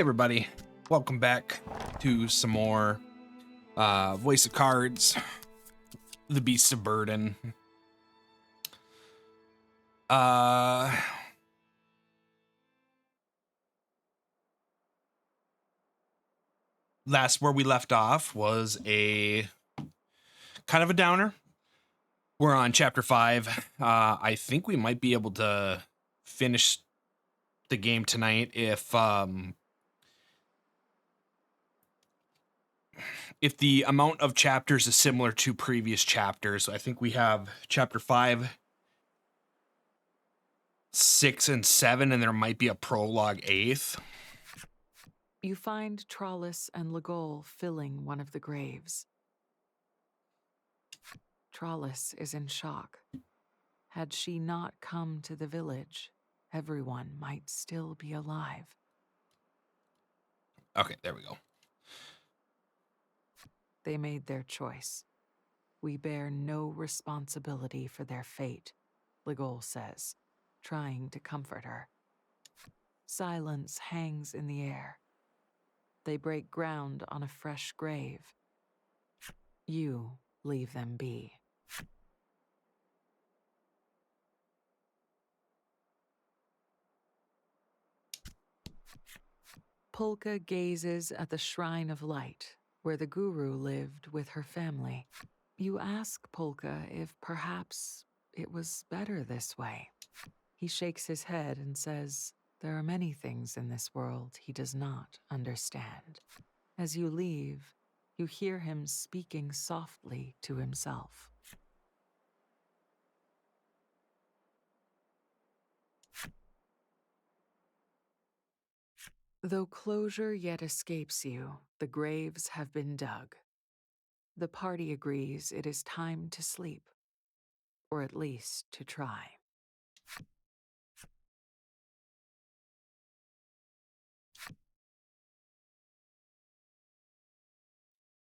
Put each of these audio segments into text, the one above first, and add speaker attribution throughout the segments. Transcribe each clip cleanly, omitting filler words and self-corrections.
Speaker 1: everybody, welcome back to some more Voice of Cards, The Beasts of Burden. Last where we left off was a kind of a downer. We're on chapter 5. I think we might be able to finish the game tonight if the amount of chapters is similar to previous chapters. I think we have chapter 5, 6, and 7, and there might be a prologue 8th.
Speaker 2: You find Trollis and Legol filling one of the graves. Trollis is in shock. Had she not come to the village, everyone might still be alive.
Speaker 1: Okay, there we go.
Speaker 2: They made their choice. We bear no responsibility for their fate, Legol says, trying to comfort her. Silence hangs in the air. They break ground on a fresh grave. You leave them be. Polka gazes at the Shrine of Light, where the guru lived with her family. You ask Polka if perhaps it was better this way. He shakes his head and says, there are many things in this world he does not understand. As you leave, you hear him speaking softly to himself. Though closure yet escapes you, the graves have been dug. The party agrees it is time to sleep, or at least to try.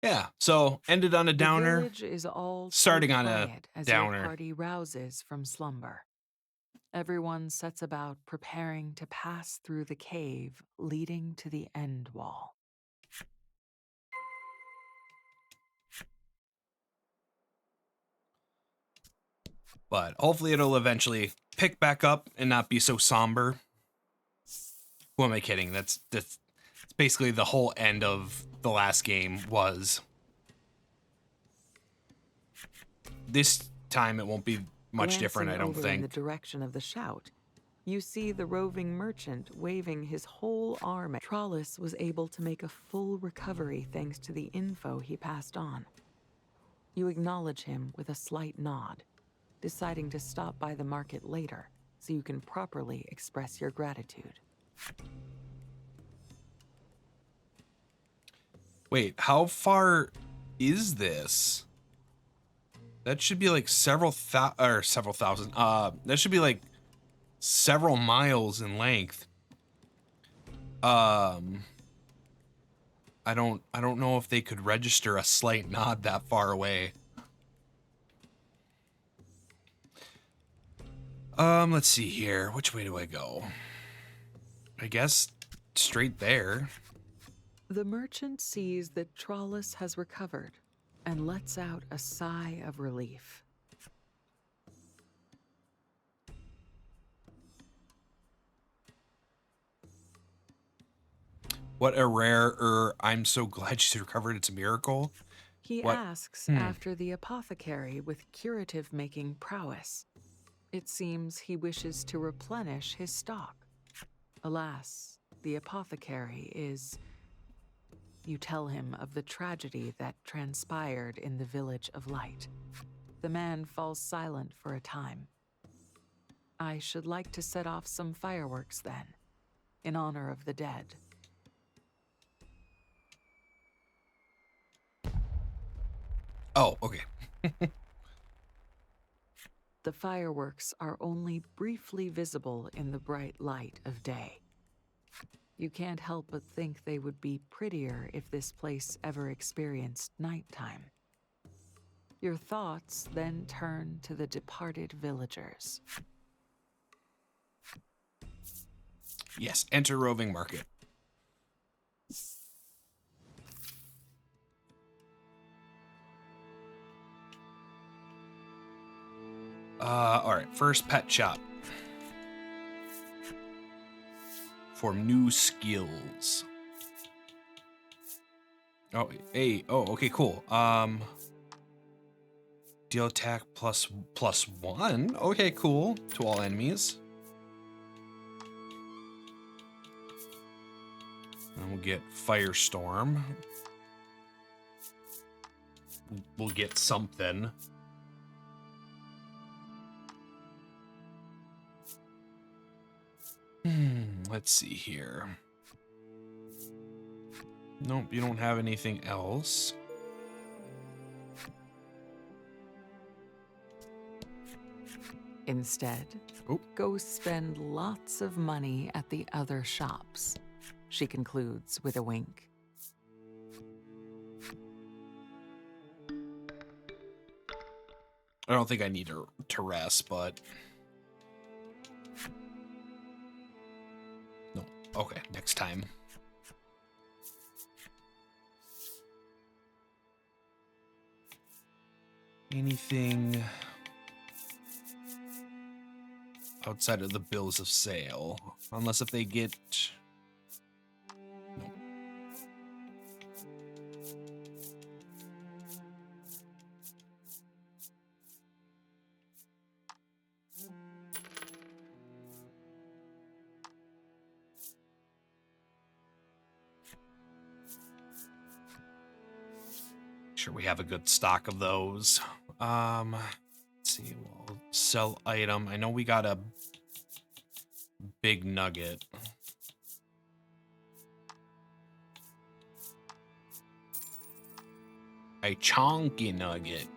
Speaker 1: Yeah, so ended on a downer,
Speaker 2: The village is all
Speaker 1: starting
Speaker 2: too
Speaker 1: on a
Speaker 2: quiet as
Speaker 1: downer.
Speaker 2: your party rouses from slumber. Everyone sets about preparing to pass through the cave leading to the end wall.
Speaker 1: But hopefully it'll eventually pick back up and not be so somber. Who am I kidding? That's basically the whole end of the last game was. This time it won't be much different, I don't
Speaker 2: Glancing over in the
Speaker 1: think.
Speaker 2: direction of the shout, you see the roving merchant waving his whole arm. Trollis was able to make a full recovery thanks to the info he passed on. You acknowledge him with a slight nod, deciding to stop by the market later so you can properly express your gratitude.
Speaker 1: Wait, how far is this? That should be like several thousand. That should be like several miles in length. I don't know if they could register a slight nod that far away. Let's see here. Which way do I go? I guess straight there.
Speaker 2: The merchant sees that Trollis has recovered and lets out a sigh of relief.
Speaker 1: What a rare, I'm so glad she's recovered. It's a miracle.
Speaker 2: He asks after the apothecary with curative-making prowess. It seems he wishes to replenish his stock. Alas, the apothecary is... You tell him of the tragedy that transpired in the Village of Light. The man falls silent for a time. I should like to set off some fireworks then, in honor of the dead.
Speaker 1: Oh, okay.
Speaker 2: The fireworks are only briefly visible in the bright light of day. You can't help but think they would be prettier if this place ever experienced nighttime. Your thoughts then turn to the departed villagers.
Speaker 1: Yes, enter roving market. All right, first pet shop. For new skills. Oh, hey, oh, okay, cool. Deal attack +1. Okay, cool. To all enemies. And we'll get Firestorm. We'll get something. Let's see here. Nope, you don't have anything else.
Speaker 2: Instead, go spend lots of money at the other shops, she concludes with a wink.
Speaker 1: I don't think I need to rest, but... No, okay, next time. Anything outside of the bills of sale, unless if they get... No. Sure we have a good stock of those. Let's see, we'll sell item. I know we got a big nugget. A chonky nugget.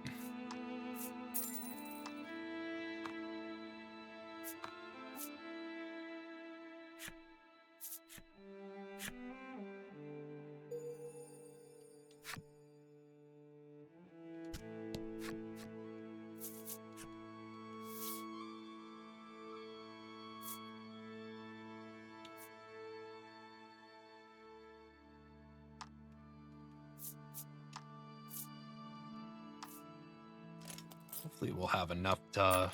Speaker 1: Hopefully we'll have enough to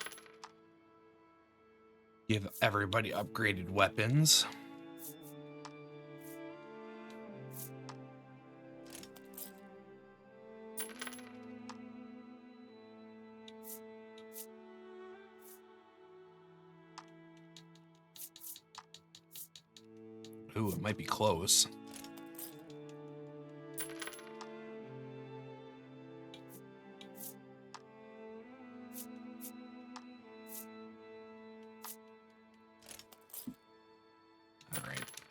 Speaker 1: give everybody upgraded weapons. Ooh, it might be close.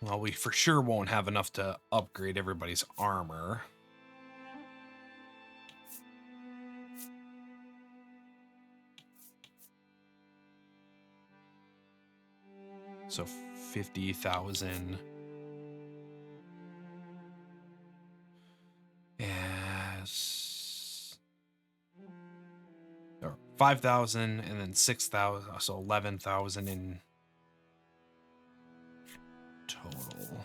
Speaker 1: Well, we for sure won't have enough to upgrade everybody's armor. So 50,000. Yes. Or 5,000 and then 6,000, so 11,000 in total.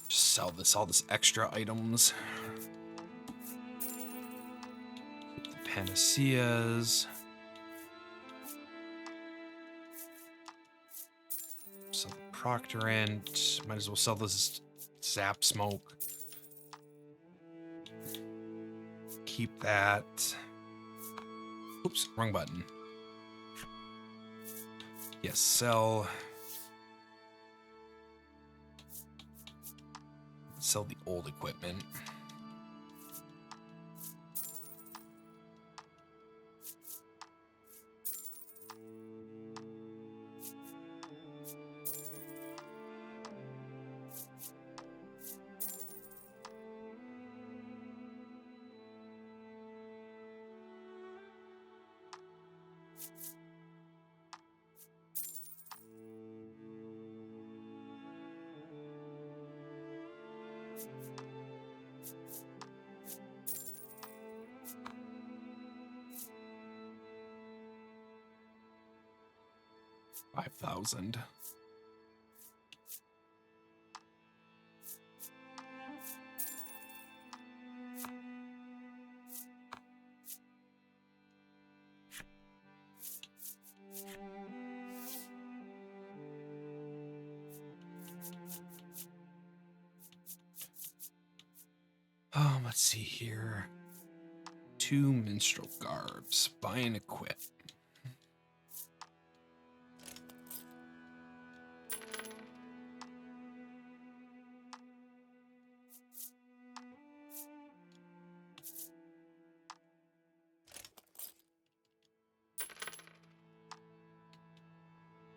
Speaker 1: Just sell all this extra items. The panaceas. Sell the proctorant. Might as well sell this zap smoke. Keep that. Oops, wrong button. Yes, sell. Sell the old equipment. 5,000. Let's see here. 2 minstrel garbs. Buy and equip.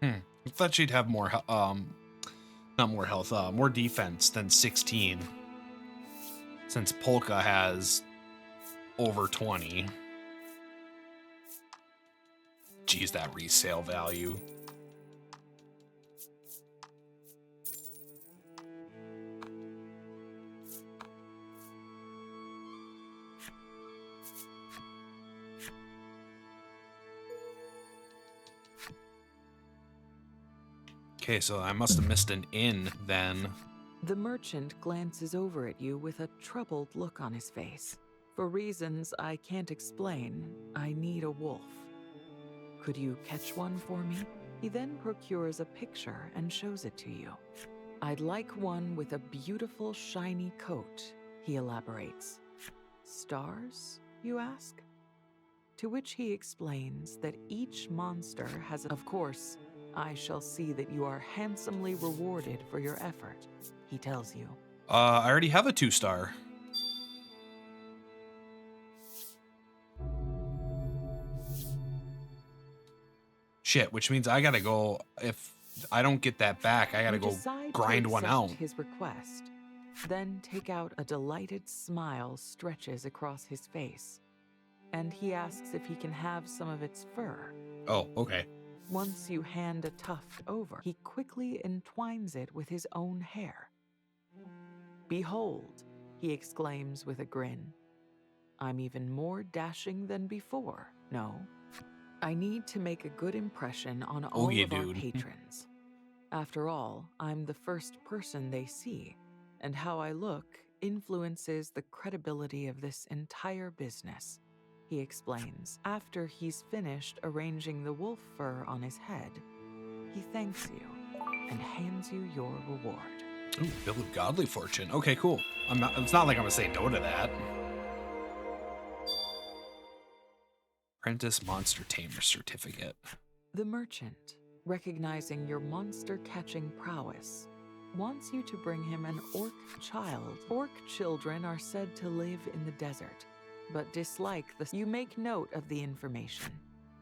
Speaker 1: I thought she'd have more, not more health, more defense than 16. Since Polka has over 20. Geez, that resale value. Okay, so I must have missed an inn then.
Speaker 2: The merchant glances over at you with a troubled look on his face. For reasons I can't explain, I need a wolf. Could you catch one for me? He then procures a picture and shows it to you. I'd like one with a beautiful shiny coat, he elaborates. Stars, you ask? To which he explains that each monster has, of course, I shall see that you are handsomely rewarded for your effort, he tells you.
Speaker 1: I already have a 2-star. Shit, which means I gotta go, if I don't get that back, I gotta go grind one out.
Speaker 2: His request, then take out a delighted smile stretches across his face, and he asks if he can have some of its fur.
Speaker 1: Oh, okay.
Speaker 2: Once you hand a tuft over, he quickly entwines it with his own hair. Behold, he exclaims with a grin. I'm even more dashing than before, no? I need to make a good impression on all of our patrons. After all, I'm the first person they see, and how I look influences the credibility of this entire business, he explains. After he's finished arranging the wolf fur on his head, he thanks you and hands you your reward.
Speaker 1: Ooh, Bill of Godly Fortune. Okay, cool. It's not like I'm gonna say no to that. Apprentice Monster Tamer Certificate.
Speaker 2: The merchant, recognizing your monster-catching prowess, wants you to bring him an orc child. Orc children are said to live in the desert, but dislike the... You make note of the information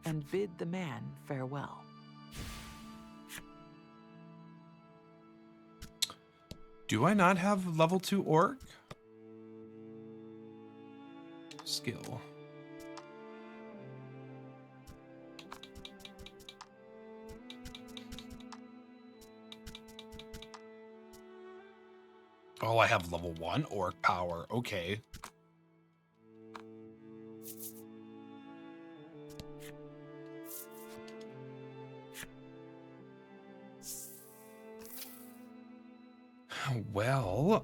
Speaker 2: and bid the man farewell.
Speaker 1: Do I not have level 2 orc? Skill. Oh, I have level 1 orc power. Okay. Well,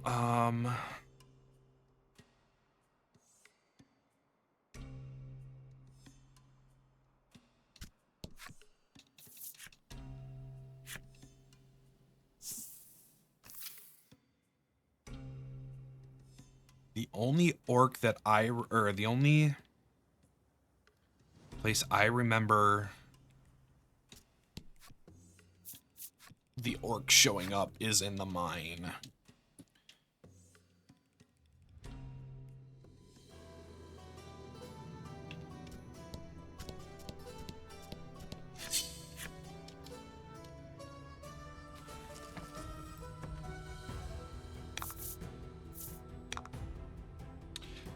Speaker 1: the only orc that the only place I remember the orc showing up is in the mine.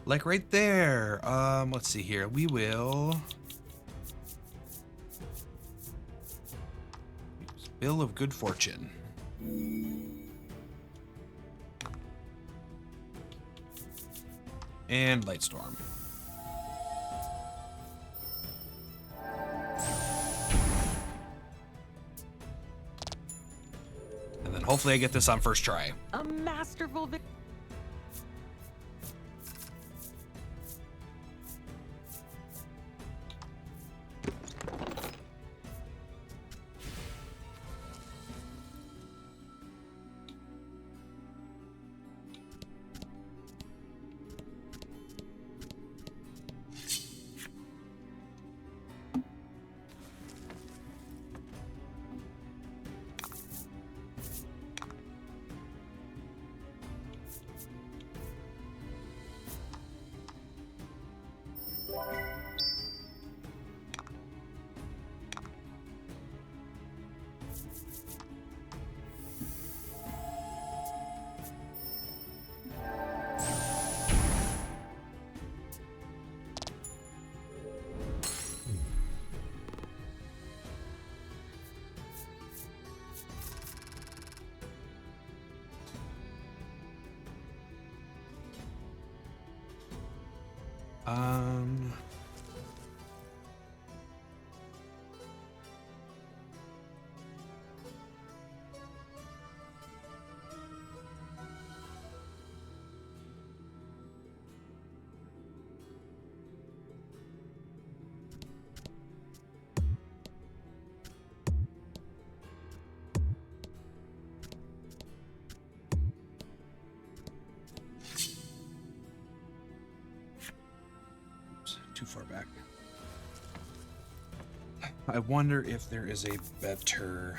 Speaker 1: Like right there. Let's see here. We will use Bill of Good Fortune. And Lightstorm. Hopefully I get this on first try.
Speaker 2: A masterful
Speaker 1: Too far back. I wonder if there is a better...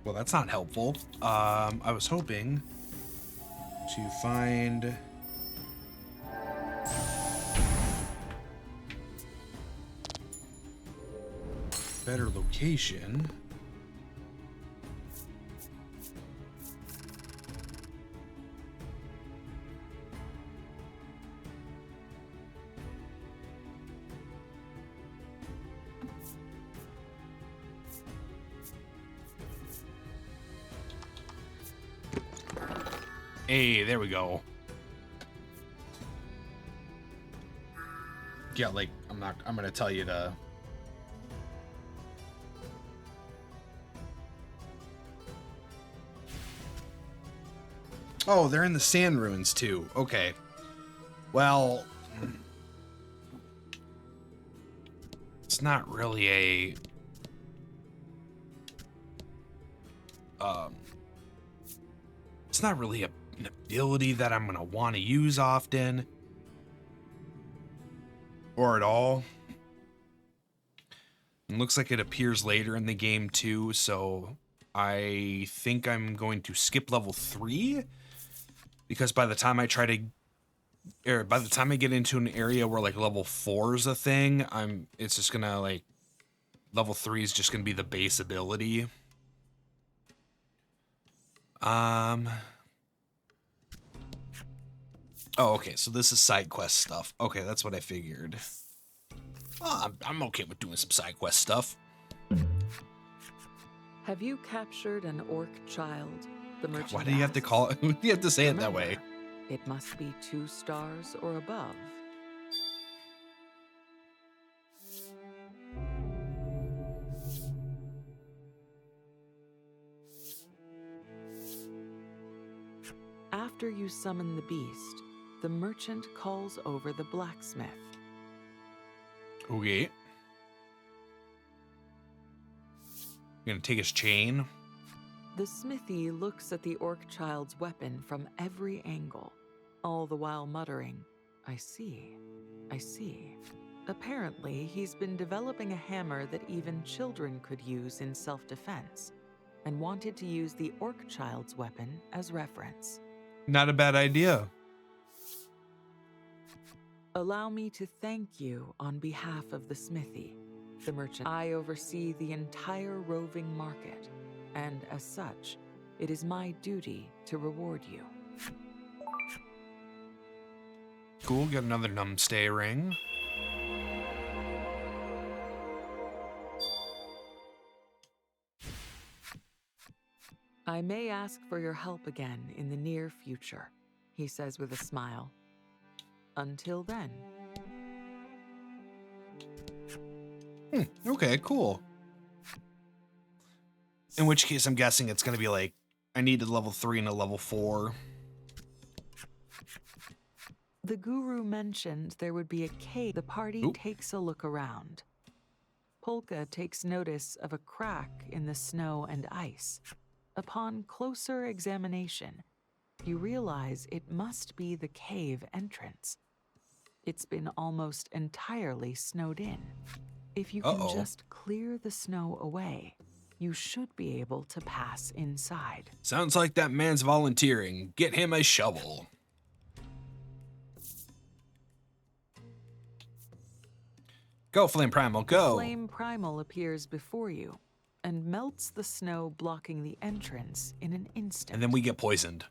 Speaker 1: Well, that's not helpful. I was hoping to find better location. Hey, there we go. Yeah, like, I'm gonna tell you to... Oh, they're in the sand ruins too. Okay. Well... It's not really a... It's not really an ability that I'm gonna want to use often. Or at all. It looks like it appears later in the game too, so I think I'm going to skip level 3. Because by the time I by the time I get into an area where like level 4 is a thing, it's just gonna like, level 3 is just gonna be the base ability. Oh, okay, so this is side quest stuff. Okay, that's what I figured. Oh, I'm okay with doing some side quest stuff.
Speaker 2: Have you captured an orc child? The merchant
Speaker 1: Why do you have to call it? You have to say it that way.
Speaker 2: It must be 2 stars or above. After you summon the beast, the merchant calls over the blacksmith.
Speaker 1: Okay. You're gonna take his chain.
Speaker 2: The smithy looks at the orc child's weapon from every angle, all the while muttering, "I see, I see." Apparently, he's been developing a hammer that even children could use in self-defense, and wanted to use the orc child's weapon as reference.
Speaker 1: Not a bad idea.
Speaker 2: Allow me to thank you on behalf of the smithy, the merchant. I oversee the entire roving market, and as such, it is my duty to reward you.
Speaker 1: cool. Got another numbstay ring.
Speaker 2: I may ask for your help again in the near future, he says with a smile. Until then.
Speaker 1: Okay, cool. In which case, I'm guessing it's going to be like, I need a level 3 and a level 4.
Speaker 2: The guru mentioned there would be a cave. The party takes a look around. Polka takes notice of a crack in the snow and ice. Upon closer examination, you realize it must be the cave entrance. It's been almost entirely snowed in. If you can just clear the snow away, you should be able to pass inside.
Speaker 1: Sounds like that man's volunteering. Get him a shovel. Go, Flame Primal, go.
Speaker 2: Flame Primal appears before you and melts the snow blocking the entrance in an instant.
Speaker 1: And then we get poisoned.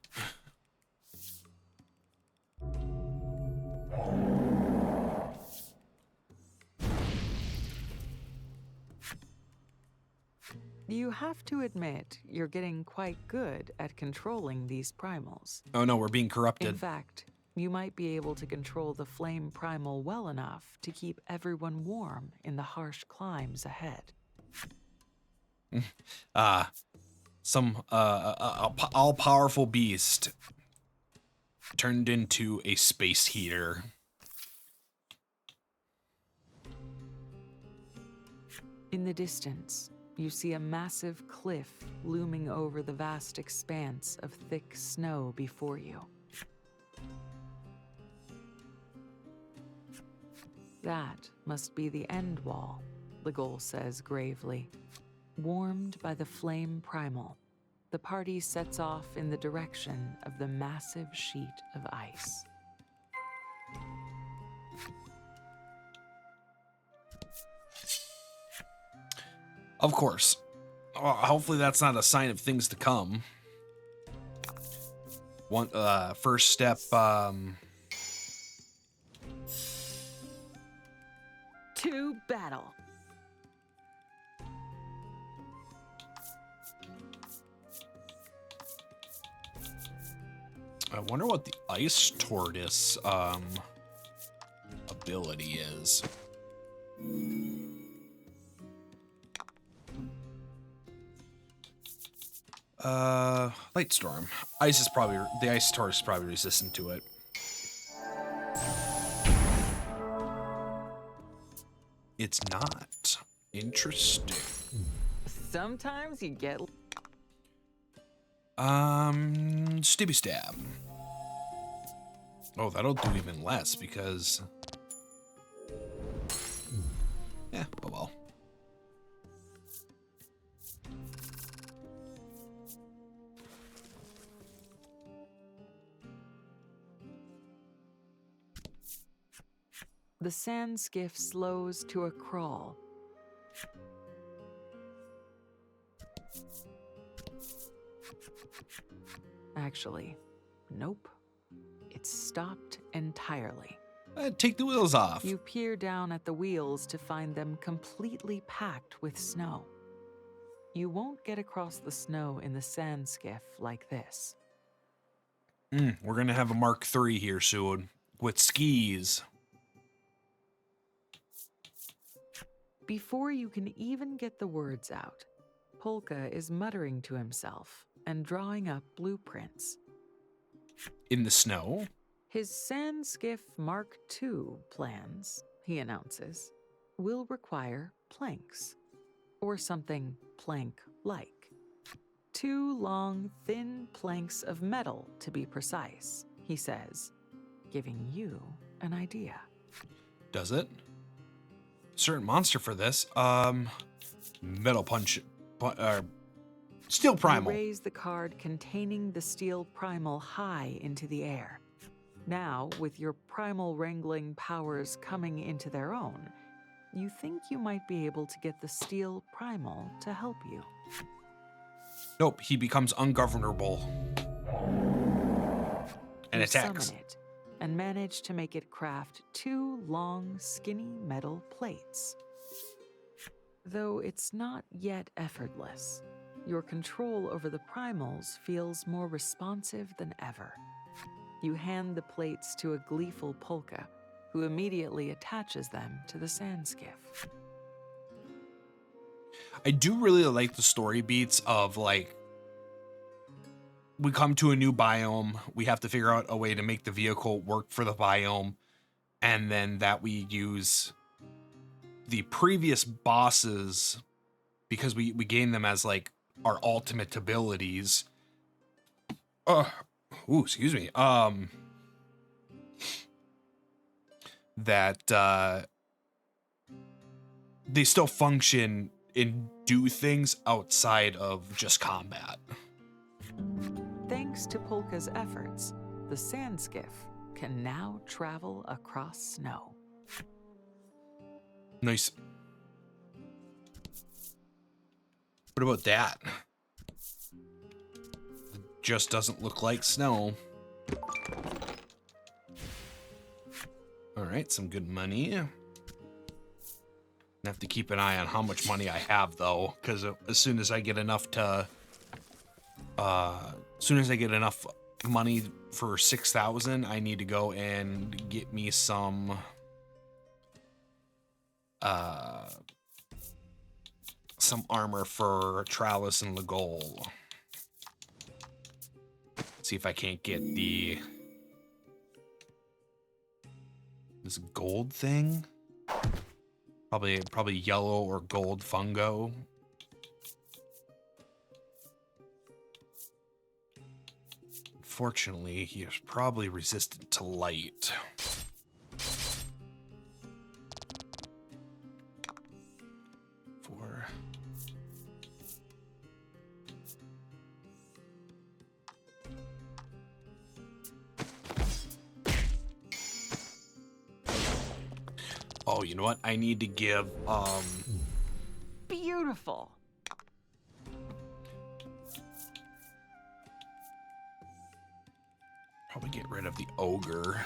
Speaker 2: You have to admit you're getting quite good at controlling these primals.
Speaker 1: Oh no, we're being corrupted.
Speaker 2: In fact, you might be able to control the Flame Primal well enough to keep everyone warm in the harsh climbs ahead.
Speaker 1: Some all-powerful beast turned into a space heater.
Speaker 2: In the distance, you see a massive cliff looming over the vast expanse of thick snow before you. That must be the end wall, the ghoul says gravely. Warmed by the Flame Primal, the party sets off in the direction of the massive sheet of ice.
Speaker 1: Of course. Hopefully that's not a sign of things to come. First step,
Speaker 2: To battle.
Speaker 1: I wonder what the ice tortoise ability is. Light storm. The ice tortoise is probably resistant to it. It's not. Interesting.
Speaker 2: Sometimes you get...
Speaker 1: Stibby stab. Oh, that'll do even less because... Yeah, oh well.
Speaker 2: The sand skiff slows to a crawl. Actually, nope. It's stopped entirely.
Speaker 1: Take the wheels off.
Speaker 2: You peer down at the wheels to find them completely packed with snow. You won't get across the snow in the sand skiff like this.
Speaker 1: We're gonna have a Mark III here soon with skis.
Speaker 2: Before you can even get the words out, Polka is muttering to himself and drawing up blueprints.
Speaker 1: In the snow?
Speaker 2: His Sand Skiff Mark II plans, he announces, will require planks, or something plank-like. 2 long, thin planks of metal, to be precise, he says, giving you an idea.
Speaker 1: Does it? Certain monster for this. Metal punch. Steel primal.
Speaker 2: You raise the card containing the steel primal high into the air. Now, with your primal wrangling powers coming into their own, you think you might be able to get the steel primal to help you.
Speaker 1: Nope, he becomes ungovernable. And
Speaker 2: You
Speaker 1: attacks.
Speaker 2: summon it, and manage to make it craft 2 long, skinny metal plates. Though it's not yet effortless, your control over the primals feels more responsive than ever. You hand the plates to a gleeful Polka, who immediately attaches them to the sand skiff.
Speaker 1: I do really like the story beats of, like, we come to a new biome, we have to figure out a way to make the vehicle work for the biome, and then that we use the previous bosses, because we gain them as, like, our ultimate abilities. Excuse me. That they still function and do things outside of just combat.
Speaker 2: Thanks to Polka's efforts, the sand skiff can now travel across snow.
Speaker 1: Nice. What about that? It just doesn't look like snow. All right, some good money. I have to keep an eye on how much money I have, though, because as soon as I get enough money for 6,000, I need to go and get me some armor for Tralis and Legol. See if I can't get this gold thing. Probably yellow or gold fungo. Unfortunately, he is probably resistant to light. Oh, you know what? I need to give,
Speaker 2: Beautiful.
Speaker 1: probably get rid of the ogre.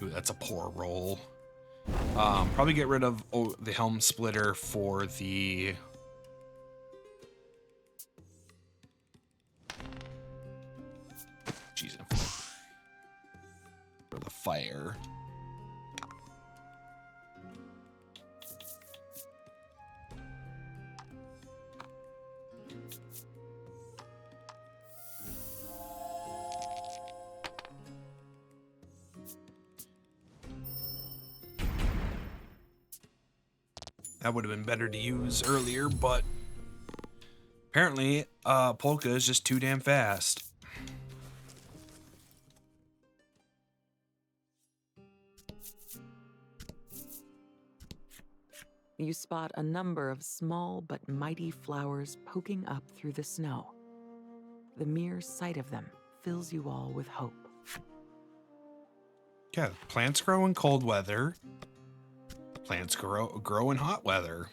Speaker 1: Ooh, that's a poor roll. Probably get rid of the helm splitter for the... Jesus. For the fire. That would have been better to use earlier, but apparently Polka is just too damn fast.
Speaker 2: You spot a number of small but mighty flowers poking up through the snow. The mere sight of them fills you all with hope.
Speaker 1: Yeah, plants grow in cold weather. Plants grow in hot weather.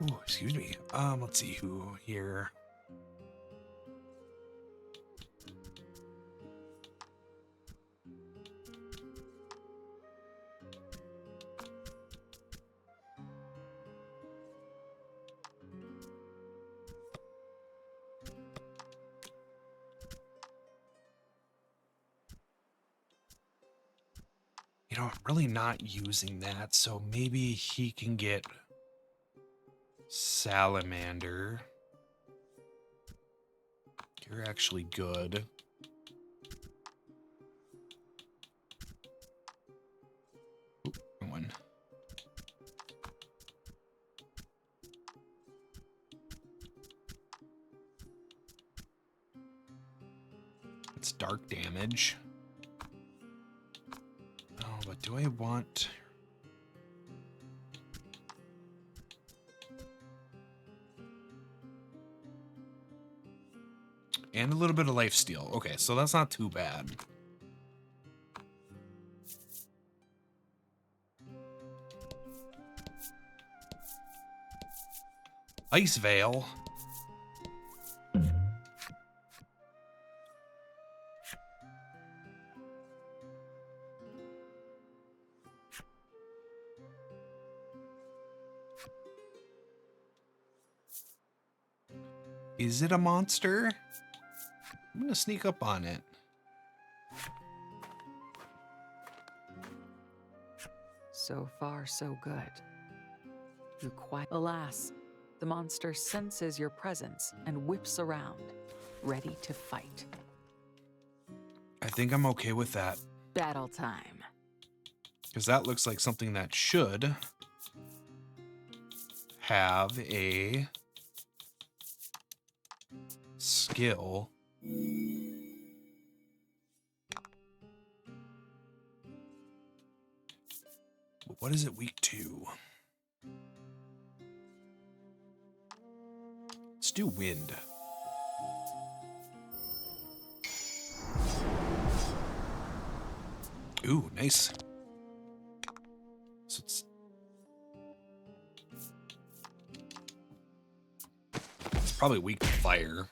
Speaker 1: Ooh, excuse me. Let's see who here. You know, I'm really not using that, so maybe he can get Salamander. You're actually good. Ooh, wrong one. It's dark damage. Oh, but do I want... And a little bit of lifesteal. Okay, so that's not too bad. Ice Veil. Is it a monster? I'm gonna sneak up on it.
Speaker 2: So far, so good. You Alas, the monster senses your presence and whips around, ready to fight.
Speaker 1: I think I'm okay with that.
Speaker 2: Battle time.
Speaker 1: Because that looks like something that should have a skill. What is it weak to? Let's do wind. Ooh, nice. So it's probably weak to fire.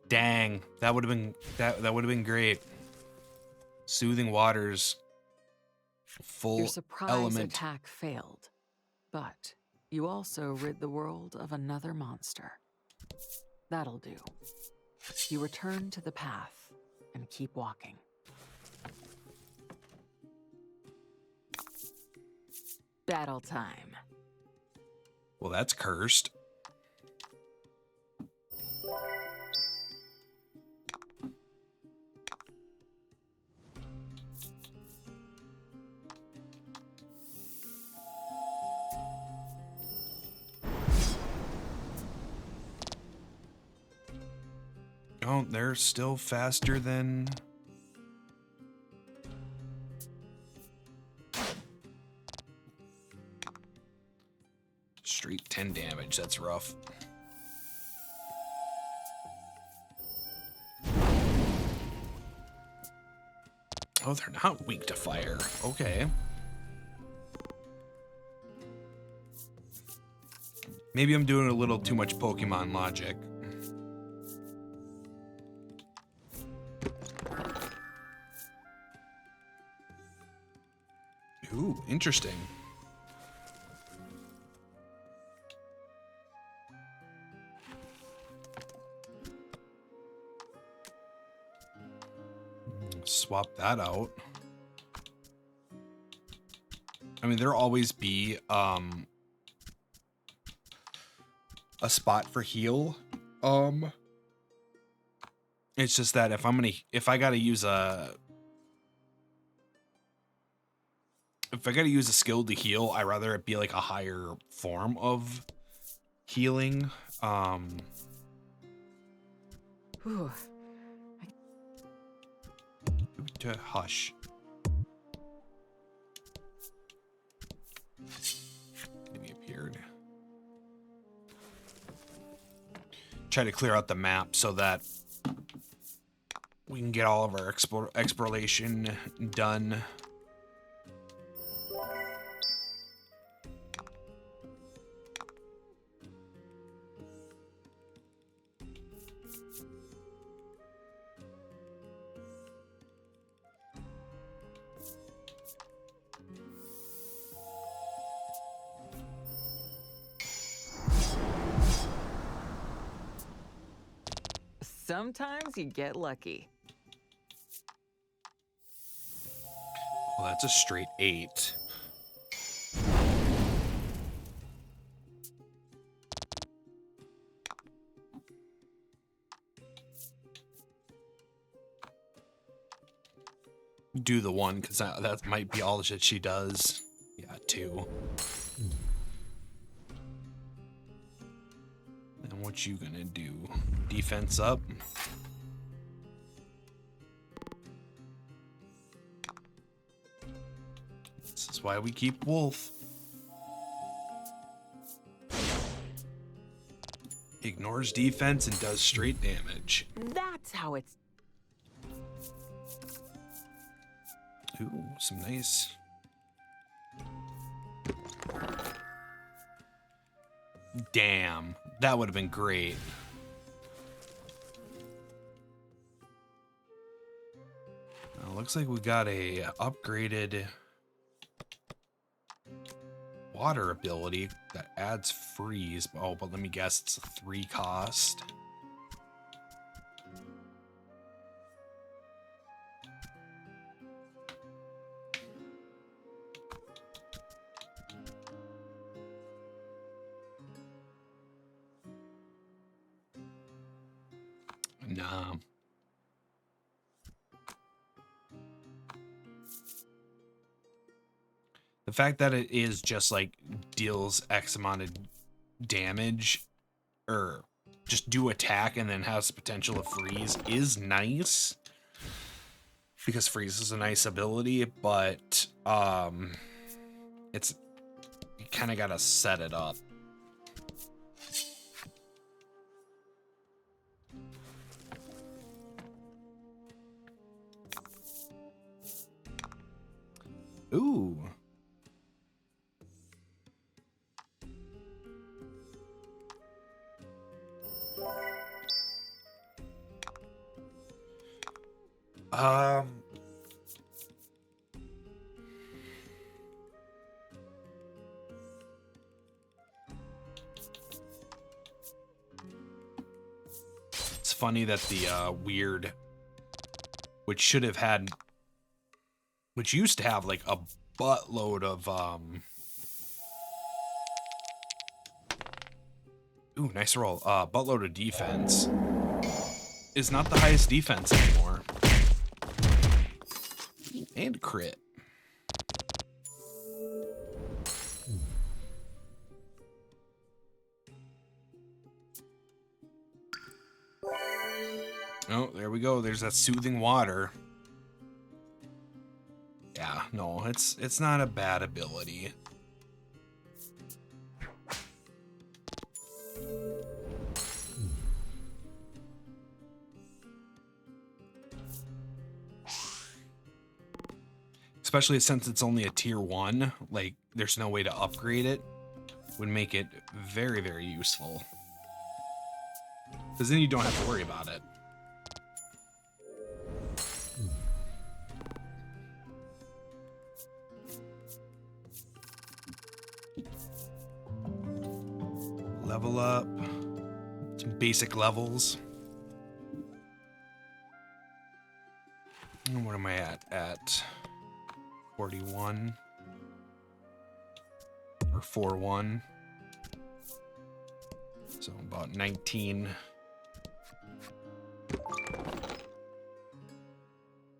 Speaker 1: Dang, that would have been that would have been great. Soothing Waters, full
Speaker 2: Your surprise
Speaker 1: element.
Speaker 2: attack failed, but you also rid the world of another monster. That'll do. You return to the path and keep walking. Battle time.
Speaker 1: Well, that's cursed. Oh, they're still faster than... Straight 10 damage, that's rough. Oh, they're not weak to fire. Okay. Maybe I'm doing a little too much Pokemon logic. Ooh, interesting. Swap that out. I mean, there'll always be a spot for heal. It's just that if I gotta use a skill to heal, I'd rather it be like a higher form of healing.
Speaker 2: Whew.
Speaker 1: To hush. Enemy appeared. Try to clear out the map so that we can get all of our exploration done.
Speaker 2: Sometimes you get lucky.
Speaker 1: Well, that's a straight 8. Do the 1, because that might be all that she does. Yeah, 2. And what you gonna do? Defense up? This is why we keep Wolf. Ignores defense and does straight damage.
Speaker 2: That's how it's...
Speaker 1: Ooh, some nice... Damn, that would have been great. Looks like we got a upgraded water ability that adds freeze. Oh, but let me guess, it's a 3 cost. Nah. The fact that it is just like deals X amount of damage, or just do attack and then has the potential of freeze is nice. Because freeze is a nice ability, but it's, you kind of gotta set it up. Ooh. It's funny that the weird, which should have had, which used to have like a buttload of ooh, nice roll. Buttload of defense is not the highest defense anymore. And crit. Oh, there we go. There's that soothing water. Yeah, no, it's not a bad ability. Especially since it's only a tier 1, like there's no way to upgrade it, would make it very, very useful. Because then you don't have to worry about it. Level up. Some basic levels. And what am I at? 41 or 41, so about 19.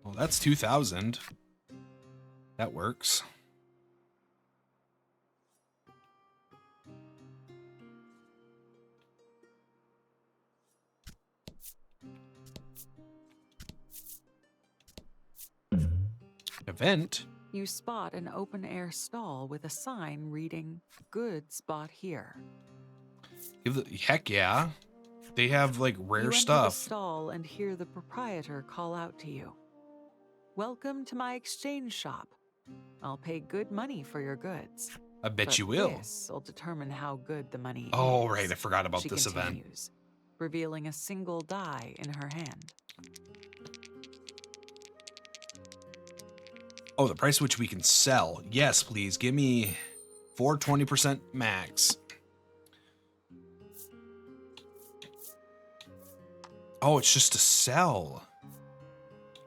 Speaker 1: Well, that's 2,000. That works. Event.
Speaker 2: You spot an open-air stall with a sign reading, "Good spot here."
Speaker 1: Heck yeah. They have like rare
Speaker 2: you
Speaker 1: stuff.
Speaker 2: enter the stall and hear the proprietor call out to you. "Welcome to my exchange shop. I'll pay good money for your goods."
Speaker 1: I bet
Speaker 2: But
Speaker 1: you will.
Speaker 2: This'll determine how good the money
Speaker 1: Oh,
Speaker 2: is.
Speaker 1: right. I forgot about
Speaker 2: She
Speaker 1: this event.
Speaker 2: continues, revealing a single die in her hand.
Speaker 1: Oh, the price which we can sell. Yes, please. Give me 420% max. Oh, it's just to sell.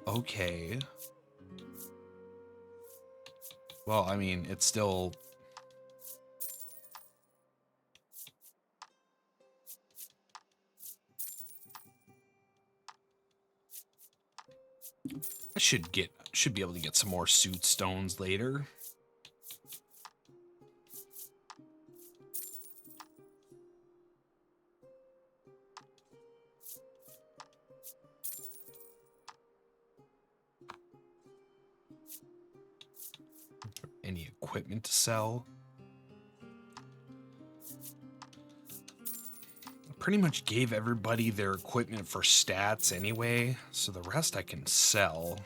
Speaker 1: Okay. Well, I mean, it's still... I should be able to get some more suit stones later. Any equipment to sell? pretty much gave everybody their equipment for stats anyway, so the rest I can sell.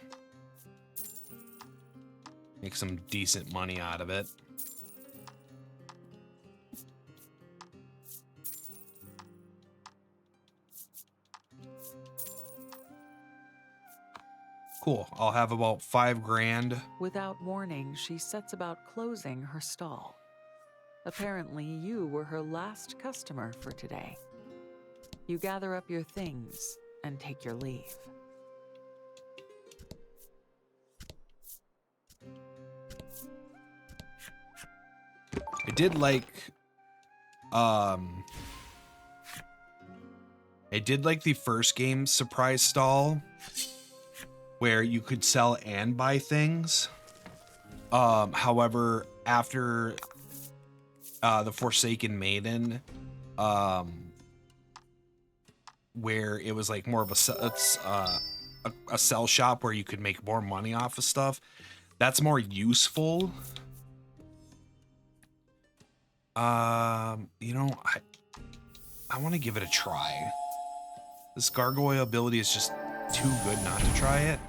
Speaker 1: Make some decent money out of it. Cool. I'll have about 5 grand.
Speaker 2: Without warning, she sets about closing her stall. Apparently, you were her last customer for today. You gather up your things and take your leave.
Speaker 1: I did like the first game surprise stall where you could sell and buy things. However, after the Forsaken Maiden, where it was like more of a sell shop where you could make more money off of stuff, that's more useful. You know, I want to give it a try. This gargoyle ability is just too good not to try it.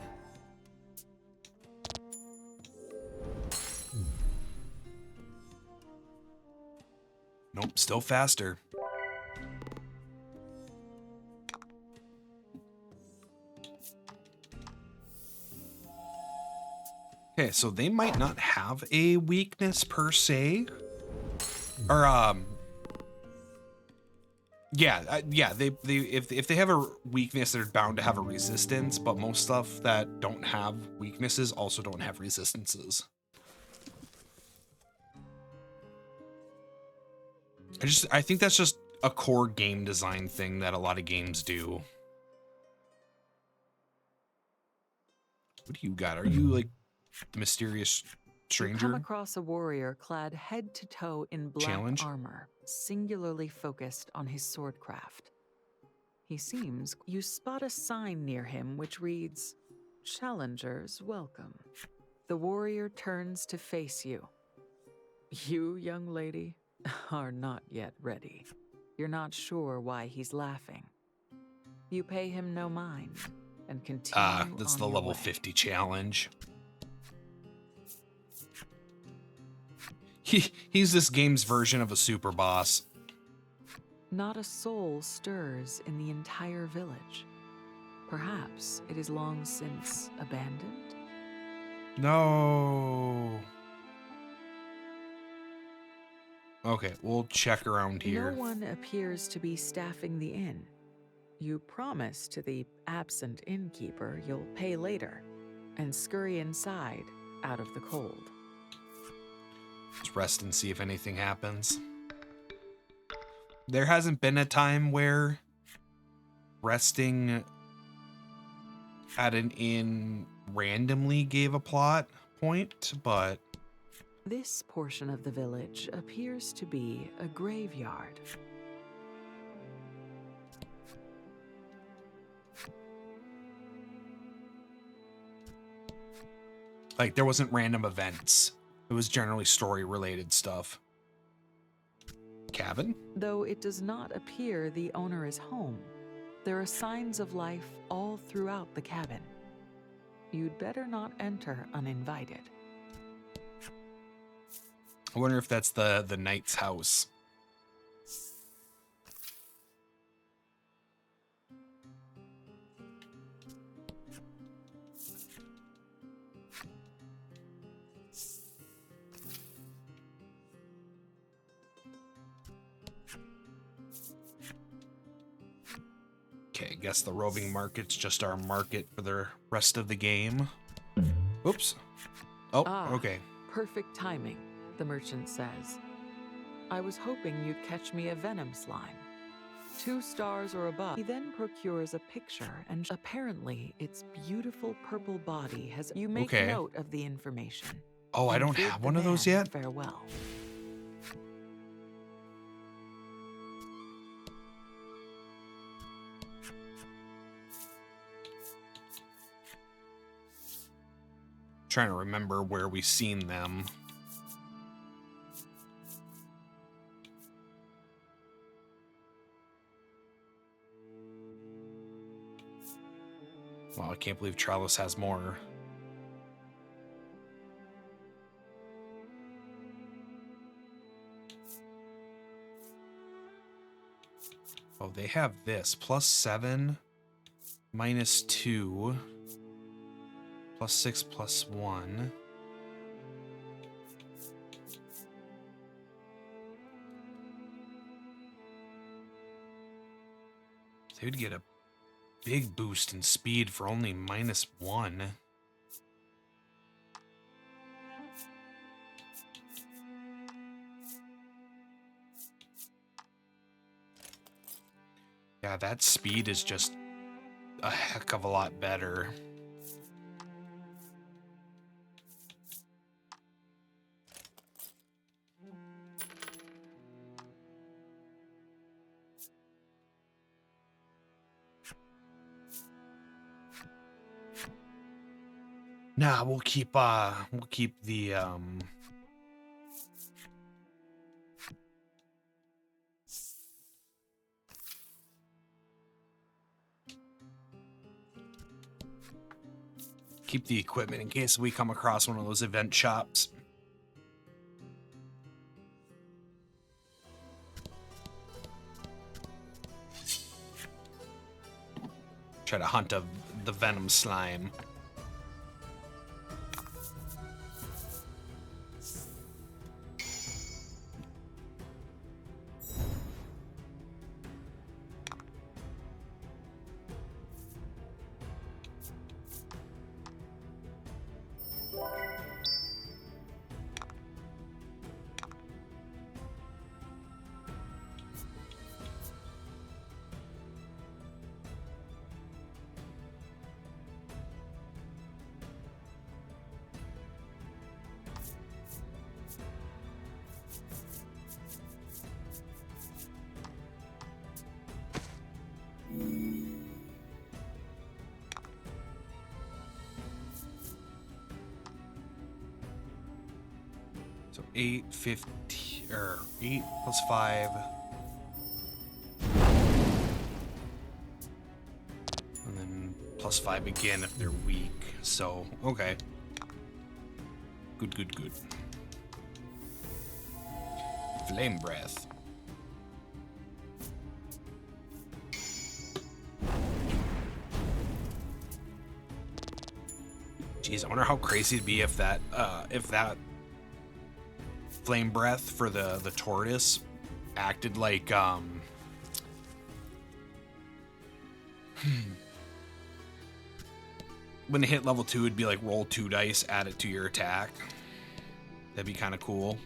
Speaker 1: Nope, still faster. Okay, so they might not have a weakness per se. Or yeah, they if they have a weakness, they're bound to have a resistance, but most stuff that don't have weaknesses also don't have resistances. I think that's just a core game design thing that a lot of games do. What do you got? Are you like mysterious stranger?
Speaker 2: You come across a warrior clad head to toe in black armor, singularly focused on his swordcraft. He seems... You spot a sign near him which reads, "Challengers welcome." The warrior turns to face you. You, young lady, are not yet ready. You're not sure why he's laughing. You pay him no mind and continue
Speaker 1: that's
Speaker 2: on
Speaker 1: the
Speaker 2: your
Speaker 1: level
Speaker 2: way.
Speaker 1: 50 challenge. He's this game's version of a super boss.
Speaker 2: Not a soul stirs in the entire village. Perhaps it is long since abandoned?
Speaker 1: No. Okay, we'll check around here.
Speaker 2: No one appears to be staffing the inn. You promise to the absent innkeeper you'll pay later and scurry inside out of the cold.
Speaker 1: Let's rest and see if anything happens. There hasn't been a time where resting at an inn randomly gave a plot point, but...
Speaker 2: This portion of the village appears to be a graveyard.
Speaker 1: Like, there wasn't random events. It was generally story-related stuff. Cabin?
Speaker 2: Though it does not appear the owner is home, there are signs of life all throughout the cabin. You'd better not enter uninvited.
Speaker 1: I wonder if that's the knight's house. Okay, I guess the roving market's just our market for the rest of the game. Oops. Oh, okay.
Speaker 2: Perfect timing, the merchant says. I was hoping you'd catch me a venom slime. 2 stars or above. He then procures a picture, and apparently its beautiful purple body has... You make note of the information.
Speaker 1: Oh, I don't have one of those yet?
Speaker 2: Farewell.
Speaker 1: Trying to remember where we seen them. Wow, I can't believe Trellis has more. Oh, they have this. +7, -2, +6, +1. They would get a big boost in speed for only -1. Yeah, that speed is just a heck of a lot better. Nah, we'll keep the keep the equipment in case we come across one of those event shops. Try to hunt the venom slime. So 8, 8 plus 5. And then plus 5 again if they're weak. So, okay. Good, good, good. Flame breath. Jeez, I wonder how crazy it'd be if that flame breath for the tortoise acted like when it hit level 2 it'd be like roll 2 dice, add it to your attack. That'd be kind of cool.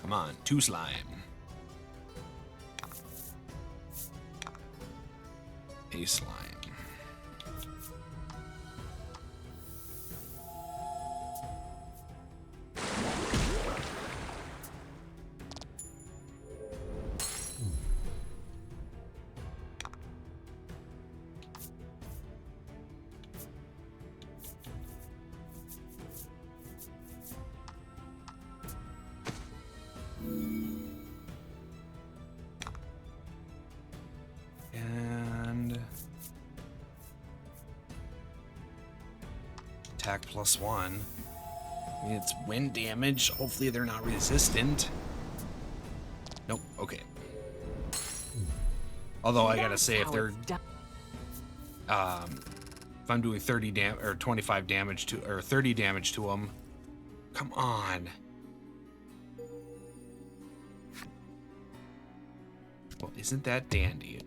Speaker 1: Come on, 2 slime. A slime. Attack +1. I mean, it's wind damage. Hopefully they're not resistant. Nope. Okay. Although I gotta say, if they're if I'm doing 30 damage or 25 damage to or 30 damage to them, come on. Well, isn't that dandy?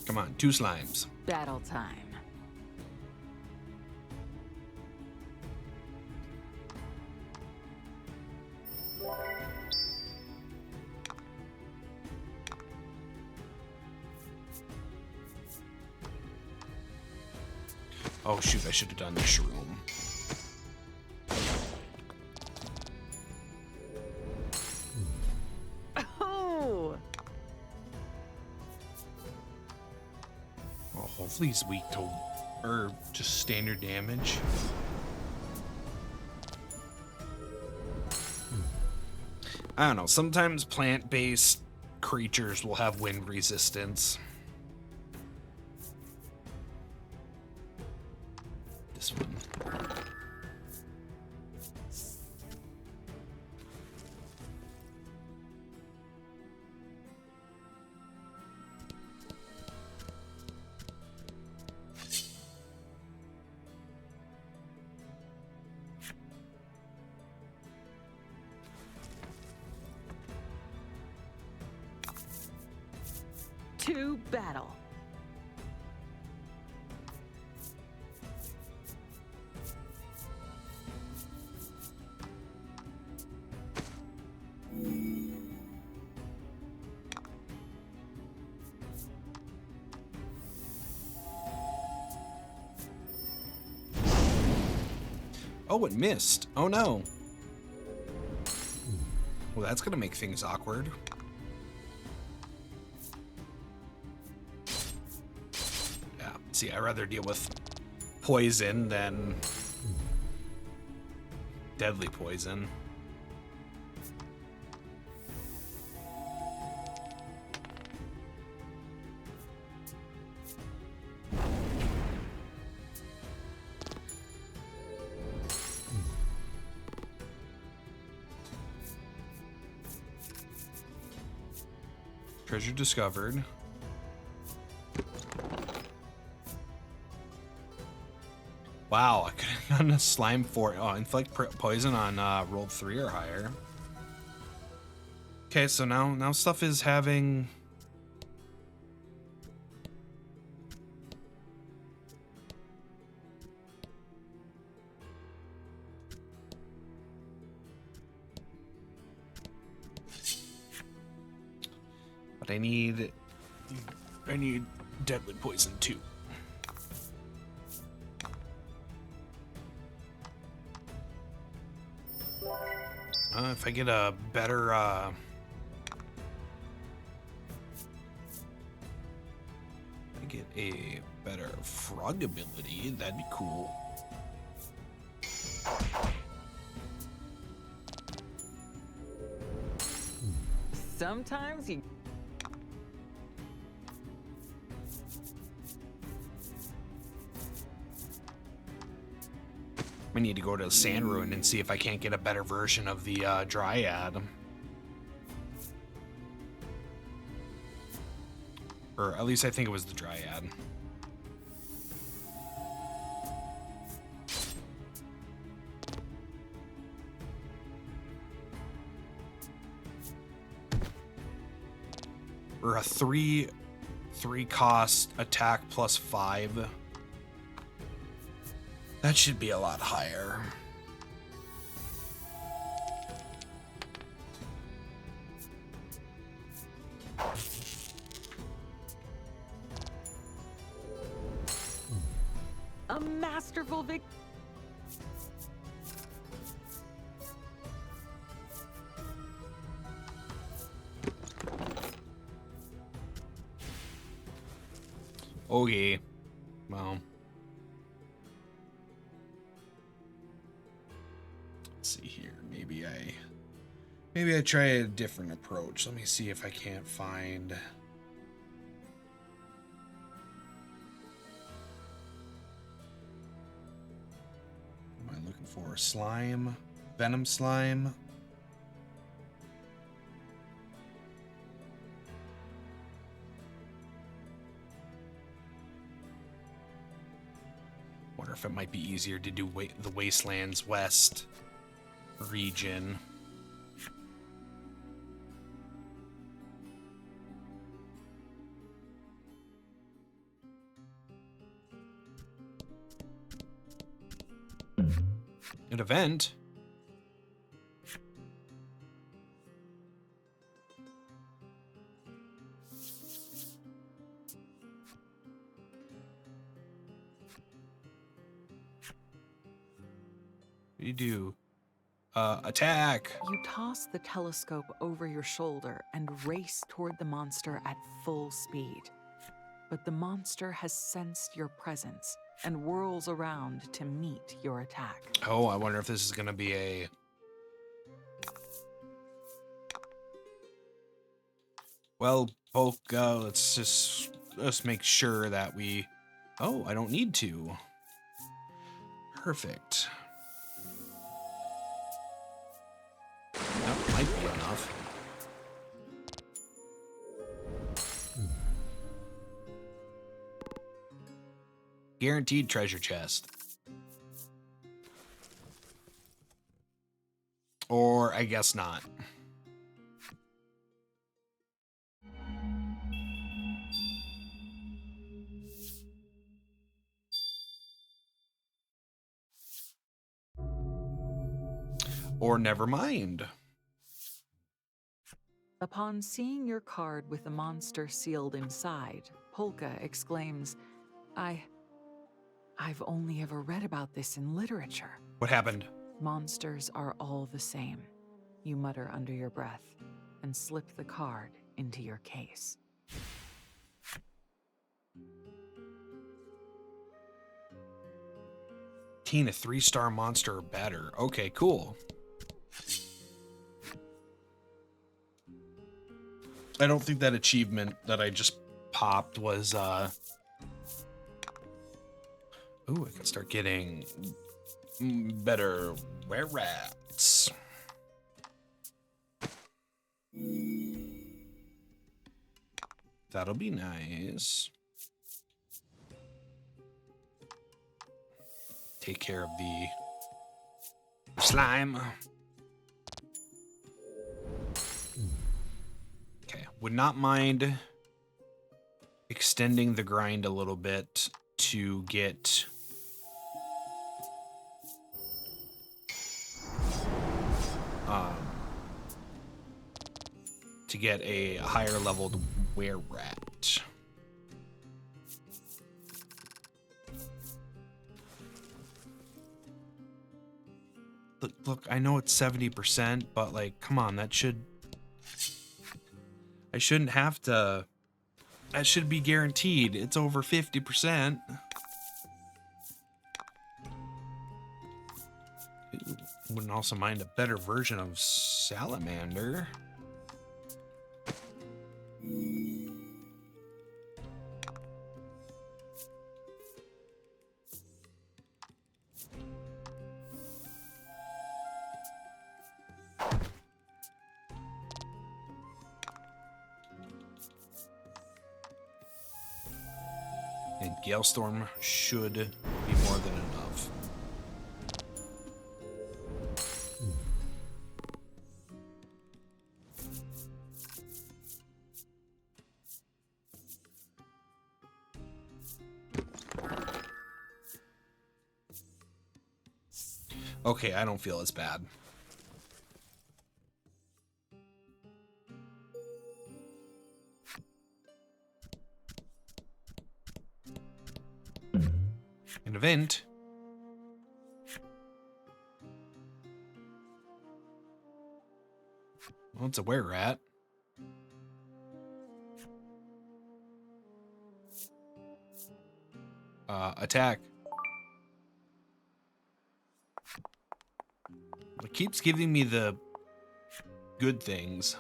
Speaker 1: Come on, 2 slimes.
Speaker 2: Battle time.
Speaker 1: Oh shoot, I should have done the shroom.
Speaker 2: Oh!
Speaker 1: Well, hopefully he's weak to Or just standard damage. I don't know. Sometimes plant-based creatures will have wind resistance. This one.
Speaker 2: To battle.
Speaker 1: Oh, it missed. Oh no. Well, that's gonna make things awkward. Yeah, see, I'd rather deal with poison than deadly poison. Treasure discovered. Wow, I could have gotten a slime for inflict poison on rolled 3 or higher. Okay, so now stuff is having but I need deadly poison too. If I get a better frog ability, that'd be cool.
Speaker 2: Sometimes you...
Speaker 1: I need to go to the Sand Ruin and see if I can't get a better version of the Dryad. Or at least I think it was the Dryad. Or a 3 cost attack plus 5. That should be a lot higher.
Speaker 2: A masterful vic...
Speaker 1: Okay. Well. Let's see here. Maybe I try a different approach. Let me see if I can't find... What am I looking for? Slime? Venom slime? Wonder if it might be easier to do the Wastelands West region. An event? What do you do? Attack!
Speaker 2: You toss the telescope over your shoulder and race toward the monster at full speed. But the monster has sensed your presence and whirls around to meet your attack.
Speaker 1: Oh, I wonder if this is going to be a... Well, Polka, let's make sure that we... Oh, I don't need to. Perfect. That might be enough. Guaranteed treasure chest. Or I guess not. Or never mind.
Speaker 2: Upon seeing your card with the monster sealed inside, Polka exclaims, I've only ever read about this in literature.
Speaker 1: What happened?
Speaker 2: Monsters are all the same. You mutter under your breath and slip the card into your case.
Speaker 1: Teen, a 3-star monster or better. Okay, cool. I don't think that achievement that I just popped was Ooh, I can start getting better were-rats. That'll be nice. Take care of the slime. Okay, would not mind extending the grind a little bit to get a higher leveled were-rat. Look, I know it's 70%, but like, come on, I shouldn't have to, that should be guaranteed. It's over 50%. Wouldn't also mind a better version of Salamander. And Galestorm should be more than enough. Okay, I don't feel as bad. An event. Well, it's a were-rat. Attack. It keeps giving me the good things.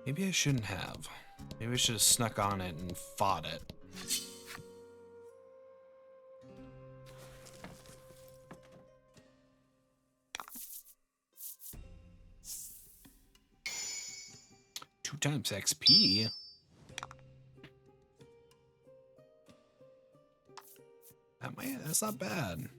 Speaker 1: Maybe I shouldn't have. Maybe I should have snuck on it and fought it. Two times XP. That's not bad.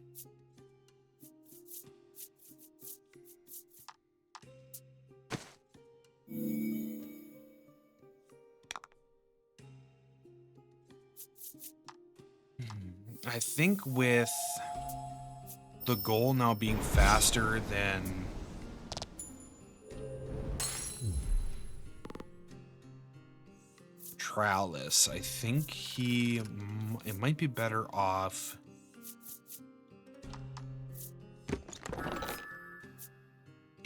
Speaker 1: I think with the goal now being faster than Trowlis, I think it might be better off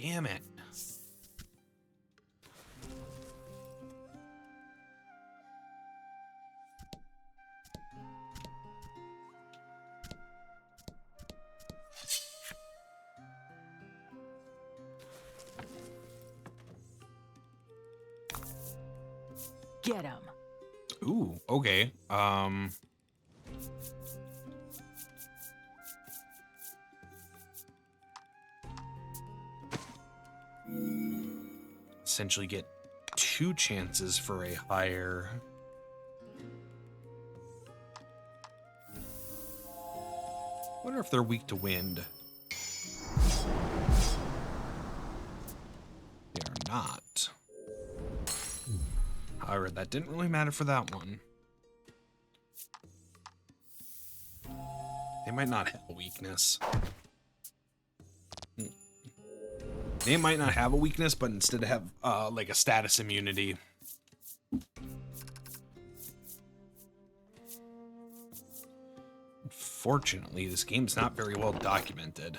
Speaker 1: Damn it.
Speaker 2: Get him.
Speaker 1: Ooh, okay. Essentially get 2 chances for a higher. Wonder if they're weak to wind. They are not. However, that didn't really matter for that one. They might not have a weakness. They might not have a weakness, but instead have like a status immunity. Unfortunately, this game's not very well documented.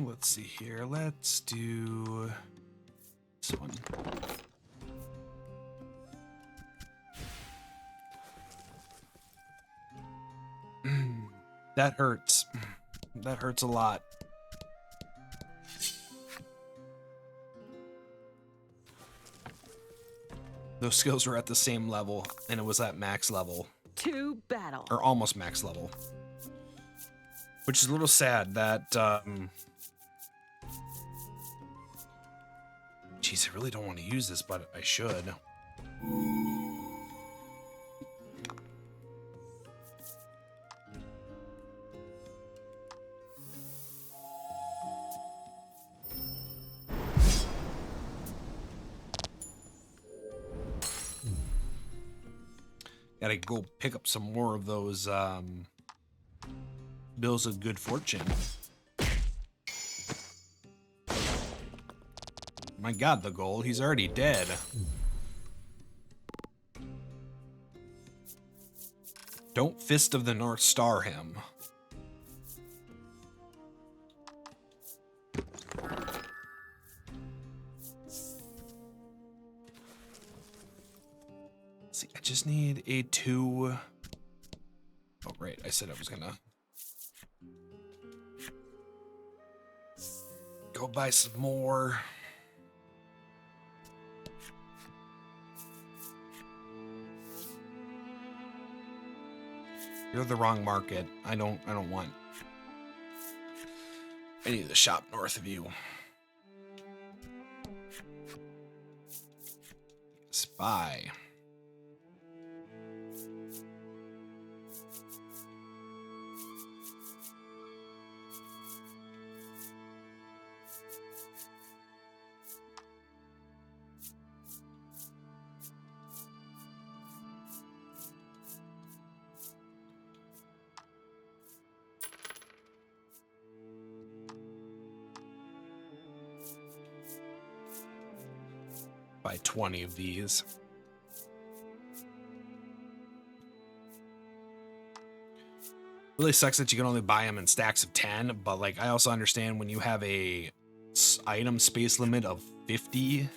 Speaker 1: Let's see here. Let's do this one. That hurts. That hurts a lot. Those skills were at the same level, and it was at max level.
Speaker 2: To battle.
Speaker 1: Or almost max level. Which is a little sad that, Jeez, I really don't want to use this, but I should. Gotta go pick up some more of those, bills of good fortune. My god, the goal. He's already dead. Don't Fist of the North Star him. See, I just need a 2. Oh, right. I said I was gonna go buy some more. You're the wrong market. I don't want any of the shop north of you. Spy. Buy 20 of these. Really sucks that you can only buy them in stacks of 10, but like I also understand when you have a item space limit of 50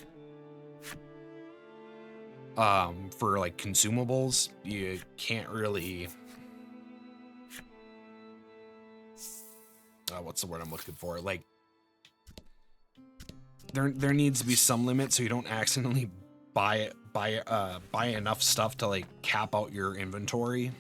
Speaker 1: for like consumables, you can't really what's the word I'm looking for? Like there needs to be some limit so you don't accidentally buy enough stuff to like cap out your inventory.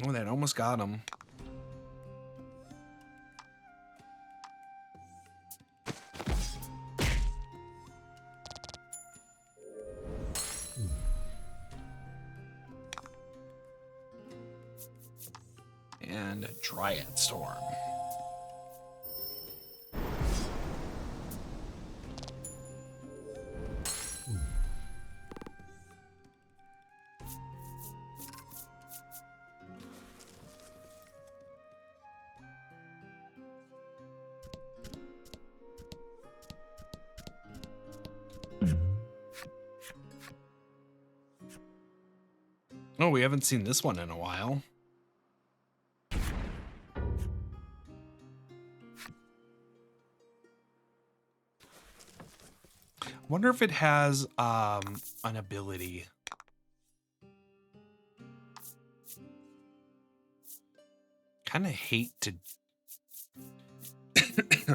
Speaker 1: Oh, that almost got him. And Dryad Storm. Oh, we haven't seen this one in a while. Wonder if it has an ability. Kind of hate to.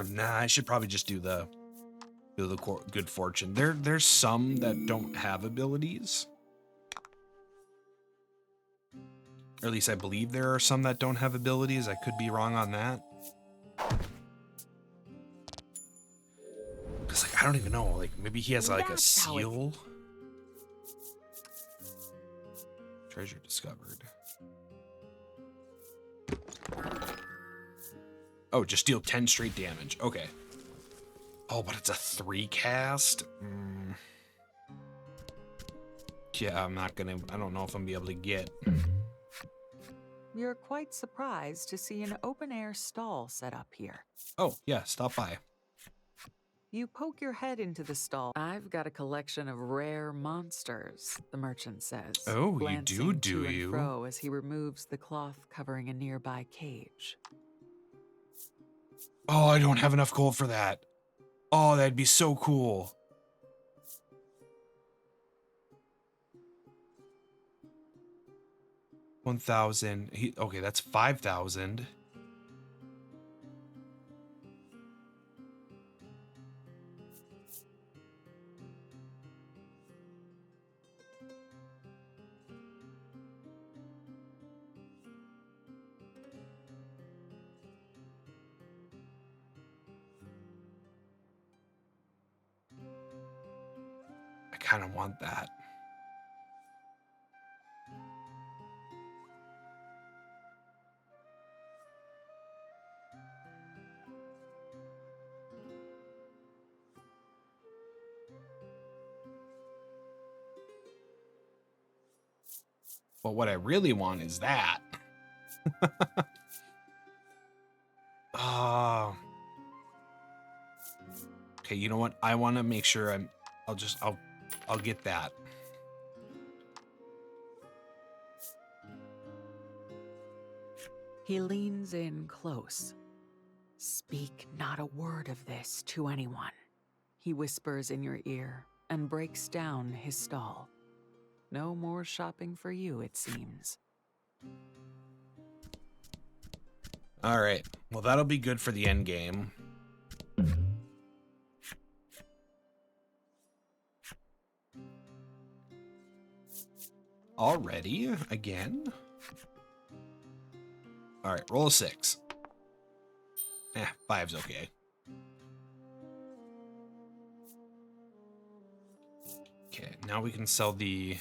Speaker 1: Nah, I should probably just do the good fortune. There's some that don't have abilities. Or at least I believe there are some that don't have abilities. I could be wrong on that. Cause like I don't even know. Like maybe he has like a seal. Treasure discovered. Oh, just deal 10 straight damage. Okay. Oh, but it's a 3 cast. Yeah, I'm not gonna. I don't know if I'm gonna be able to get.
Speaker 2: You're quite surprised to see an open-air stall set up here.
Speaker 1: Oh, yeah, stop by.
Speaker 2: You poke your head into the stall. I've got a collection of rare monsters, the merchant says.
Speaker 1: Oh, you do
Speaker 2: to
Speaker 1: you?
Speaker 2: And fro as he removes the cloth covering a nearby cage.
Speaker 1: Oh, I don't have enough gold for that. Oh, that'd be so cool. $1,000. Okay, that's 5,000. I kind of want that. But what I really want is that. Okay, you know what? I want to make sure I'll get that.
Speaker 2: He leans in close. Speak not a word of this to anyone, he whispers in your ear and breaks down his stall. No more shopping for you, it seems.
Speaker 1: All right. Well, that'll be good for the end game. Already? Again? All right, roll a 6. 5's okay. Okay, now we can sell the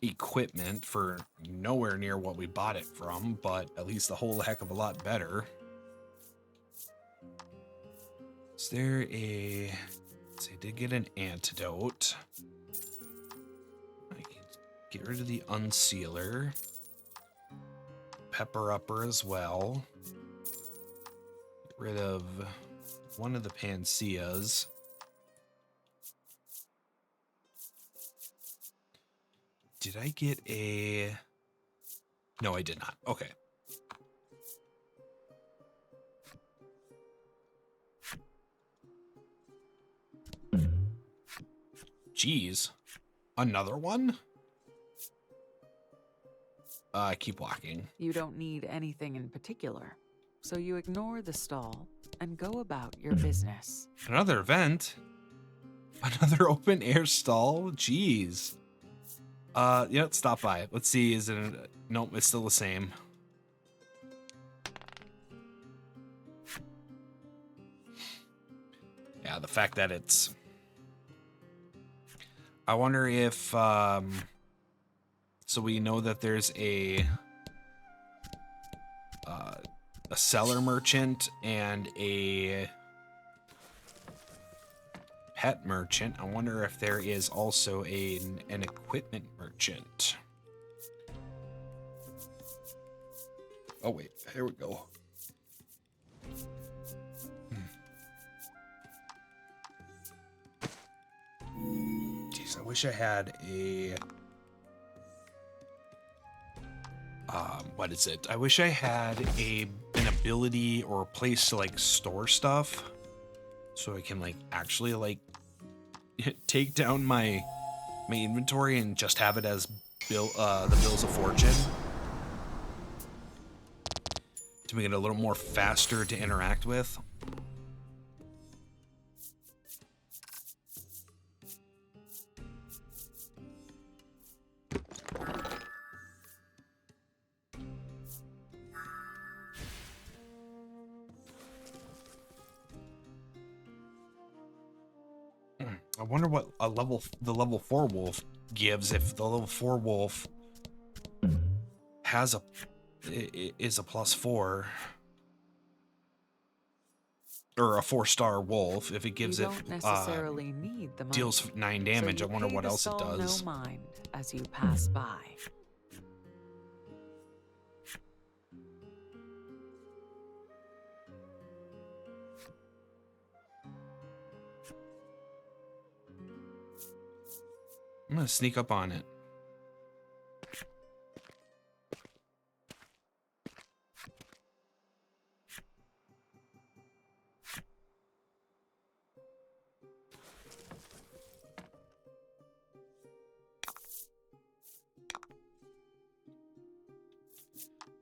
Speaker 1: equipment for nowhere near what we bought it from, but at least a whole heck of a lot better. Is there a... Let's see, I did get an antidote. I can get rid of the unsealer. Pepper upper as well. rid of one of the Panseas. Did I get a... No, I did not. Okay. Jeez. Another one? Keep walking.
Speaker 2: You don't need anything in particular, so you ignore the stall and go about your business.
Speaker 1: Another event? Another open air stall? Jeez. Yeah, stop by. Let's see, is it... Nope, it's still the same. Yeah, the fact that it's... I wonder if, so we know that there's a seller merchant and a pet merchant. I wonder if there is also an equipment merchant. Oh wait, here we go. Jeez, I wish I had a what is it? I wish I had an ability or a place to like store stuff so I can like actually like take down my inventory and just have it as the bills of fortune to make it a little more faster to interact with. I wonder what the level 4 wolf gives if the level 4 wolf has is a +4 or a 4-star wolf. If it gives
Speaker 2: you don't necessarily need the money,
Speaker 1: deals 9 damage,
Speaker 2: so
Speaker 1: I wonder what else it does.
Speaker 2: No mind as you pass by.
Speaker 1: I'm gonna sneak up on it.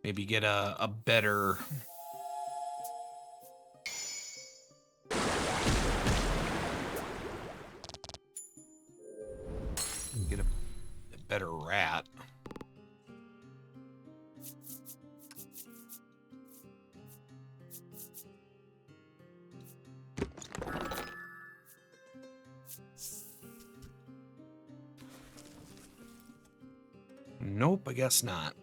Speaker 1: Maybe get a better... Get a better rat. Nope, I guess not.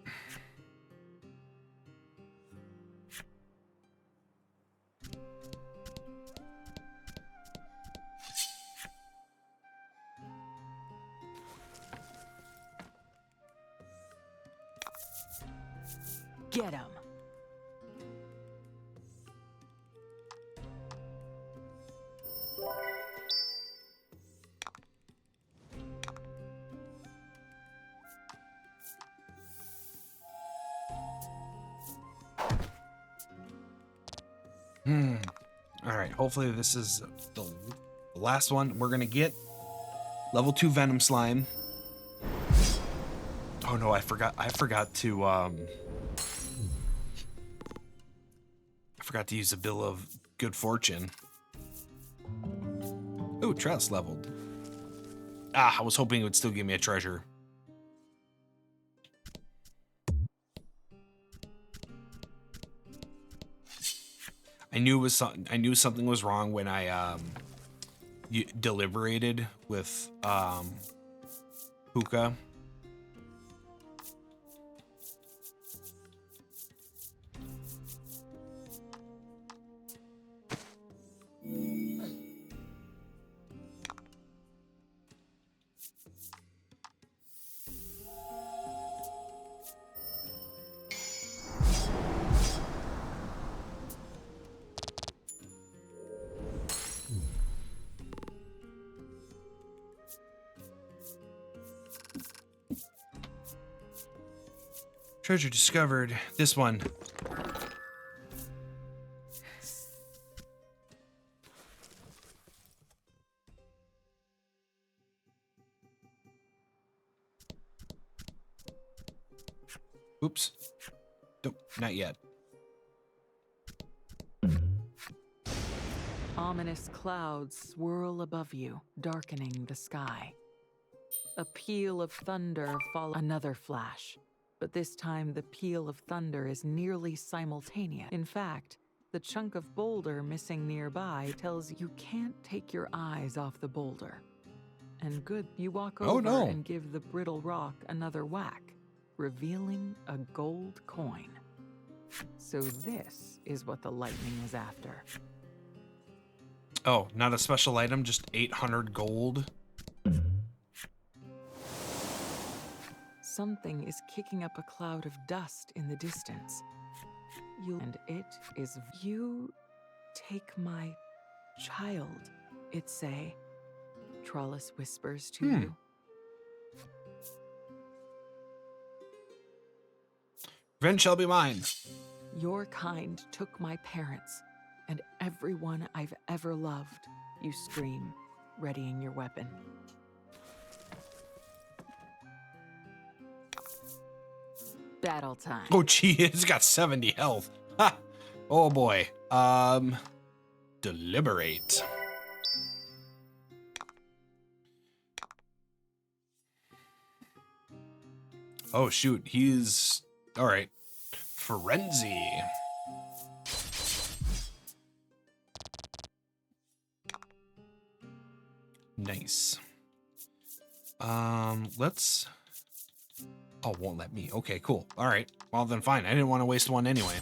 Speaker 2: Get him.
Speaker 1: All right, hopefully this is the last one we're gonna get. Level 2 Venom Slime. Oh no, I forgot to I forgot to use the Bill of Good Fortune. Ooh, Trust leveled. Ah, I was hoping it would still give me a treasure. I knew something was wrong when I deliberated with Hookah. Treasure discovered. This one. Oops. Nope, not yet.
Speaker 2: Ominous clouds swirl above you, darkening the sky. A peal of thunder follows another flash, but this time the peal of thunder is nearly simultaneous. In fact, the chunk of boulder missing nearby tells you can't take your eyes off the boulder. And good, you walk over and give the brittle rock another whack, revealing a gold coin. So this is what the lightning is after.
Speaker 1: Oh, not a special item, just 800 gold.
Speaker 2: Something is kicking up a cloud of dust in the distance. And it is you take my child, it say. Trollis whispers to you.
Speaker 1: Revenge shall be mine.
Speaker 2: Your kind took my parents and everyone I've ever loved, you scream, readying your weapon. Battle time.
Speaker 1: Oh, gee, it's got 70 health. Ha! Oh, boy. Deliberate. Oh, shoot. He's... All right. Frenzy. Nice. Let's... Oh, won't let me. Okay, cool. All right. Well, then fine. I didn't want to waste one anyway.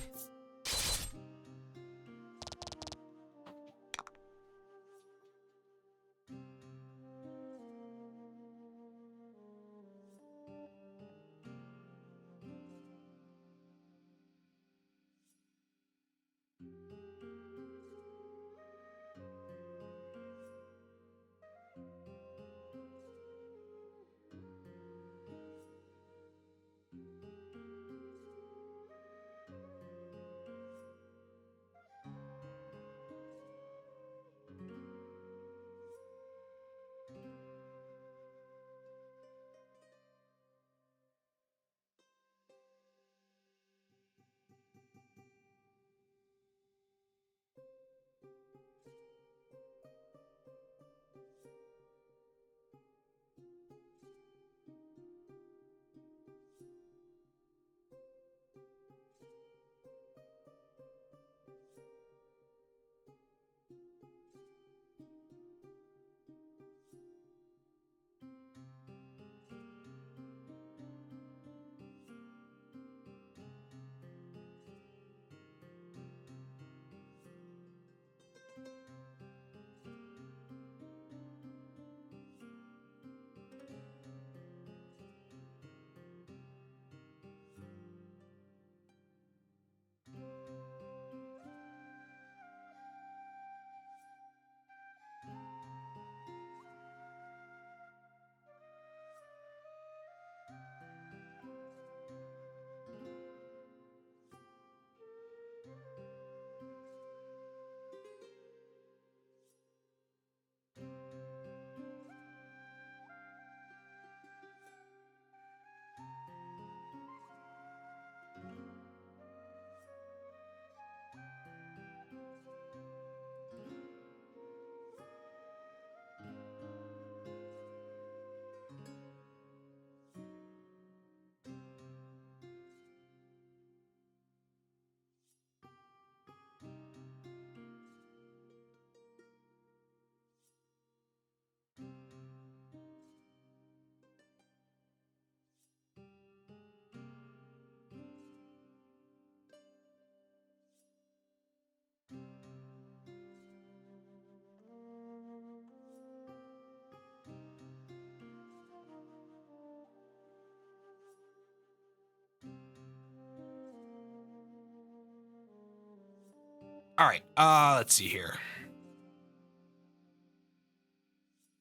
Speaker 1: All right, let's see here.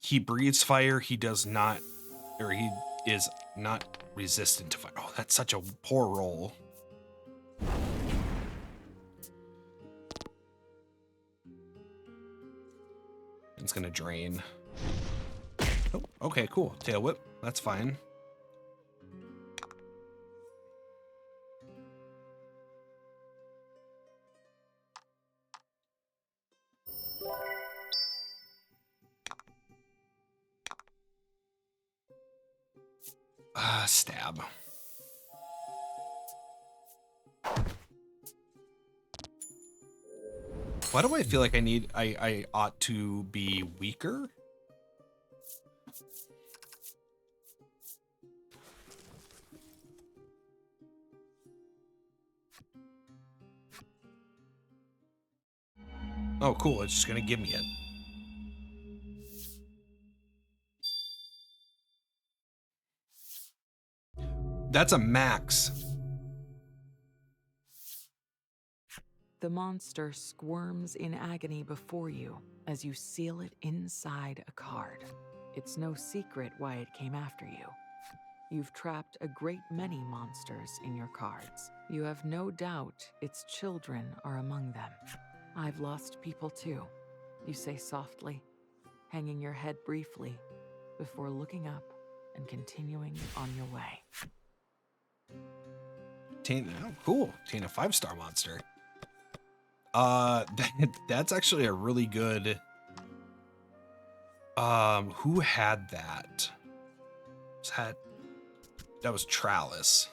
Speaker 1: He breathes fire. He does not, or is not resistant to fire. Oh, that's such a poor roll. It's gonna drain. Oh, okay, cool. Tail whip. That's fine. Stab. Why do I feel like I ought to be weaker? Oh, cool. It's just gonna give me it. That's a max.
Speaker 2: The monster squirms in agony before you as you seal it inside a card. It's no secret why it came after you. You've trapped a great many monsters in your cards. You have no doubt its children are among them. I've lost people too, you say softly, hanging your head briefly before looking up and continuing on your way.
Speaker 1: Oh, cool. Obtain a 5-star monster. That's actually a really good. Who had that? That was Trallis.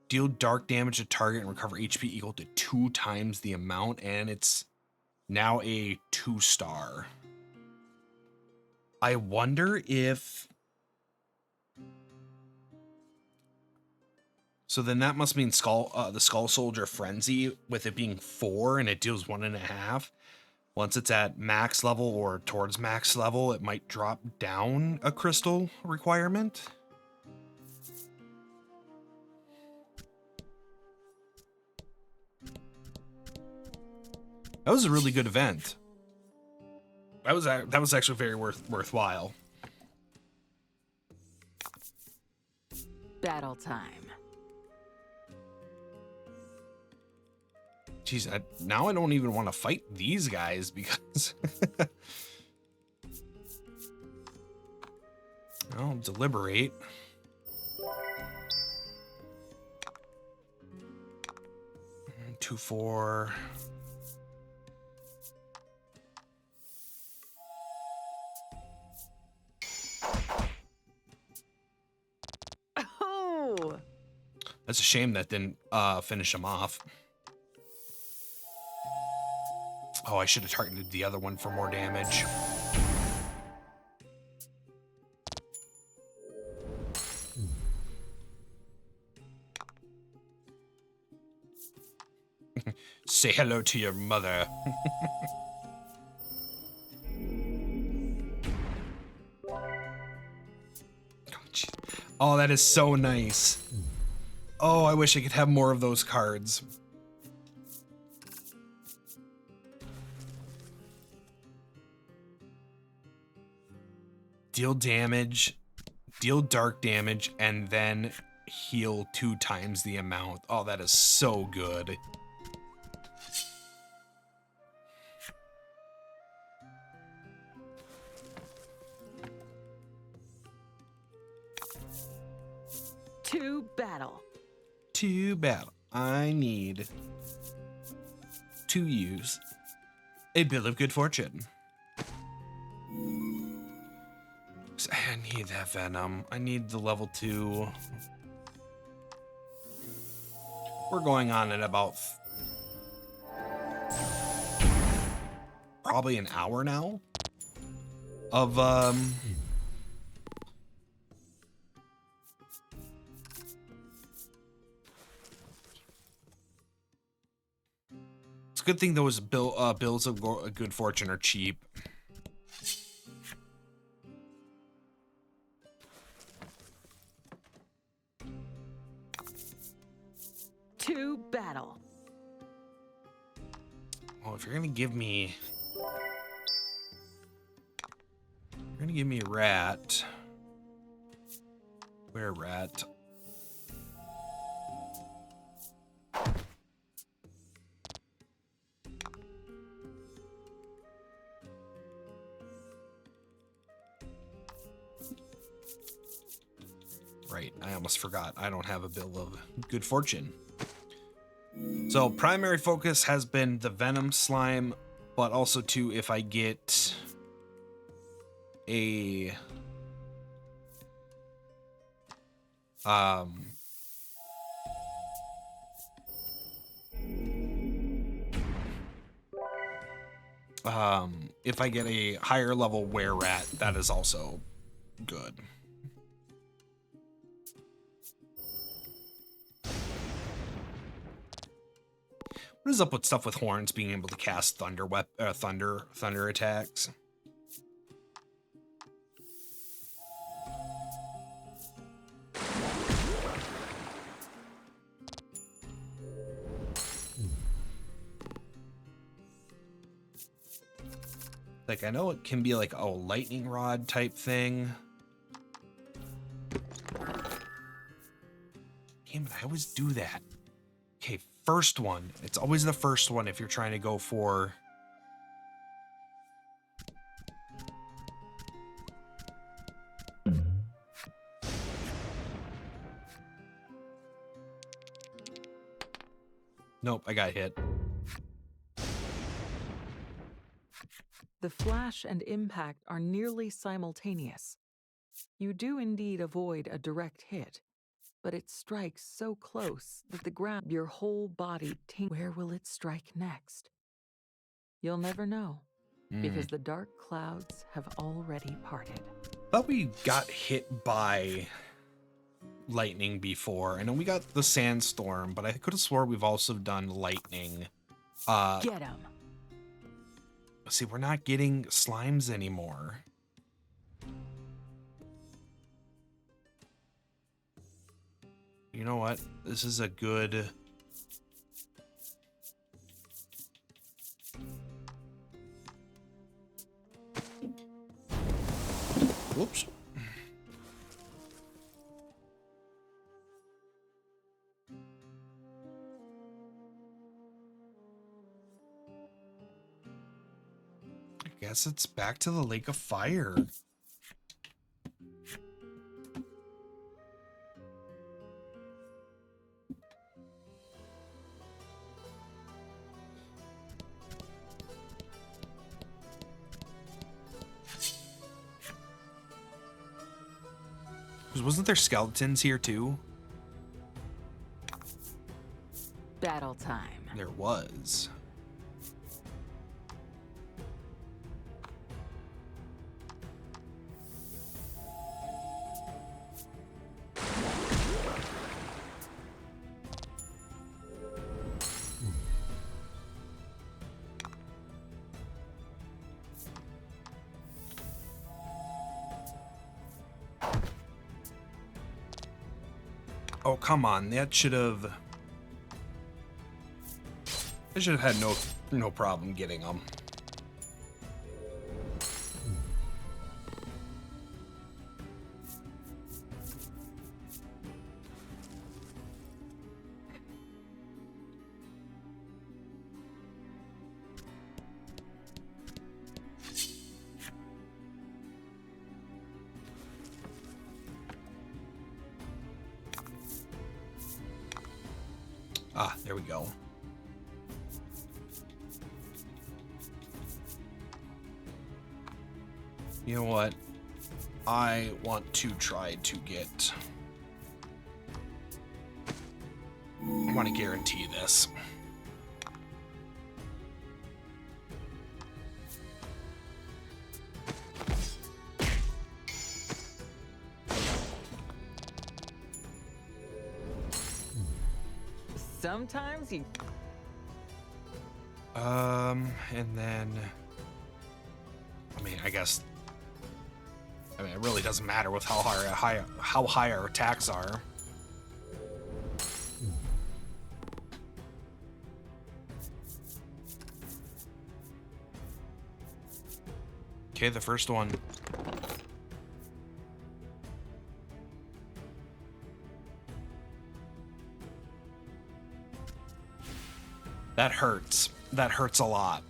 Speaker 1: Deal dark damage to target and recover HP equal to 2 times the amount, and it's now a 2-star. I wonder if. So then that must mean the Skull Soldier Frenzy, with it being 4 and it deals 1.5. Once it's at max level or towards max level, it might drop down a crystal requirement. That was a really good event. That was actually very worthwhile.
Speaker 2: Battle time.
Speaker 1: Jeez, now I don't even want to fight these guys because I'll deliberate. And 2-4.
Speaker 2: Oh!
Speaker 1: That's a shame that didn't finish him off. Oh, I should have targeted the other one for more damage. Say hello to your mother. Oh, that is so nice. Oh, I wish I could have more of those cards. Deal damage, deal dark damage, and then heal 2 times the amount. Oh, that is so good.
Speaker 2: To battle.
Speaker 1: To battle. I need to use a Bill of Good Fortune. I need that Venom. I need the level 2. We're going on at about probably an hour now of it's a good thing those bills of good fortune are cheap.
Speaker 2: To battle.
Speaker 1: Well, if you're gonna give me You're gonna give me a rat. Where rat? Right, I almost forgot. I don't have a bill of good fortune. So primary focus has been the venom slime, but also too if I get a if I get a higher level were rat, that is also good. What is up with stuff with horns being able to cast thunder thunder attacks? Like, I know it can be like a lightning rod type thing. Damn it, I always do that. Okay, first one. It's always the first one if you're trying to go for... Nope, I got hit.
Speaker 2: The flash and impact are nearly simultaneous. You do indeed avoid a direct hit, but it strikes so close that the ground, your whole body tingles. Where will it strike next? You'll never know, because the dark clouds have already parted.
Speaker 1: Thought we got hit by lightning before. I know we got the sandstorm, but I could have swore we've also done lightning.
Speaker 2: Get him.
Speaker 1: See, we're not getting slimes anymore. You know what? This is a good... Whoops. I guess it's back to the Lake of Fire. Wasn't there skeletons here too?
Speaker 2: Battle time.
Speaker 1: There was. Oh, come on. That should have... I should have had no problem getting them. Ah, there we go. You know what? I want to try to get... I want to guarantee this.
Speaker 2: Sometimes you...
Speaker 1: And then... I mean, I guess... I mean, it really doesn't matter with how high our attacks are. Okay, the first one. That hurts. That hurts a lot.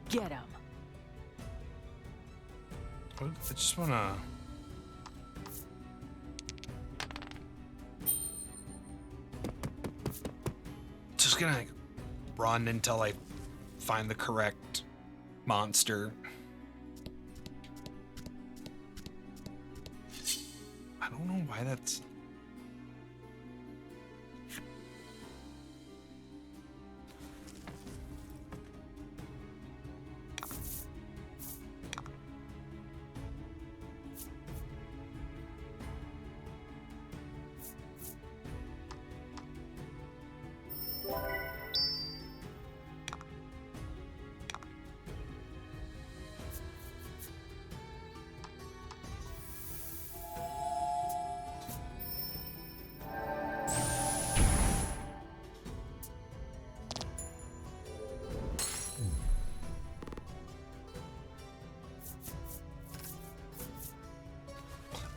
Speaker 2: Get him.
Speaker 1: I just wanna... Just gonna run until I find the correct monster. I don't know why that's...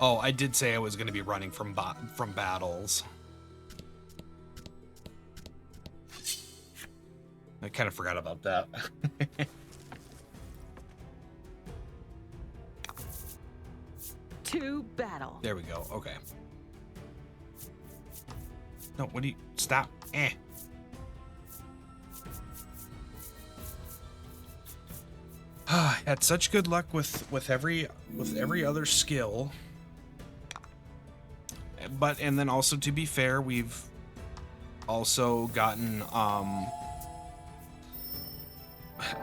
Speaker 1: Oh, I did say I was going to be running from battles. I kind of forgot about that.
Speaker 2: To battle.
Speaker 1: There we go. Okay. No, what do you... Stop. Had such good luck with every other skill. But, and then also, to be fair, we've also gotten, I'm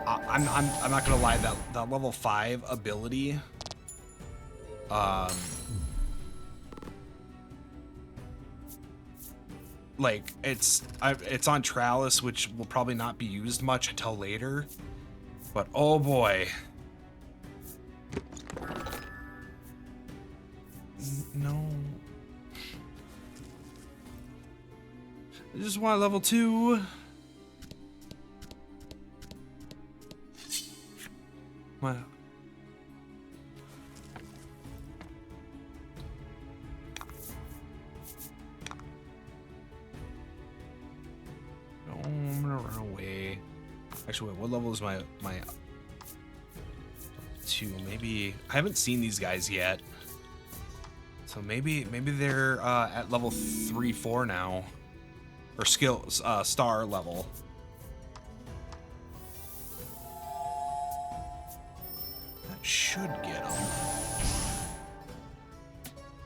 Speaker 1: not gonna lie, that level 5 ability, like, it's on Trallis, which will probably not be used much until later, but oh boy. No. I just want level 2. Wow. No, I'm gonna run away. Actually, wait, what level is my 2? Maybe I haven't seen these guys yet. So maybe they're at level 3, 4 now. Or skill star level. That should get him.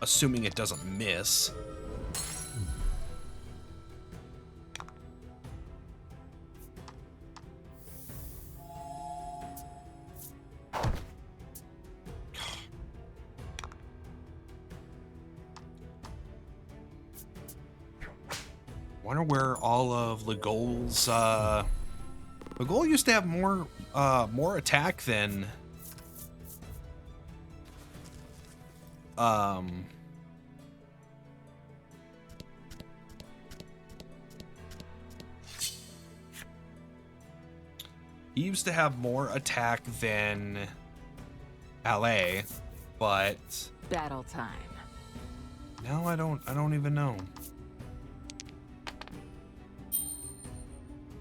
Speaker 1: Assuming it doesn't miss. Wonder where all of Legol's Legol used to have more attack than he used to have more attack than LA, but
Speaker 2: Battle time.
Speaker 1: now I don't even know.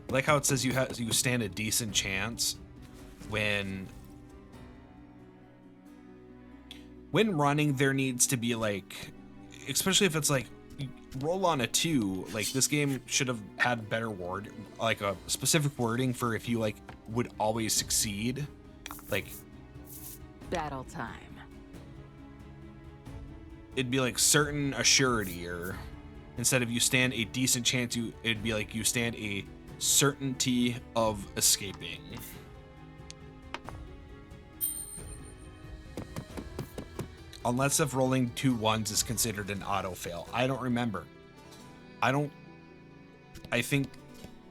Speaker 1: I like how it says you stand a decent chance when running. There needs to be, like, especially if it's like you roll on a 2, like this game should have had better word, like a specific wording for if you like would always succeed, like
Speaker 2: Battle time.
Speaker 1: it'd be like certain assurity, or instead of you stand a decent chance, it'd be like you stand a certainty of escaping. Unless if rolling 2 1s is considered an auto fail. I don't remember. I think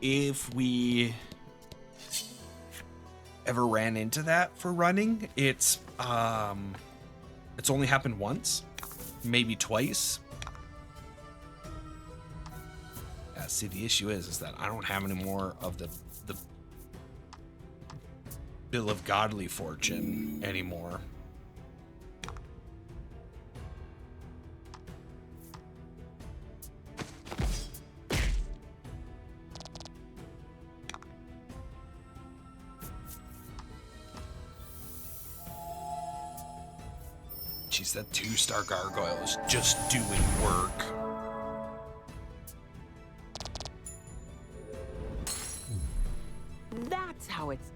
Speaker 1: if we ever ran into that for running, it's only happened once, maybe twice. Yeah, see, the issue is that I don't have any more of the Bill of Godly Fortune anymore. Jeez, that 2-star gargoyle is just doing work.
Speaker 2: That's how it's...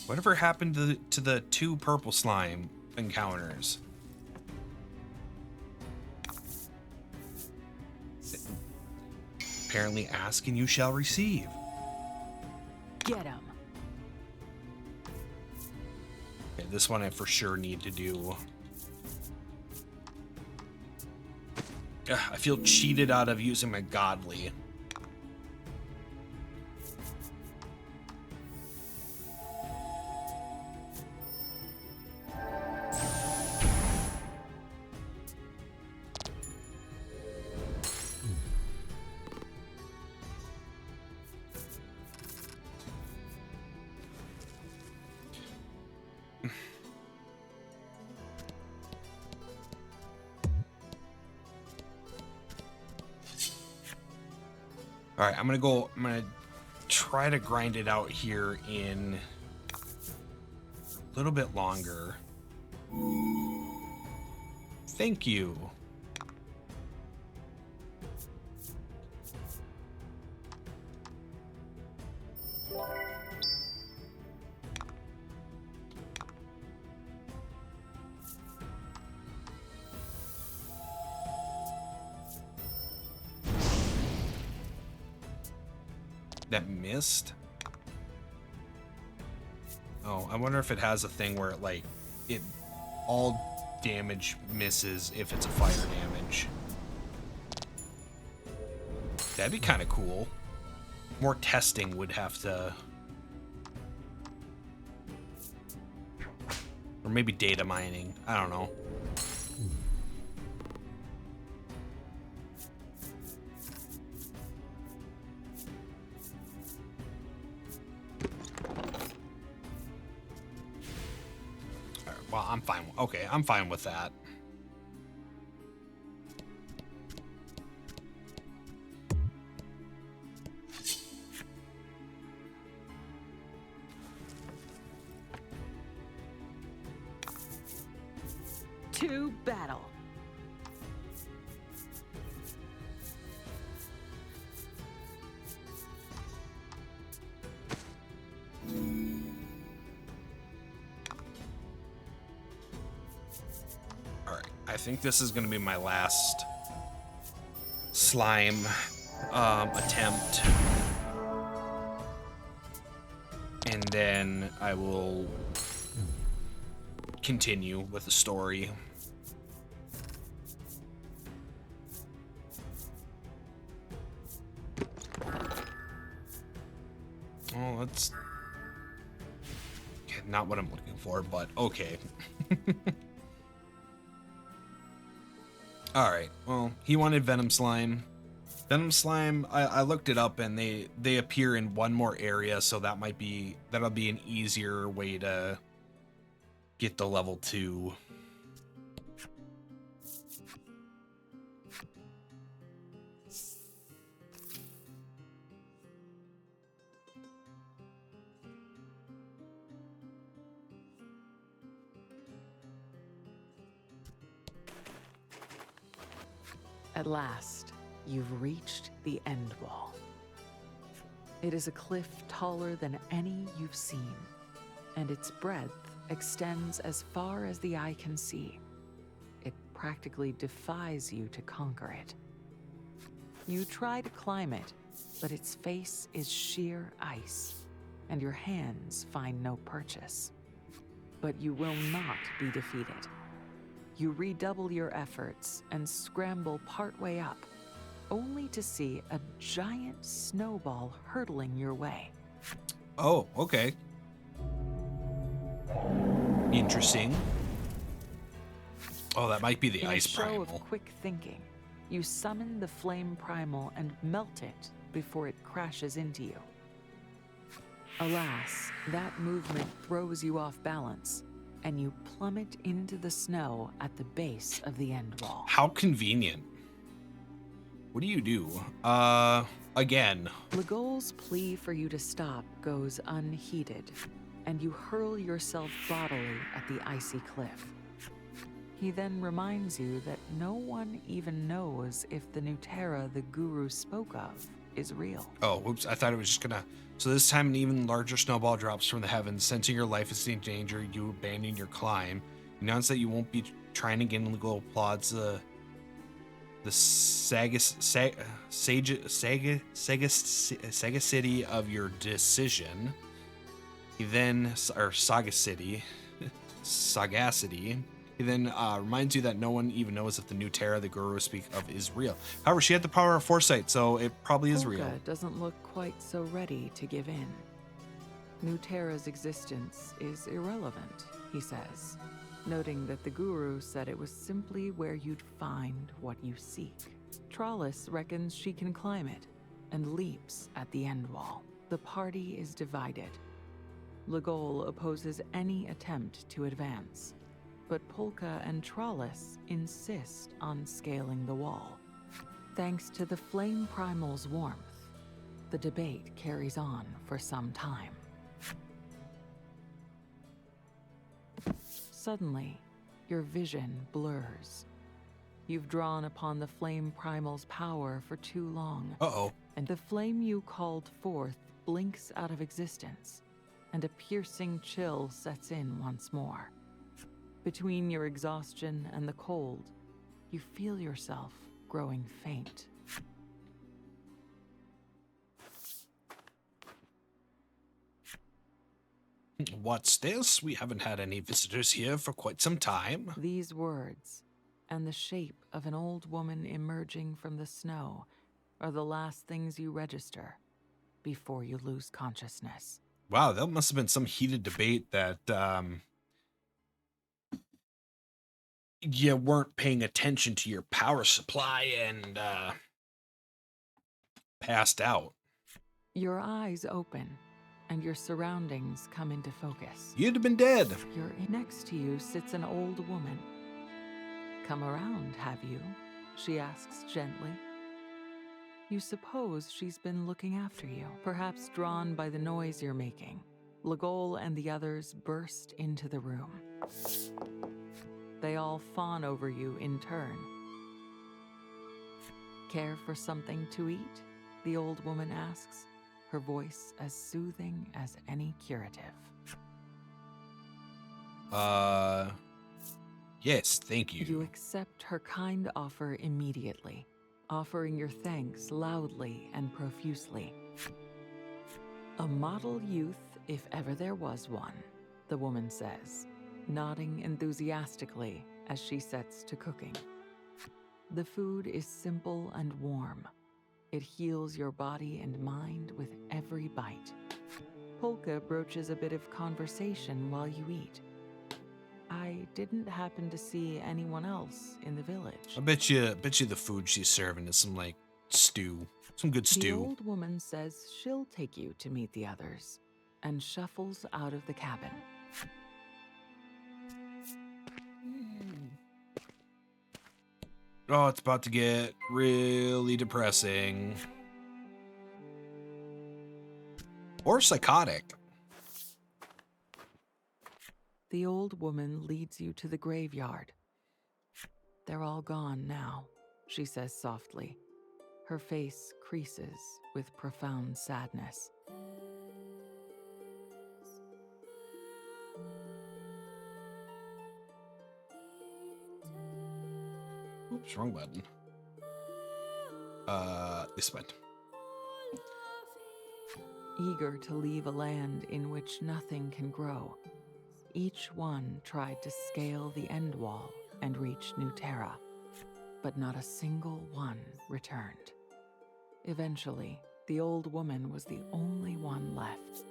Speaker 1: Whatever happened to the 2 purple slime encounters? Apparently ask and you shall receive.
Speaker 2: Get him.
Speaker 1: Okay, this one I for sure need to do. Ugh, I feel cheated out of using my godly. All right, I'm gonna try to grind it out here in a little bit longer. Thank you. That missed? Oh, I wonder if it has a thing where it all damage misses if it's a fire damage. That'd be kind of cool. More testing would have to... Or maybe data mining. I don't know. Well, I'm fine. Okay, I'm fine with that.
Speaker 2: To battle.
Speaker 1: I think this is going to be my last slime attempt. And then I will continue with the story. Oh, that's not what I'm looking for, but okay. Alright, well, he wanted Venom Slime. Venom Slime, I looked it up and they appear in one more area, so that'll be an easier way to get to level 2.
Speaker 2: At last, you've reached the end wall. It is a cliff taller than any you've seen, and its breadth extends as far as the eye can see. It practically defies you to conquer it. You try to climb it, but its face is sheer ice, and your hands find no purchase. But you will not be defeated. You redouble your efforts and scramble partway up, only to see a giant snowball hurtling your way.
Speaker 1: Oh, okay. Interesting. Oh, that might be the
Speaker 2: In a
Speaker 1: ice
Speaker 2: show of
Speaker 1: primal.
Speaker 2: quick thinking, you summon the flame primal and melt it before it crashes into you. Alas, that movement throws you off balance, and you plummet into the snow at the base of the end wall.
Speaker 1: How convenient. What do you do? Again.
Speaker 2: Legol's plea for you to stop goes unheeded, and you hurl yourself bodily at the icy cliff. He then reminds you that no one even knows if the Nuterra the guru spoke of is real.
Speaker 1: Oh, whoops. I thought it was just gonna... So this time an even larger snowball drops from the heavens. Sensing your life is in danger, you abandon your climb. You announce that you won't be trying again. Legol applauds the sagacity of your decision. He then... Or sagacity. Sagacity. He then reminds you that no one even knows if the Nuterra the guru speak of is real. However, she had the power of foresight, so it probably is real.
Speaker 2: Polka doesn't look quite so ready to give in. Nuterra's existence is irrelevant, he says, noting that the guru said it was simply where you'd find what you seek. Trollis reckons she can climb it and leaps at the end wall. The party is divided. Legol opposes any attempt to advance, but Polka and Trollis insist on scaling the wall. Thanks to the flame primal's warmth, the debate carries on for some time. Suddenly, your vision blurs. You've drawn upon the flame primal's power for too long.
Speaker 1: Uh-oh.
Speaker 2: And the flame you called forth blinks out of existence, and a piercing chill sets in once more. Between your exhaustion and the cold, you feel yourself growing faint.
Speaker 1: What's this? We haven't had any visitors here for quite some time.
Speaker 2: These words, and the shape of an old woman emerging from the snow, are the last things you register before you lose consciousness.
Speaker 1: Wow, that must have been some heated debate that you weren't paying attention to your power supply and passed out.
Speaker 2: Your eyes open, and your surroundings come into focus.
Speaker 1: You'd have been dead.
Speaker 2: Next to you sits an old woman. Come around, have you? She asks gently. You suppose she's been looking after you, perhaps drawn by the noise you're making. Legol and the others burst into the room. They all fawn over you in turn. Care for something to eat? The old woman asks, her voice as soothing as any curative.
Speaker 1: Yes, thank you.
Speaker 2: You accept her kind offer immediately, offering your thanks loudly and profusely. A model youth, if ever there was one, the woman says, nodding enthusiastically as she sets to cooking. The food is simple and warm. It heals your body and mind with every bite. Polka broaches a bit of conversation while you eat. I didn't happen to see anyone else in the village.
Speaker 1: I bet you the food she's serving is some like stew. Some good stew.
Speaker 2: The old woman says she'll take you to meet the others and shuffles out of the cabin.
Speaker 1: Oh, it's about to get really depressing. Or psychotic.
Speaker 2: The old woman leads you to the graveyard. They're all gone now, she says softly. Her face creases with profound sadness.
Speaker 1: Oops, wrong button. This button.
Speaker 2: Eager to leave a land in which nothing can grow, each one tried to scale the end wall and reach Nuterra, but not a single one returned. Eventually, the old woman was the only one left,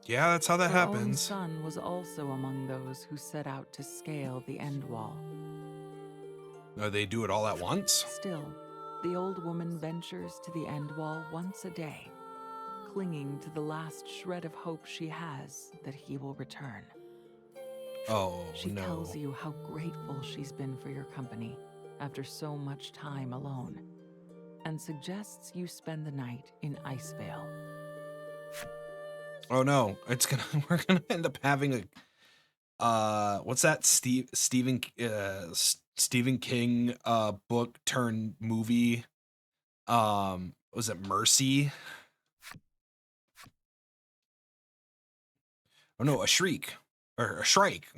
Speaker 1: Yeah, that's how that
Speaker 2: Her own
Speaker 1: happens.
Speaker 2: son was also among those who set out to scale the end wall.
Speaker 1: They do it all at once?
Speaker 2: Still, the old woman ventures to the end wall once a day, clinging to the last shred of hope she has that he will return.
Speaker 1: Oh,
Speaker 2: She
Speaker 1: no.
Speaker 2: tells you how grateful she's been for your company after so much time alone, and suggests you spend the night in Icevale.
Speaker 1: Oh no, we're gonna end up having a what's that Stephen King book turned movie? Was it Mercy? Oh no, a shriek or a shrike.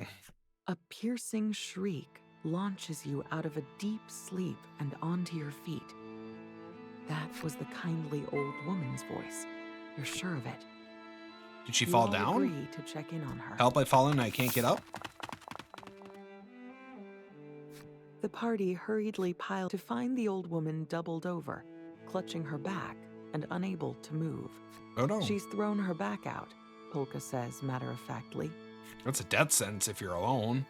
Speaker 2: A piercing shriek launches you out of a deep sleep and onto your feet. That was the kindly old woman's voice. You're sure of it.
Speaker 1: Did she
Speaker 2: You
Speaker 1: fall
Speaker 2: all
Speaker 1: down?
Speaker 2: agree to check in on her.
Speaker 1: Help, I've fallen and I can't get up?
Speaker 2: The party hurriedly piled to find the old woman doubled over, clutching her back and unable to move.
Speaker 1: Oh no.
Speaker 2: She's thrown her back out, Polka says matter-of-factly.
Speaker 1: That's a death sentence if you're alone.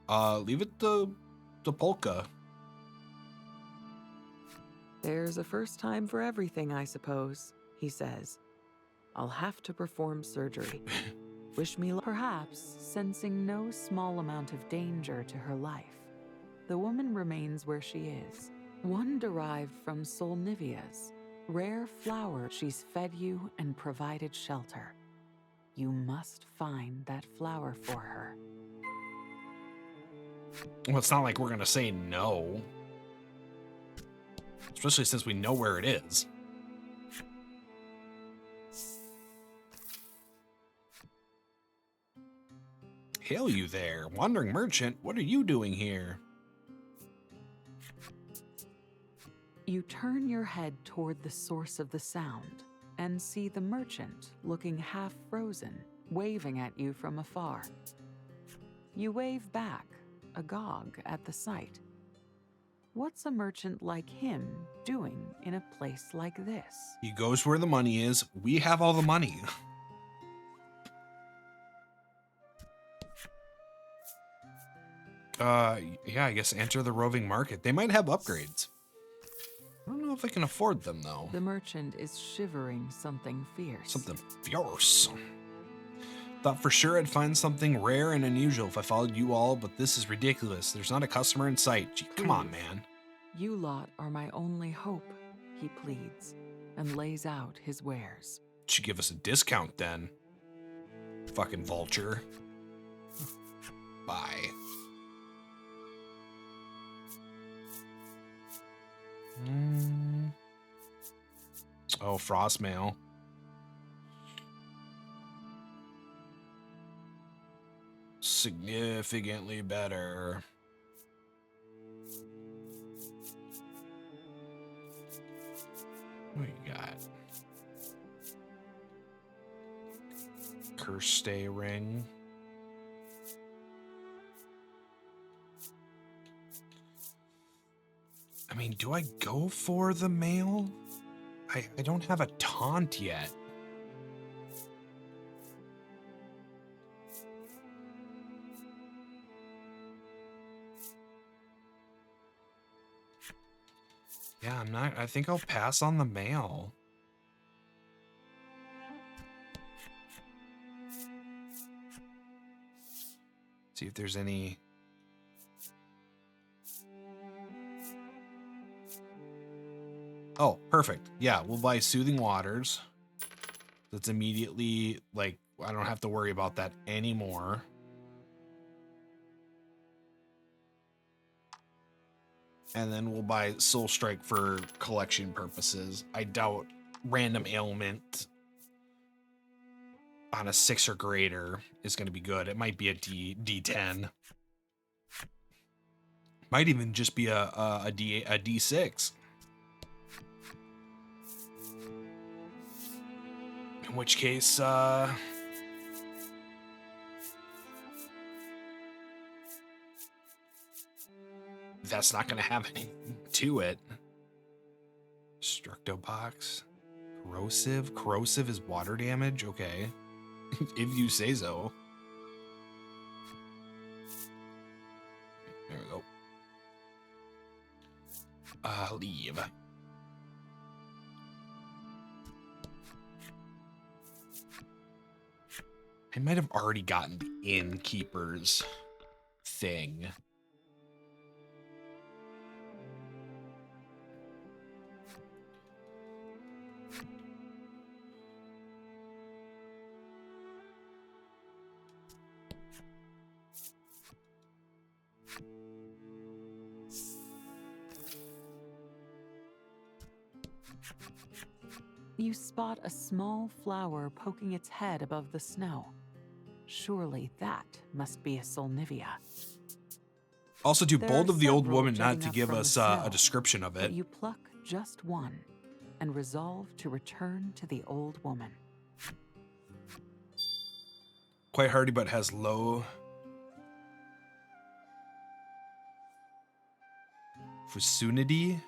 Speaker 1: Leave it to Polka.
Speaker 2: There's a first time for everything, I suppose, he says. I'll have to perform surgery. Wish me luck. Perhaps, sensing no small amount of danger to her life, the woman remains where she is. One derived from Solnivia's rare flower. She's fed you and provided shelter. You must find that flower for her.
Speaker 1: Well, it's not like we're gonna say no. Especially since we know where it is. Hail you there, wandering merchant. What are you doing here?
Speaker 2: You turn your head toward the source of the sound and see the merchant looking half frozen, waving at you from afar. You wave back, agog at the sight. What's a merchant like him doing in a place like this?
Speaker 1: He goes where the money is. We have all the money. Yeah, I guess enter the roving market. They might have upgrades. I don't know if I can afford them, though.
Speaker 2: The merchant is shivering something fierce.
Speaker 1: Something fierce. Thought for sure I'd find something rare and unusual if I followed you all, but this is ridiculous. There's not a customer in sight. Gee, come on, man.
Speaker 2: You lot are my only hope, he pleads, and lays out his wares.
Speaker 1: Should give us a discount then. Fucking vulture. Bye. Oh, frost mail. Significantly better. What you got? Curse stay ring. I mean, do I go for the mail? I don't have a taunt yet. Yeah, I'm not. I think I'll pass on the mail. See if there's any. Oh, perfect. Yeah, we'll buy Soothing Waters. That's immediately, like, I don't have to worry about that anymore. And then we'll buy Soul Strike for collection purposes. I doubt random ailment on a 6 or greater is going to be good. It might be a D10. Might even just be a D6. In which case, that's not going to have anything to it. Structo box. Corrosive? Corrosive is water damage? Okay. If you say so. There we go. Leave. I might have already gotten the innkeeper's thing.
Speaker 2: You spot a small flower poking its head above the snow. Surely that must be a Solnivia.
Speaker 1: Also, too
Speaker 2: There
Speaker 1: bold
Speaker 2: are
Speaker 1: of the old
Speaker 2: several
Speaker 1: woman not
Speaker 2: jutting
Speaker 1: to
Speaker 2: up
Speaker 1: give
Speaker 2: from the
Speaker 1: us
Speaker 2: snow,
Speaker 1: a description of
Speaker 2: but
Speaker 1: it.
Speaker 2: you pluck just one and resolve to return to the old woman.
Speaker 1: Quite hardy, but has low vicinity.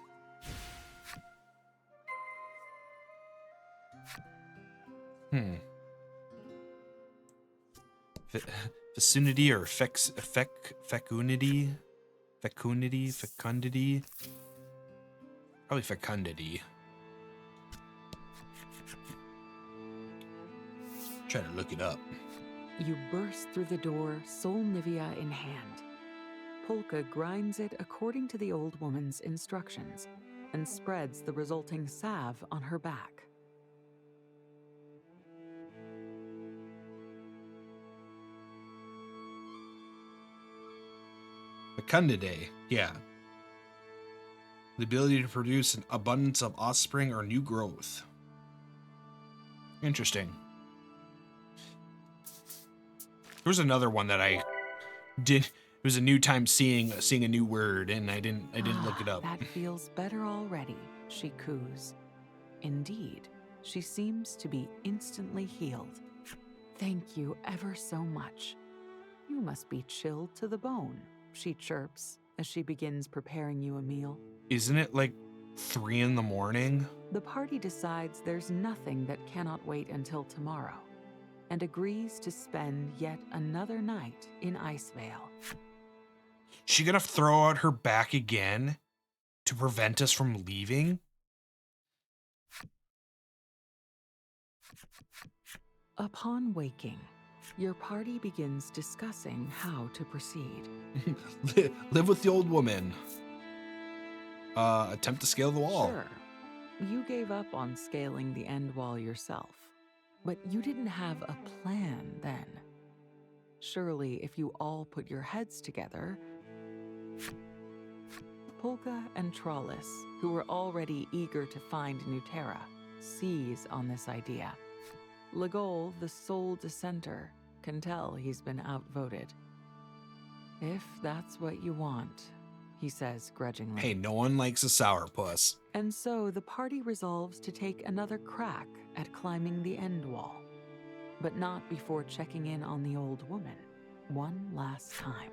Speaker 1: Vicinity or fecundity? Fecundity? Probably fecundity. Try to look it up.
Speaker 2: You burst through the door, Solnivia in hand. Polka grinds it according to the old woman's instructions and spreads the resulting salve on her back.
Speaker 1: Fecundidae, yeah. The ability to produce an abundance of offspring or new growth. Interesting. There was another one that I did. It was a new time seeing a new word, and I didn't look it up.
Speaker 2: That feels better already, she coos. Indeed, she seems to be instantly healed. Thank you ever so much. You must be chilled to the bone, she chirps as she begins preparing you a meal.
Speaker 1: Isn't it like 3 in the morning?
Speaker 2: The party decides there's nothing that cannot wait until tomorrow and agrees to spend yet another night in Icevale.
Speaker 1: She gonna throw out her back again to prevent us from leaving?
Speaker 2: Upon waking, your party begins discussing how to proceed.
Speaker 1: Live with the old woman. Attempt to scale the wall.
Speaker 2: Sure, you gave up on scaling the end wall yourself, but you didn't have a plan then. Surely, if you all put your heads together, Polka and Trollis, who were already eager to find Nuterra, seize on this idea. Legol, the sole dissenter, can tell he's been outvoted. If that's what you want, he says grudgingly.
Speaker 1: Hey, no one likes a sourpuss.
Speaker 2: And so the party resolves to take another crack at climbing the end wall, but not before checking in on the old woman one last time.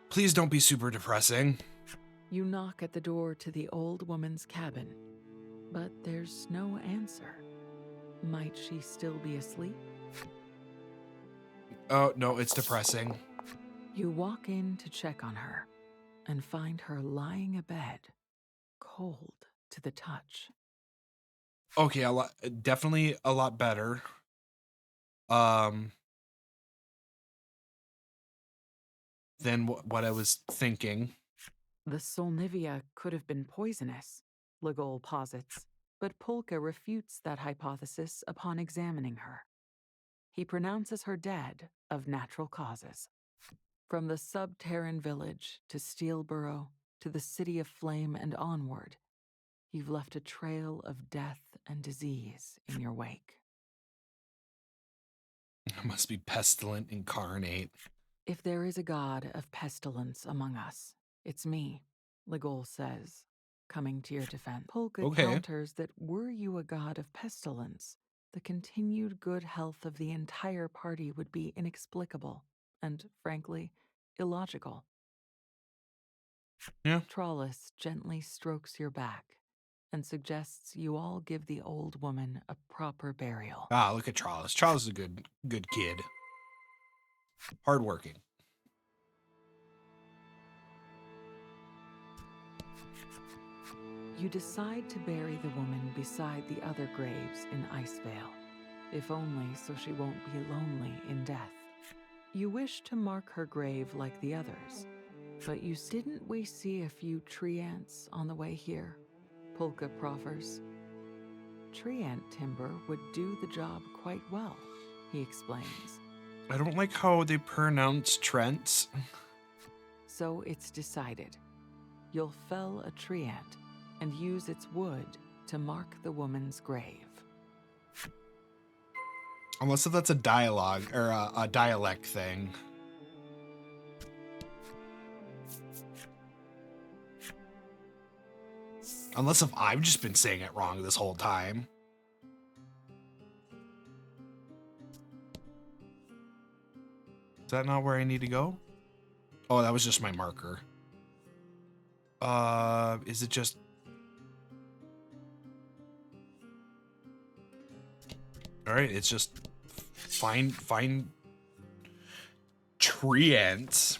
Speaker 1: Please don't be super depressing.
Speaker 2: You knock at the door to the old woman's cabin, but there's no answer. Might she still be asleep?
Speaker 1: Oh, no, it's depressing.
Speaker 2: You walk in to check on her and find her lying abed, cold to the touch.
Speaker 1: Okay, definitely a lot better. Than what I was thinking.
Speaker 2: The Solnivia could have been poisonous, Legol posits, but Polka refutes that hypothesis upon examining her. He pronounces her dead of natural causes. From the sub-Terran village to Steelborough to the City of Flame and onward, you've left a trail of death and disease in your wake.
Speaker 1: It must be pestilent incarnate.
Speaker 2: If there is a god of pestilence among us, it's me, Legol says, coming to your defense. Polka counters that were you a god of pestilence, the continued good health of the entire party would be inexplicable and, frankly, illogical.
Speaker 1: Yeah.
Speaker 2: Trollus gently strokes your back and suggests you all give the old woman a proper burial.
Speaker 1: Ah, look at Charles. Charles is a good kid. Hardworking.
Speaker 2: You decide to bury the woman beside the other graves in Icevale, if only so she won't be lonely in death. You wish to mark her grave like the others, but didn't we see a few tree ants on the way here? Polka proffers. Tree ant timber would do the job quite well, he explains.
Speaker 1: I don't like how they pronounce Trents.
Speaker 2: So it's decided. You'll fell a tree ant and use its wood to mark the woman's grave.
Speaker 1: Unless if that's a dialogue or a dialect thing. Unless if I've just been saying it wrong this whole time. Is that not where I need to go? Oh, that was just my marker. Is it just... All right, it's just find tree ants.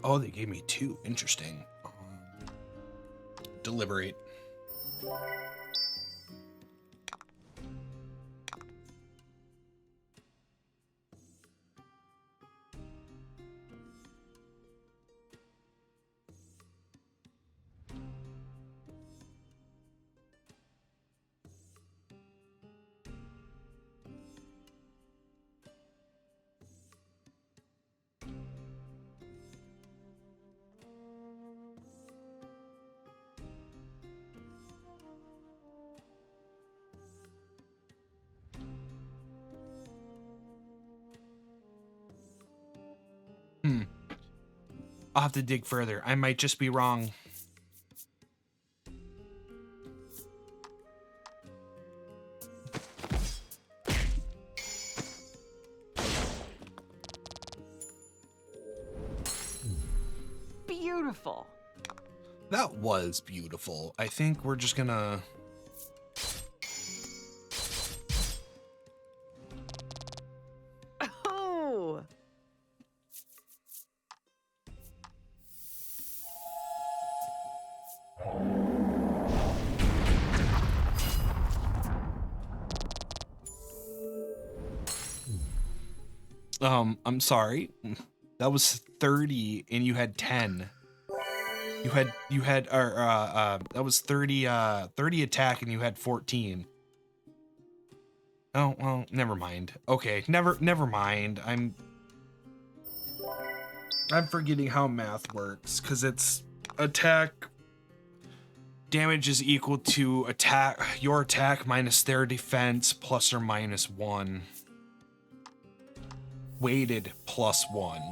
Speaker 1: Oh, they gave me 2. Interesting. Deliberate. I'll have to dig further. I might just be wrong.
Speaker 2: Beautiful.
Speaker 1: That was beautiful. I think we're just gonna...
Speaker 2: Oh!
Speaker 1: I'm sorry. That was 30 and you had 10. You had that was 30 attack and you had 14. Oh, well, never mind. Okay, never mind. I'm forgetting how math works cuz it's attack damage is equal to your attack minus their defense plus or minus 1. Weighted plus 1.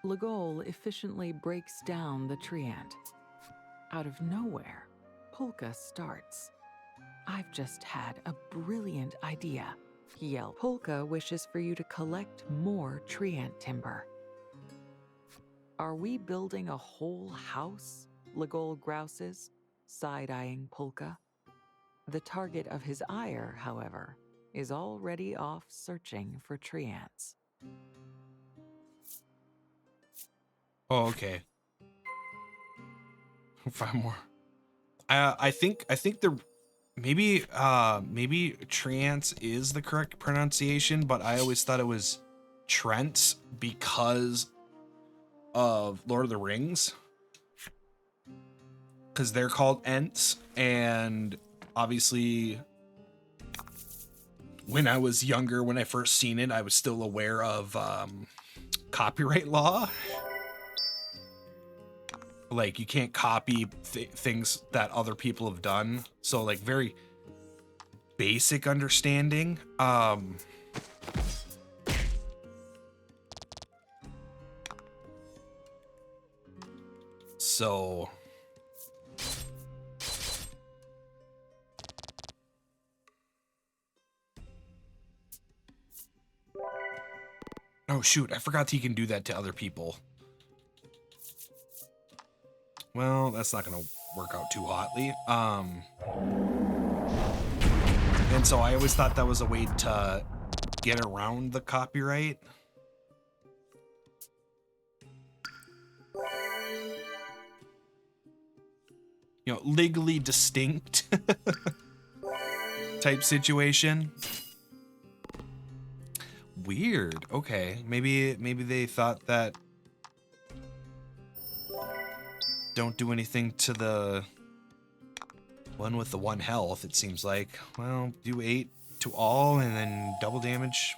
Speaker 2: Legol efficiently breaks down the tree ant. Out of nowhere, Polka starts. I've just had a brilliant idea, he yells. Polka wishes for you to collect more tree ant timber. Are we building a whole house? Legol grouses, side-eyeing Polka. The target of his ire, however, is already off searching for tree ants.
Speaker 1: Oh, okay. 5 more. I think the maybe Trance is the correct pronunciation, but I always thought it was Trent because of Lord of the Rings, because they're called Ents, and obviously when I was younger, when I first seen it, I was still aware of copyright law. Like, you can't copy things that other people have done. So, like, very basic understanding. So... Oh, shoot. I forgot he can do that to other people. Well, that's not going to work out too hotly. And so I always thought that was a way to get around the copyright. You know, legally distinct type situation. Weird. Okay. Maybe they thought that don't do anything to the one with the 1 health, it seems like. Well, do 8 to all and then double damage,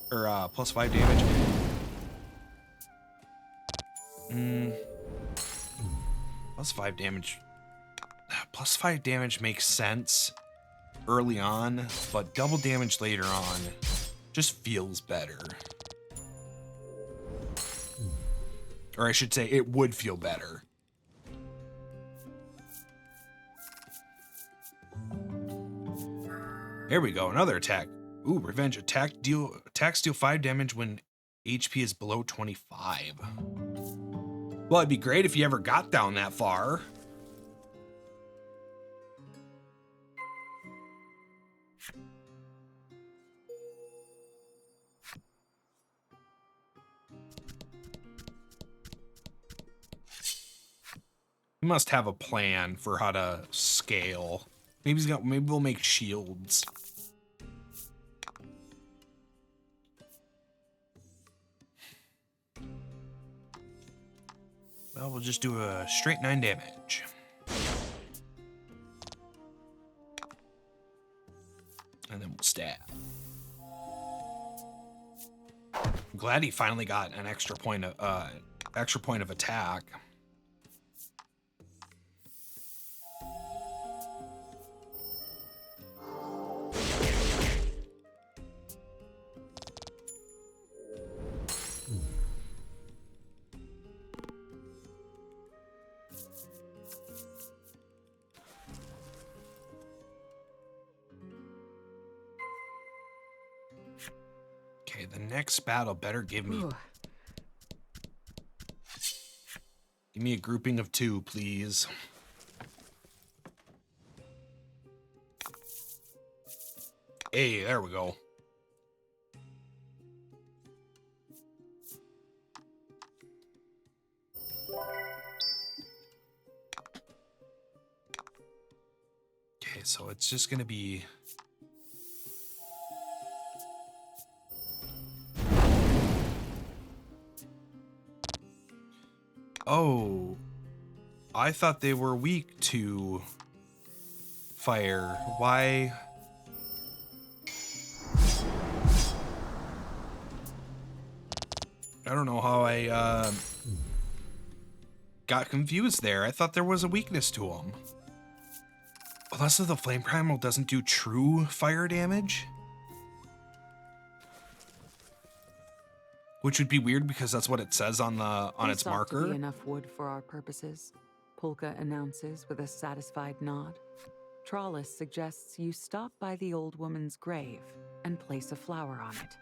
Speaker 1: or plus 5 damage. Plus 5 damage. Plus 5 damage makes sense early on, but double damage later on just feels better. Or I should say, it would feel better. There we go, another attack. Ooh, revenge. Attacks deal 5 damage when HP is below 25. Well, it'd be great if you ever got down that far. He must have a plan for how to scale. Maybe we'll make shields. Well, we'll just do a straight 9 damage. And then we'll stab. I'm glad he finally got an extra point of attack. Okay, the next battle better give me a grouping of 2, please. Hey, there we go. Okay, so it's just gonna be... Oh, I thought they were weak to fire. Why? I don't know how I got confused there. I thought there was a weakness to them. Unless the flame primal doesn't do true fire damage. Which would be weird because that's what it says on its marker.
Speaker 2: To be enough wood for our purposes, Polka announces with a satisfied nod. Trollis suggests you stop by the old woman's grave and place a flower on it.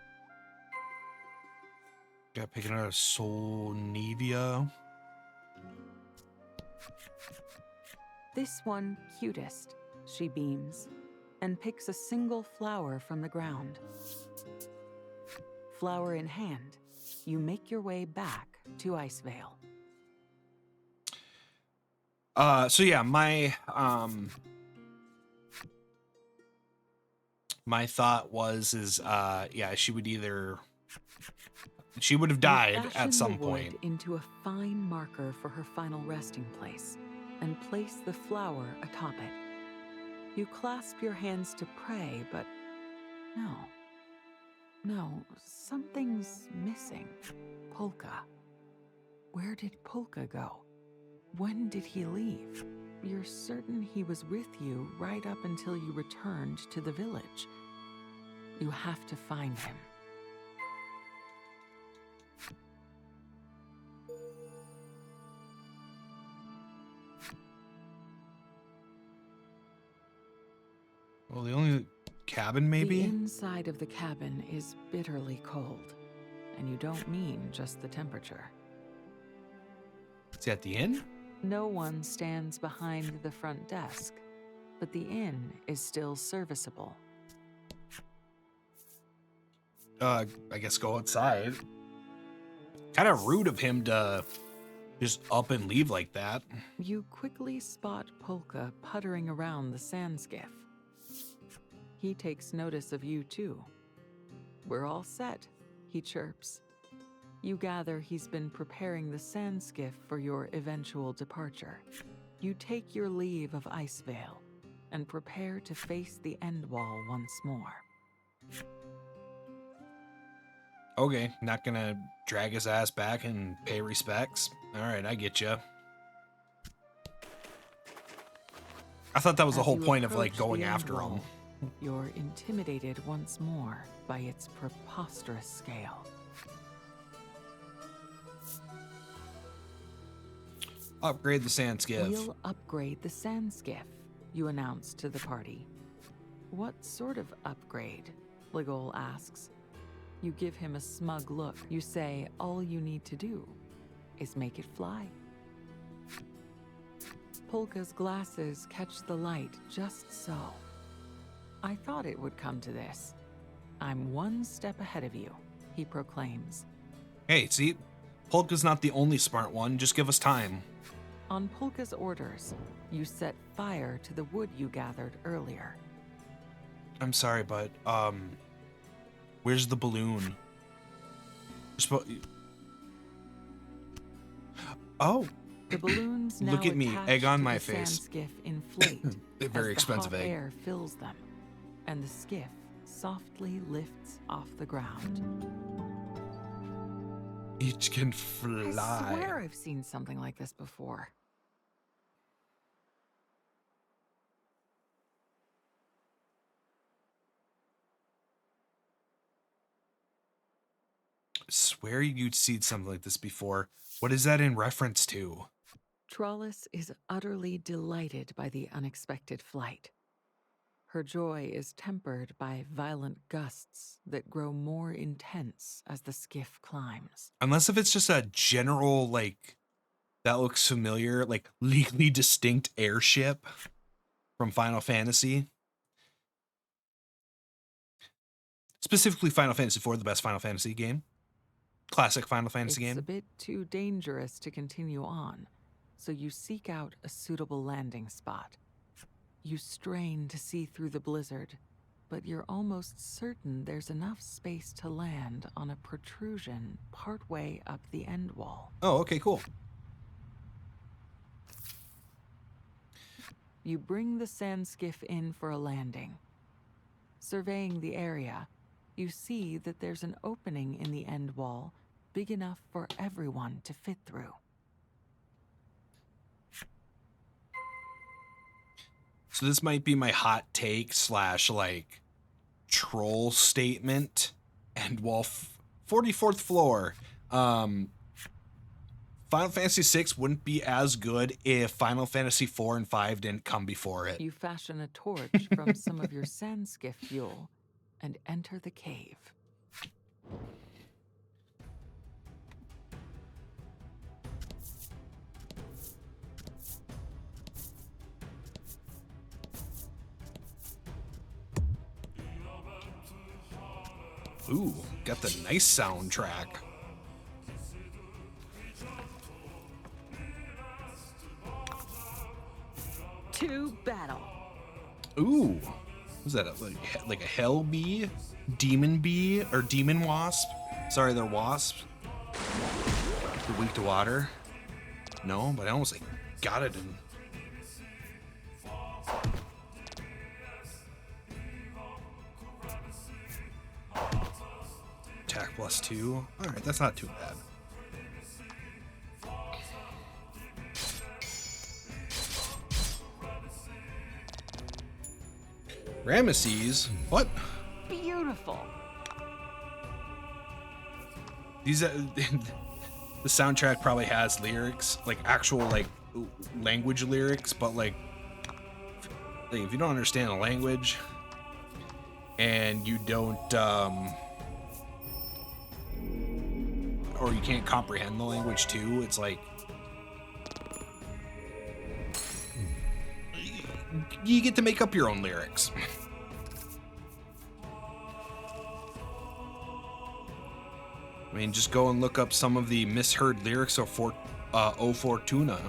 Speaker 1: Got picking out a Solnevia.
Speaker 2: This one cutest, she beams, and picks a single flower from the ground. Flower in hand, you make your way back to Icevale.
Speaker 1: So yeah, my thought was yeah, she would have died at some
Speaker 2: the wood
Speaker 1: point.
Speaker 2: into a fine marker for her final resting place and place the flower atop it. You clasp your hands to pray, but no, something's missing. Polka. Where did Polka go? When did he leave? You're certain he was with you right up until you returned to the village. You have to find him.
Speaker 1: Well, the only cabin, maybe?
Speaker 2: The inside of the cabin is bitterly cold, and you don't mean just the temperature.
Speaker 1: Is he at the inn?
Speaker 2: No one stands behind the front desk, but the inn is still serviceable.
Speaker 1: I guess go outside. Kind of rude of him to just up and leave like that.
Speaker 2: You quickly spot Polka puttering around the sand skiff. He takes notice of you too. We're all set, he chirps. You gather he's been preparing the sand skiff for your eventual departure. You take your leave of Icevale and prepare to face the end wall once more.
Speaker 1: Okay, not gonna drag his ass back and pay respects. All right, I get you. I thought that was the whole point of like going after him.
Speaker 2: You're intimidated once more by its preposterous scale.
Speaker 1: Upgrade the sand skiff.
Speaker 2: We'll upgrade the sand skiff, you announce to the party. What sort of upgrade? Ligol asks. You give him a smug look. You say all you need to do is make it fly. Polka's glasses catch the light just so. I thought it would come to this. I'm one step ahead of you, he proclaims.
Speaker 1: Hey, see? Polka's not the only smart one. Just give us time.
Speaker 2: On Polka's orders, you set fire to the wood you gathered earlier.
Speaker 1: I'm sorry, but, where's the balloon? Oh.
Speaker 2: The balloons now
Speaker 1: Look at me, egg on my
Speaker 2: the
Speaker 1: face.
Speaker 2: Sand skiff inflate
Speaker 1: Very
Speaker 2: as
Speaker 1: expensive
Speaker 2: the hot
Speaker 1: egg.
Speaker 2: air fills them, and the skiff softly lifts off the ground.
Speaker 1: Each can fly.
Speaker 2: I swear I've seen something like this before.
Speaker 1: Swear you'd seen something like this before. What is that in reference to?
Speaker 2: Trollis is utterly delighted by the unexpected flight. Her joy is tempered by violent gusts that grow more intense as the skiff climbs.
Speaker 1: Unless if it's just a general, like, that looks familiar, like, legally distinct airship from Final Fantasy. Specifically Final Fantasy IV, the best Final Fantasy game. Classic Final Fantasy game.
Speaker 2: It's a bit too dangerous to continue on, so you seek out a suitable landing spot. You strain to see through the blizzard, but you're almost certain there's enough space to land on a protrusion partway up the end wall.
Speaker 1: Oh, okay, cool.
Speaker 2: You bring the sand skiff in for a landing. Surveying the area, you see that there's an opening in the end wall big enough for everyone to fit through.
Speaker 1: So this might be my hot take / like troll statement. And wall 44th floor. Final Fantasy VI wouldn't be as good if Final Fantasy IV and V didn't come before it.
Speaker 2: You fashion a torch from some of your sand skiff fuel and enter the cave.
Speaker 1: Ooh, got the nice soundtrack.
Speaker 2: to battle.
Speaker 1: Ooh. Was that like a hell bee? Demon bee? Or demon wasp? Sorry, they're wasps. They're weak to water. No, but I almost like got it in. Attack +2. Alright, that's not too bad. Ramesses? What?
Speaker 2: Beautiful.
Speaker 1: These the soundtrack probably has lyrics, like actual like language lyrics, but like if you don't understand a language and you don't or you can't comprehend the language too, it's like you get to make up your own lyrics. I mean, just go and look up some of the misheard lyrics of O Fortuna.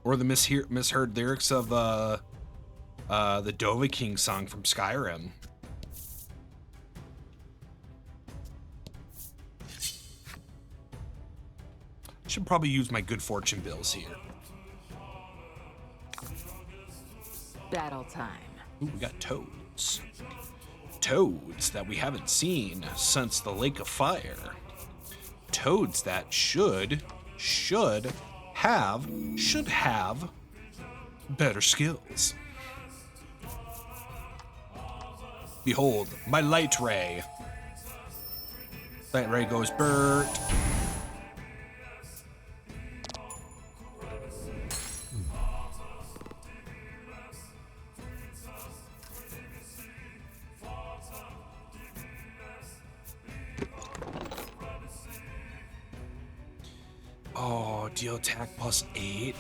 Speaker 1: Or the misheard lyrics of the Dova King song from Skyrim. Should probably use my good fortune bills here.
Speaker 2: Battle time.
Speaker 1: Ooh, we got toads. Toads that we haven't seen since the Lake of Fire. Toads that should have better skills. Behold, my light ray. Light ray goes Bert. Oh, deal attack +8.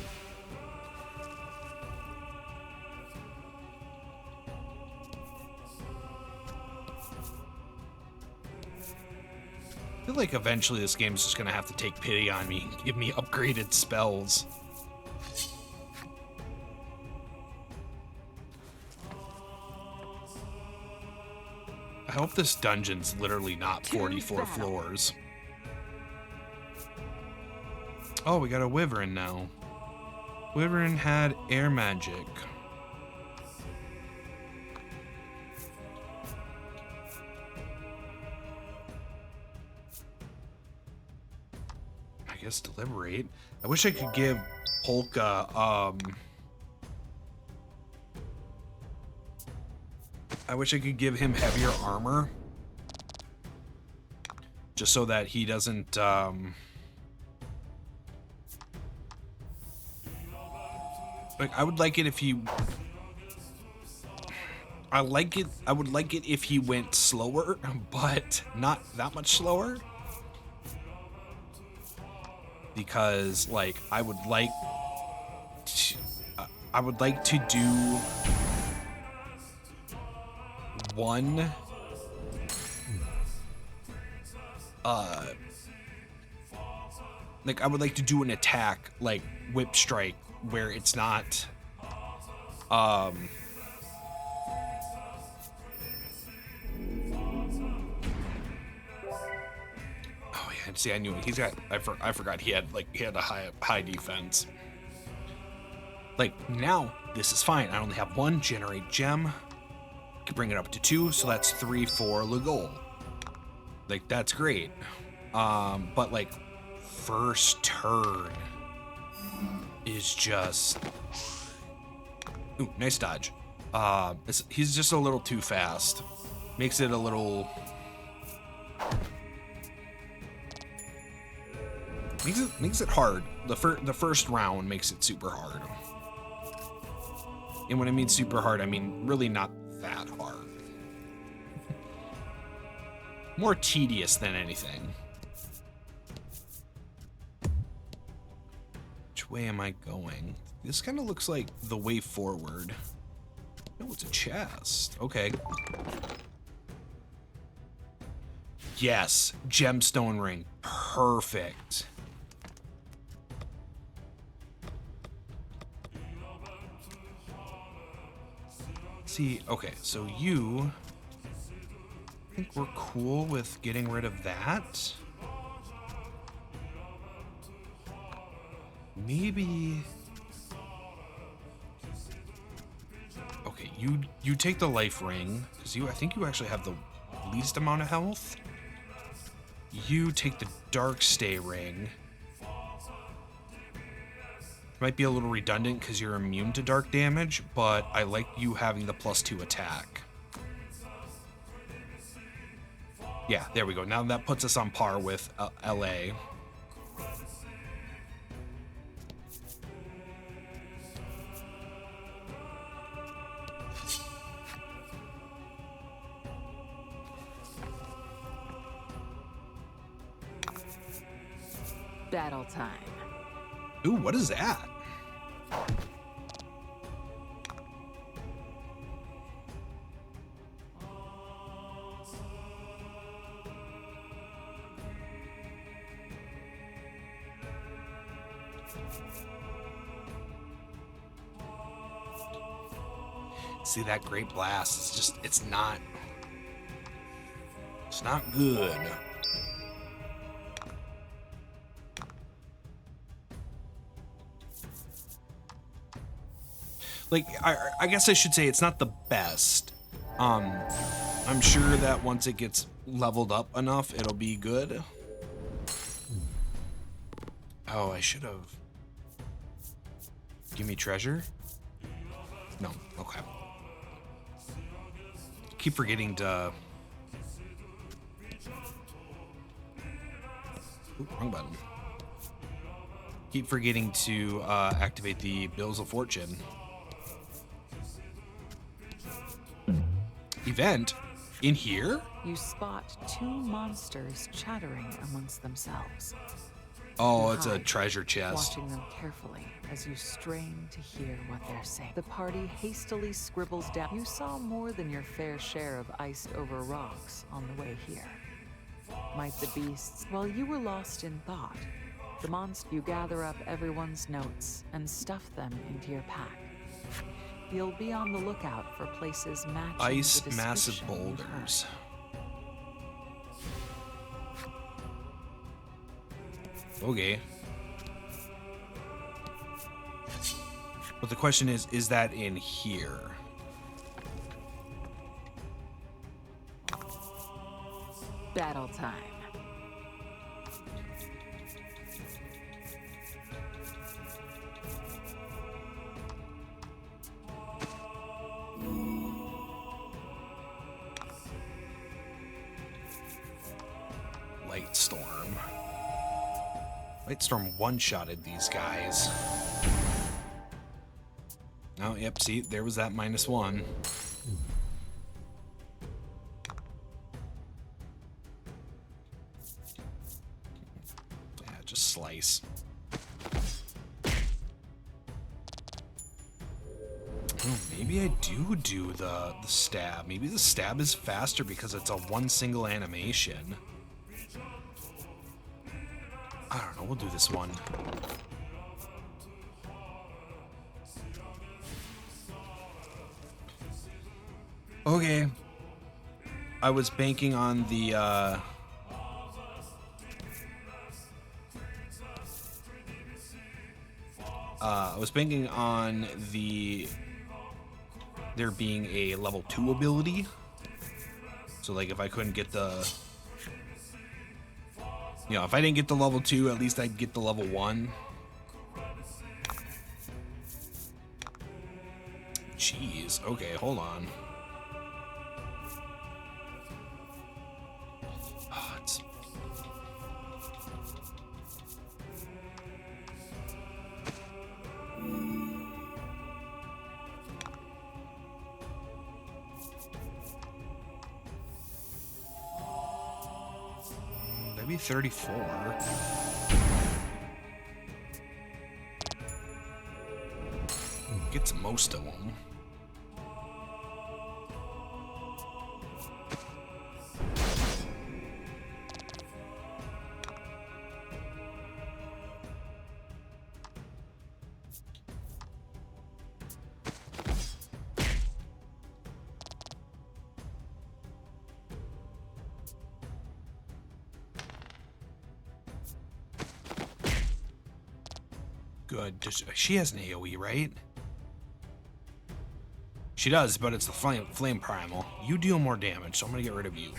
Speaker 1: I feel like eventually this game is just gonna have to take pity on me and give me upgraded spells. I hope this dungeon's literally not 44 floors. Oh, we got a wyvern now. Wyvern had air magic. I guess deliberate. I wish I could give Polka, I wish I could give him heavier armor. Just so that he doesn't, like, I would like it if he... I would like it if he went slower, but not that much slower. Because, like, I would like to do one... like, I would like to do an attack, like, whip strike, where it's not, oh yeah, see, I knew it. He's got, I forgot he had a high defense. Like, now, this is fine. I only have one, generate gem. I can bring it up to 2, so that's 3 for Legol. Like, that's great. But, like, first turn is just... Ooh, nice dodge. He's just a little too fast. Makes it a little... Makes it hard. The first round makes it super hard. And when I mean super hard, I mean really not that hard. More tedious than anything. Which way am I going? This kind of looks like the way forward. Oh, it's a chest. Okay. Yes, gemstone ring. Perfect. See, okay, so you... I think we're cool with getting rid of that. Maybe... Okay, you take the life ring, because I think you actually have the least amount of health. You take the dark stay ring. Might be a little redundant because you're immune to dark damage, but I like you having the +2 attack. Yeah, there we go. Now that puts us on par with LA.
Speaker 2: Battle time.
Speaker 1: Ooh, what is that? See, that great blast, it's not good. Like, I guess I should say it's not the best. I'm sure that once it gets leveled up enough, it'll be good. Oh, I should have. Give me treasure? No, okay. Keep forgetting to... Ooh, wrong button. Keep forgetting to activate the Bills of Fortune. Event? In here?
Speaker 2: You spot 2 monsters chattering amongst themselves.
Speaker 1: Oh,
Speaker 2: You
Speaker 1: it's a
Speaker 2: hide,
Speaker 1: treasure chest.
Speaker 2: watching them carefully as you strain to hear what they're saying. The party hastily scribbles down. You saw more than your fair share of iced-over rocks on the way here. Might the beasts... While you were lost in thought, the monster... You gather up everyone's notes and stuff them into your pack. You'll be on the lookout for places matching
Speaker 1: Ice
Speaker 2: the
Speaker 1: massive
Speaker 2: description you've heard.
Speaker 1: boulders. Okay. But the question is that in here?
Speaker 2: Battle time.
Speaker 1: Lightstorm. Lightstorm one-shotted these guys. Oh, yep, see, there was that -1. Yeah, just slice. Oh, maybe I do the stab. Maybe the stab is faster because it's a one single animation. I don't know, we'll do this one. Okay. I was banking on the, I was banking on there being a level 2 ability. So, like, if I couldn't get the... You know, if I didn't get the level 2, at least I'd get the level 1. Jeez. Okay, hold on. Oh, it's... Maybe 34. Gets most of them. good. She has an AoE, right? She does, but it's the flame primal. You deal more damage, so I'm gonna get rid of you.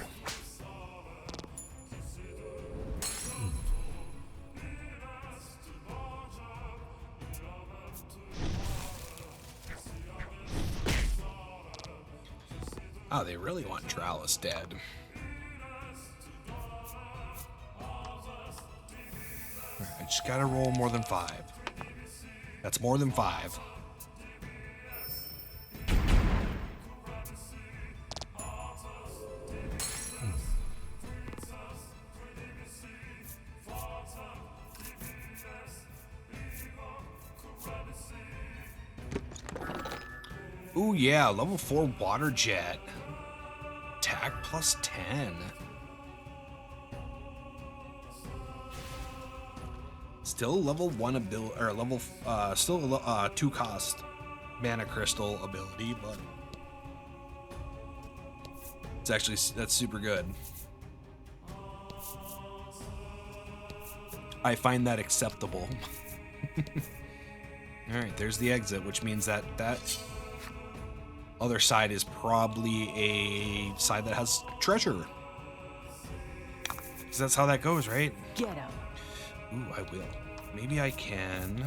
Speaker 1: Oh, they really want Tralis dead. I just gotta roll more than 5. That's more than 5. Ooh, yeah, level 4 water jet. Attack plus 10. Still level 1 ability, or level, still a 2 cost mana crystal ability, but it's actually, that's super good. I find that acceptable. All right, there's the exit, which means that other side is probably a side that has treasure. Because that's how that goes, right?
Speaker 2: Get him.
Speaker 1: Ooh, I will. Maybe I can.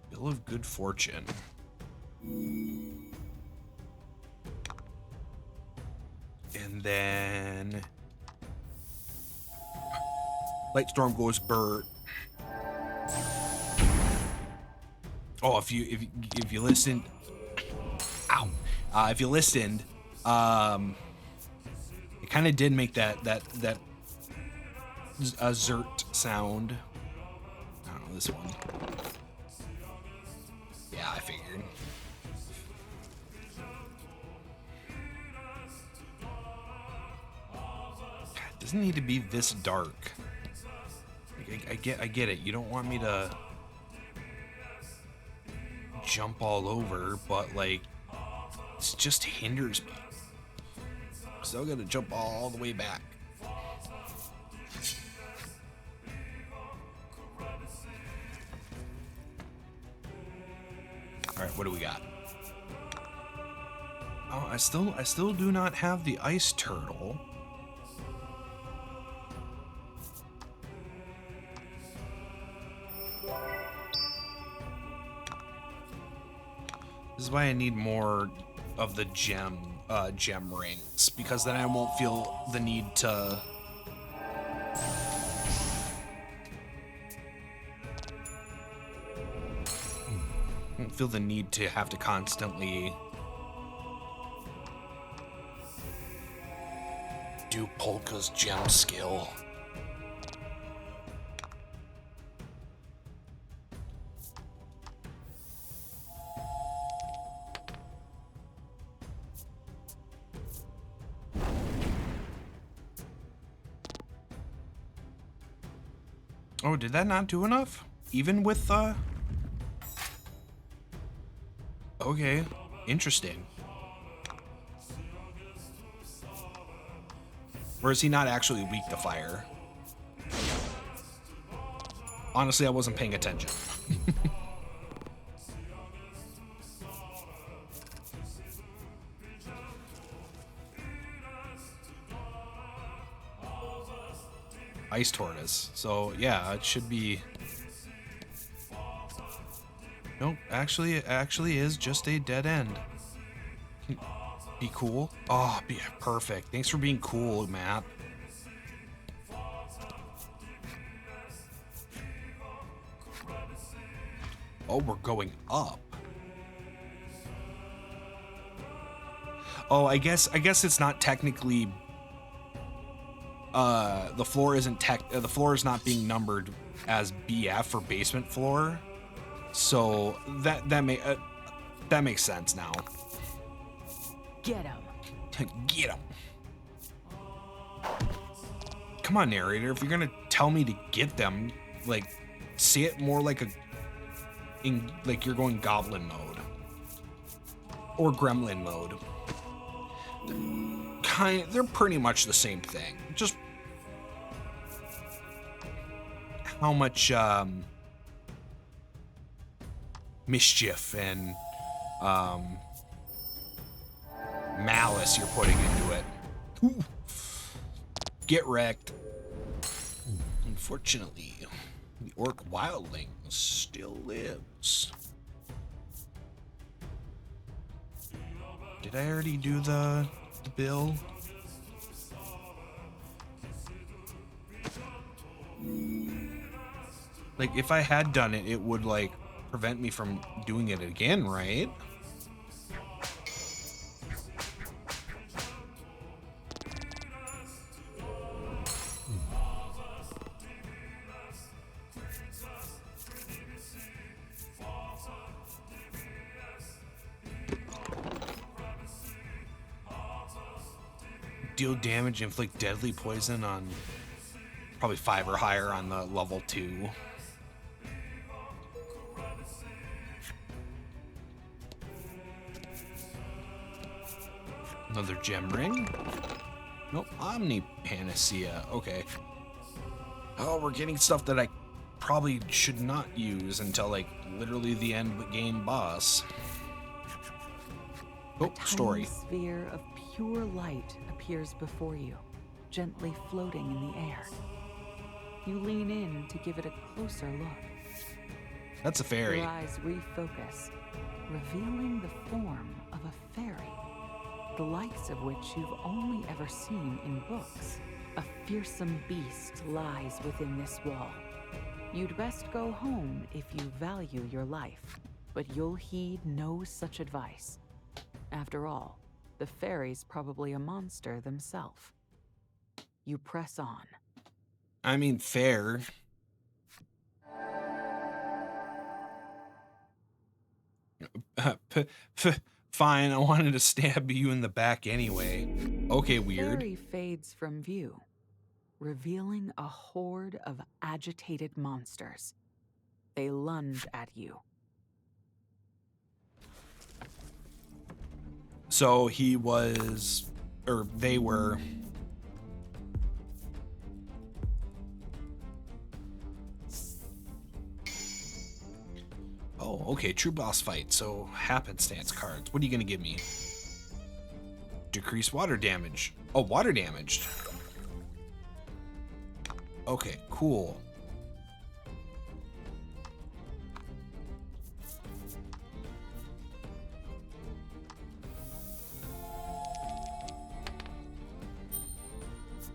Speaker 1: Bill of Good Fortune. And then Lightstorm goes Bert. Oh, if you listened, ow, if you listened, it kind of did make that Zert sound. I don't know this one. Yeah, I figured. God, it doesn't need to be this dark. I get it. You don't want me to jump all over, but like, it just hinders me. Still gotta jump all the way back. All right, what do we got? Oh, I still do not have the ice turtle. This is why I need more of the gem rings, because then I won't feel the need to have to constantly do Polka's gem skill. Oh, did that not do enough? Even with okay, interesting. Or is he not actually weak to fire? Honestly, I wasn't paying attention. Ice tortoise. So yeah, it should be. Nope, actually, it actually is just a dead end. Be cool. Oh, be perfect. Thanks for being cool, map. Oh, we're going up. Oh, I guess it's not technically. The floor is not being numbered as BF or basement floor, so that makes sense now.
Speaker 2: Get him.
Speaker 1: Get him. Come on, narrator. If you're gonna tell me to get them, like, say it more like like you're going goblin mode or gremlin mode. They're pretty much the same thing. Just how much mischief and malice you're putting into it. Ooh. Get wrecked. Unfortunately, the orc wildling still lives. Did I already do the bill? Like, if I had done it, it would, like, prevent me from doing it again, right? Deal damage, inflict deadly poison on probably 5 or higher on the level 2. Another gem ring. Nope, Omni Panacea. Okay. Oh, we're getting stuff that I probably should not use until, like, literally the end game boss. Oh, story.
Speaker 2: A tiny sphere of pure light appears before you, gently floating in the air. You lean in to give it a closer look.
Speaker 1: That's a fairy.
Speaker 2: Your eyes refocus, revealing the form of a fairy, the likes of which you've only ever seen in books. A fearsome beast lies within this wall. You'd best go home if you value your life, but you'll heed no such advice. After all, the fairy's probably a monster themselves. You press on.
Speaker 1: I mean, fair. Fine, I wanted to stab you in the back anyway. Okay, weird.
Speaker 2: The fairy fades from view, revealing a horde of agitated monsters. They lunge at you.
Speaker 1: So he was, or they were. Oh, okay, true boss fight. So happenstance cards. What are you gonna give me? Decrease water damage. Oh, water damaged. Okay, cool.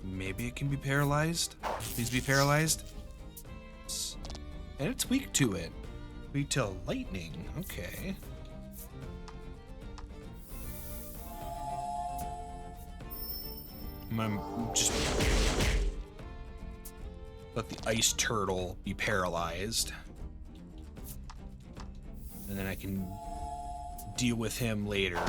Speaker 1: Maybe it can be paralyzed. Please be paralyzed. And it's weak to it. Weak to lightning. Okay. I'm gonna just let the ice turtle be paralyzed. And then I can deal with him later.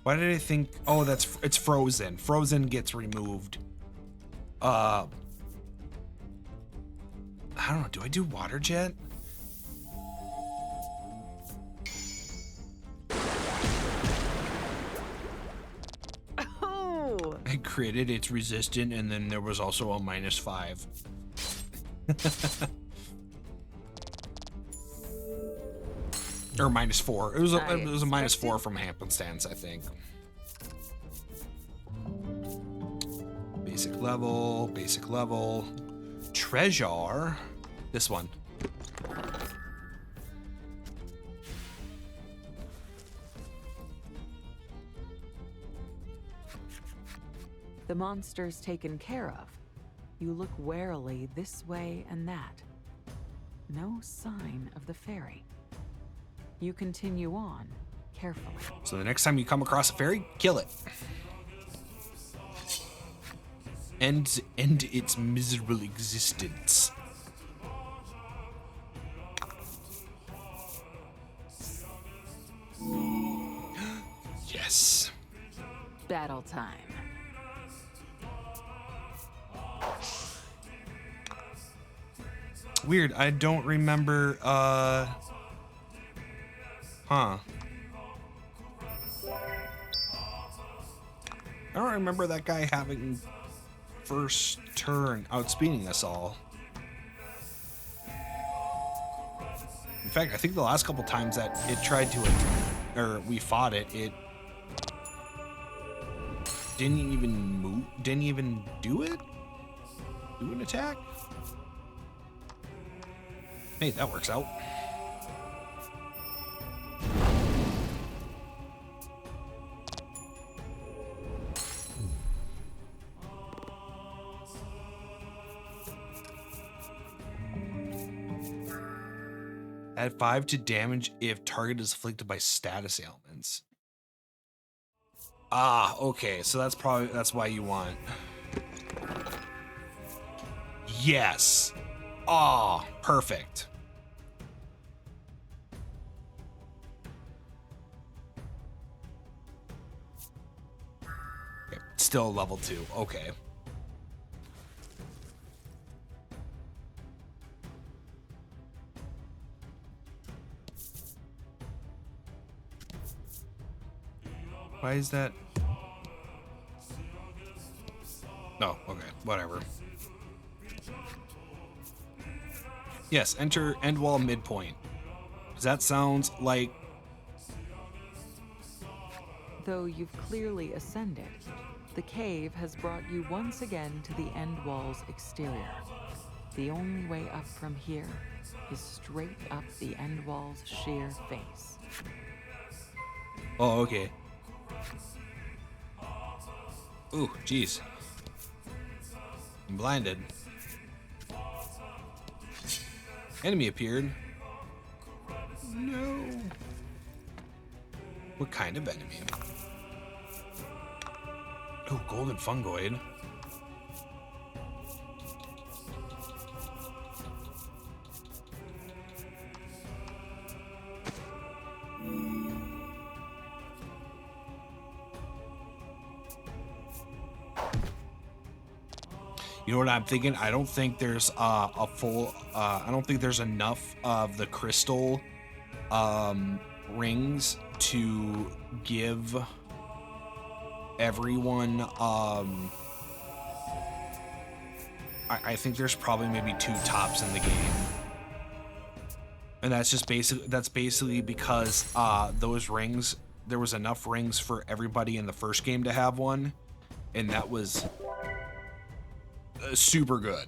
Speaker 1: Why did I think? Oh, it's frozen. Frozen gets removed. I don't know. Do I do water jet?
Speaker 2: Oh!
Speaker 1: I critted. It's resistant, and then there was also a -5. Or -4. It was a -4 from happenstance, I think. Basic level, basic level. Treasure. This one.
Speaker 2: The monster's taken care of. You look warily this way and that. No sign of the fairy. You continue on, carefully.
Speaker 1: So the next time you come across a fairy, kill it. End its miserable existence. Yes.
Speaker 2: Battle time.
Speaker 1: Weird. I don't remember, huh. I don't remember that guy having first turn outspeeding us all. In fact, I think the last couple times that it tried to, or we fought it, it didn't even move, didn't even do it? Do an attack? Hey, that works out. Add 5 to damage if target is afflicted by status ailments. Ah, okay, so that's why you want. Yes. Ah, perfect. Okay, still level 2. Okay. Why is that? No, okay, whatever. Yes, enter end wall midpoint. Because that sounds like...
Speaker 2: Though you've clearly ascended, the cave has brought you once again to the end wall's exterior. The only way up from here is straight up the end wall's sheer face.
Speaker 1: Oh, okay. Ooh, jeez. I'm blinded. Enemy appeared. No. What kind of enemy? Oh, golden fungoid. You know what I'm thinking? I don't think there's a full, I don't think there's enough of the crystal rings to give everyone, I think there's probably maybe 2 tops in the game. And that's just basically because those rings, there was enough rings for everybody in the first game to have one. And that was super good.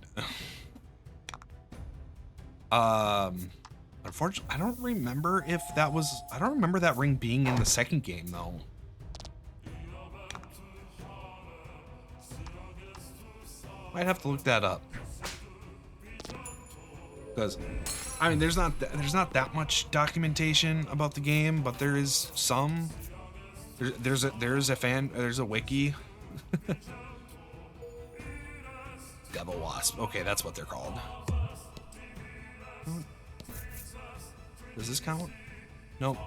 Speaker 1: Unfortunately, I don't remember if that was, I don't remember that ring being in the second game though. Might have to look that up. Because I mean, there's not that much documentation about the game, but there is some. There's a wiki. Devil wasp. Okay, that's what they're called. Does this count? Nope.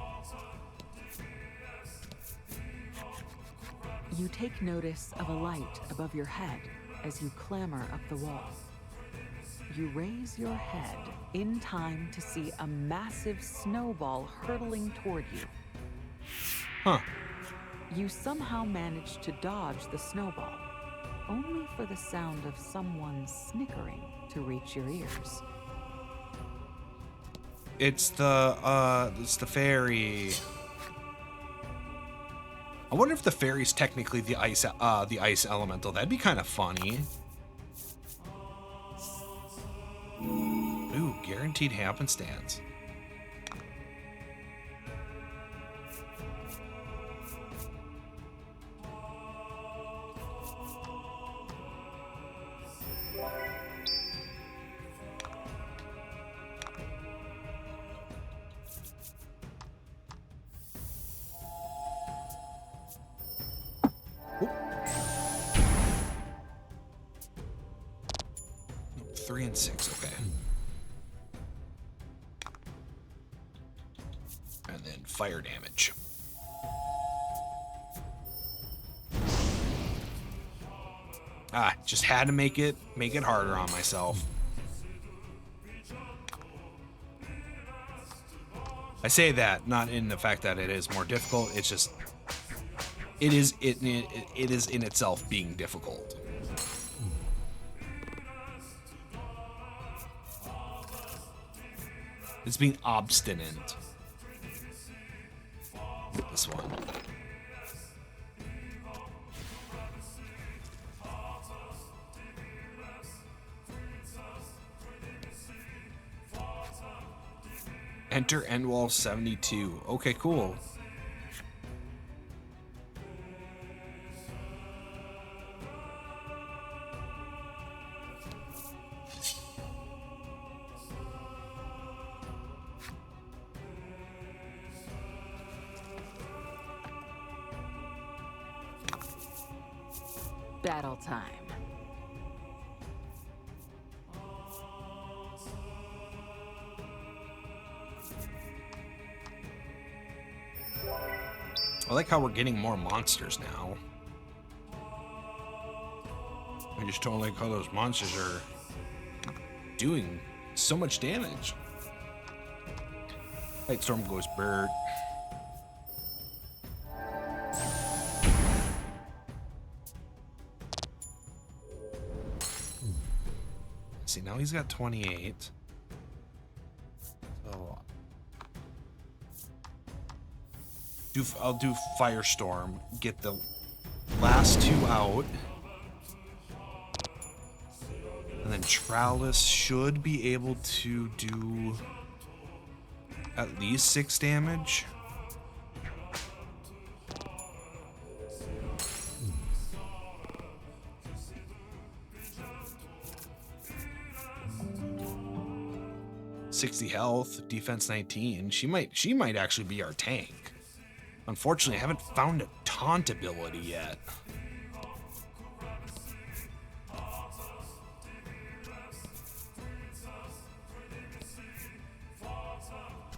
Speaker 2: You take notice of a light above your head as you clamber up the wall. You raise your head in time to see a massive snowball hurtling toward you.
Speaker 1: Huh.
Speaker 2: You somehow manage to dodge the snowball, only for the sound of someone snickering to reach your ears.
Speaker 1: It's the fairy. I wonder if the fairy's technically the ice elemental. That'd be kind of funny. Ooh, guaranteed happenstance. Oop. 3 and 6, okay. And then fire damage. Just had to make it harder on myself. I say that not in the fact that it is more difficult. It's just it is in itself being difficult. It's being obstinate. This one. Enter end wall 72. Okay, cool.
Speaker 2: Battle time.
Speaker 1: I like how we're getting more monsters now. I just don't like how those monsters are doing so much damage. Light storm goes bird. See, now he's got 28. So I'll do Firestorm, get the last two out. And then Trowlis should be able to do at least 6 damage. $60 health, defense 19. She might actually be our tank. Unfortunately, I haven't found a taunt ability yet.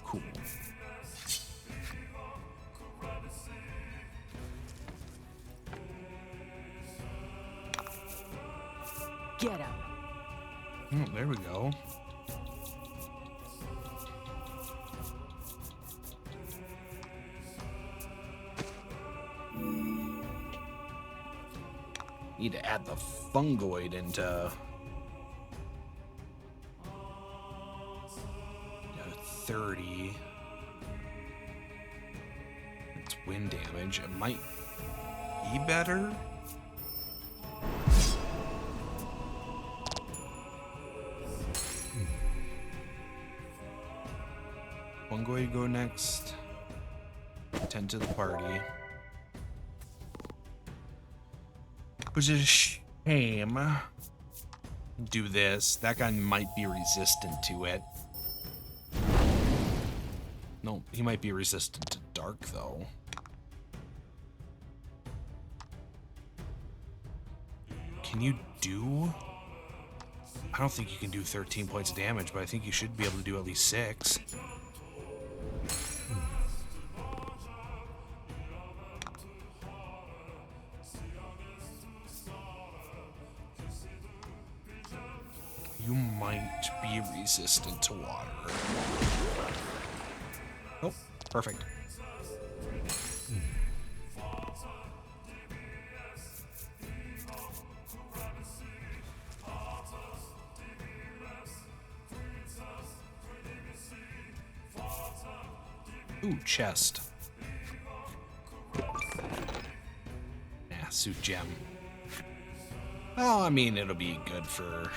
Speaker 1: Cool.
Speaker 2: Get him.
Speaker 1: Oh, there we go. Need to add the fungoid into 30. It's wind damage. It might be better. Fungoid go next. 10 to the party. Which is a shame. Do this. That guy might be resistant to it. No, he might be resistant to dark, though. Can you do... I don't think you can do 13 points of damage, but I think you should be able to do at least 6. You might be resistant to water. Oh, perfect. Ooh, chest. Yeah, suit gem. Well, I mean, it'll be good for...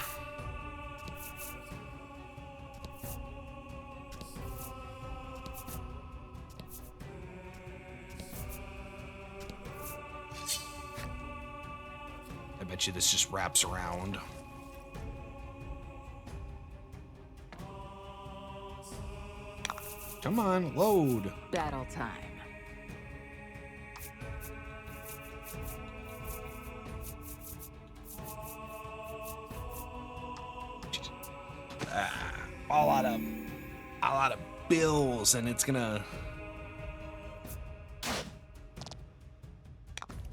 Speaker 1: I bet you this just wraps around. Come on, load.
Speaker 2: Battle time.
Speaker 1: A lot of bills, and it's gonna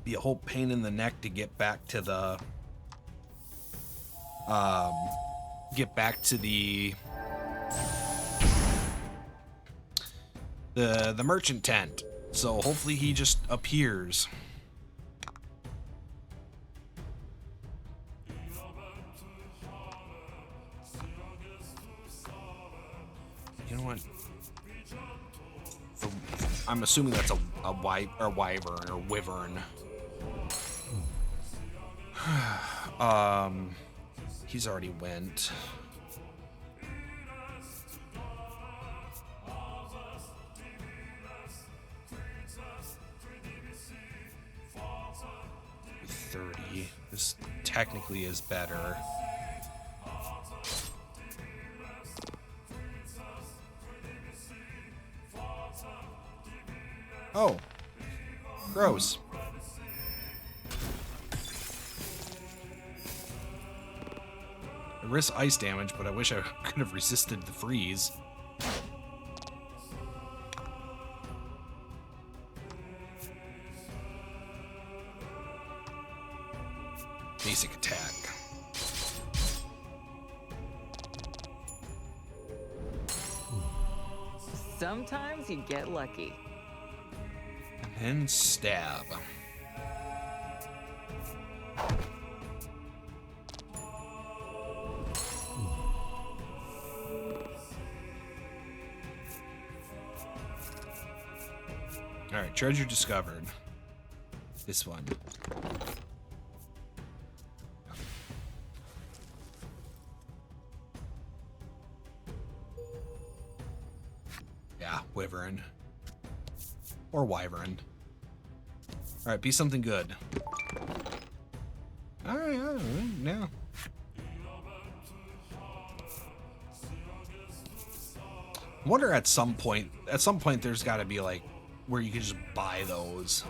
Speaker 1: be a whole pain in the neck to get back to the the merchant tent. So hopefully he just appears. You know what? I'm assuming that's a wyvern or wyvern. He's already went. This technically is better. Oh, gross. I risk ice damage, but I wish I could have resisted the freeze. Basic attack.
Speaker 2: Sometimes you get lucky.
Speaker 1: And stab. Alright, treasure discovered. This one. Yeah, wyvern. Or wyvern. Alright, be something good. Alright, yeah. I wonder at some point there's gotta be like where you can just buy those.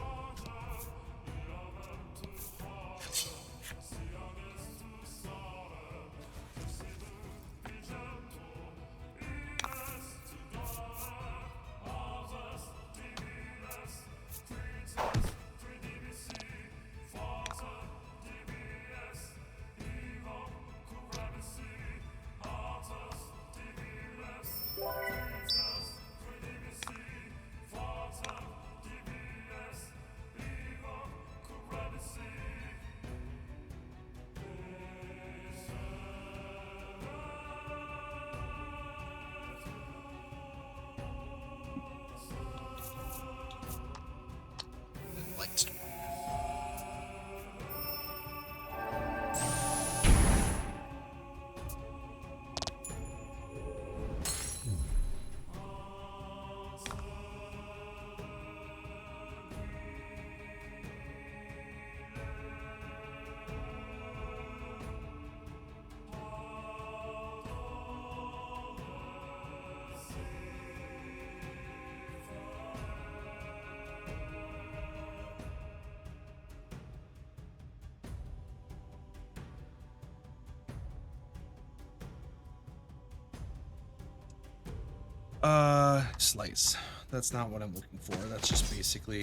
Speaker 1: Slice. That's not what I'm looking for. That's just basically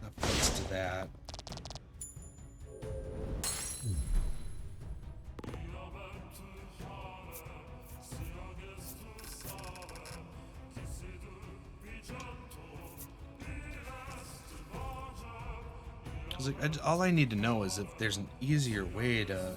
Speaker 1: updates to that. All I need to know is if there's an easier way to...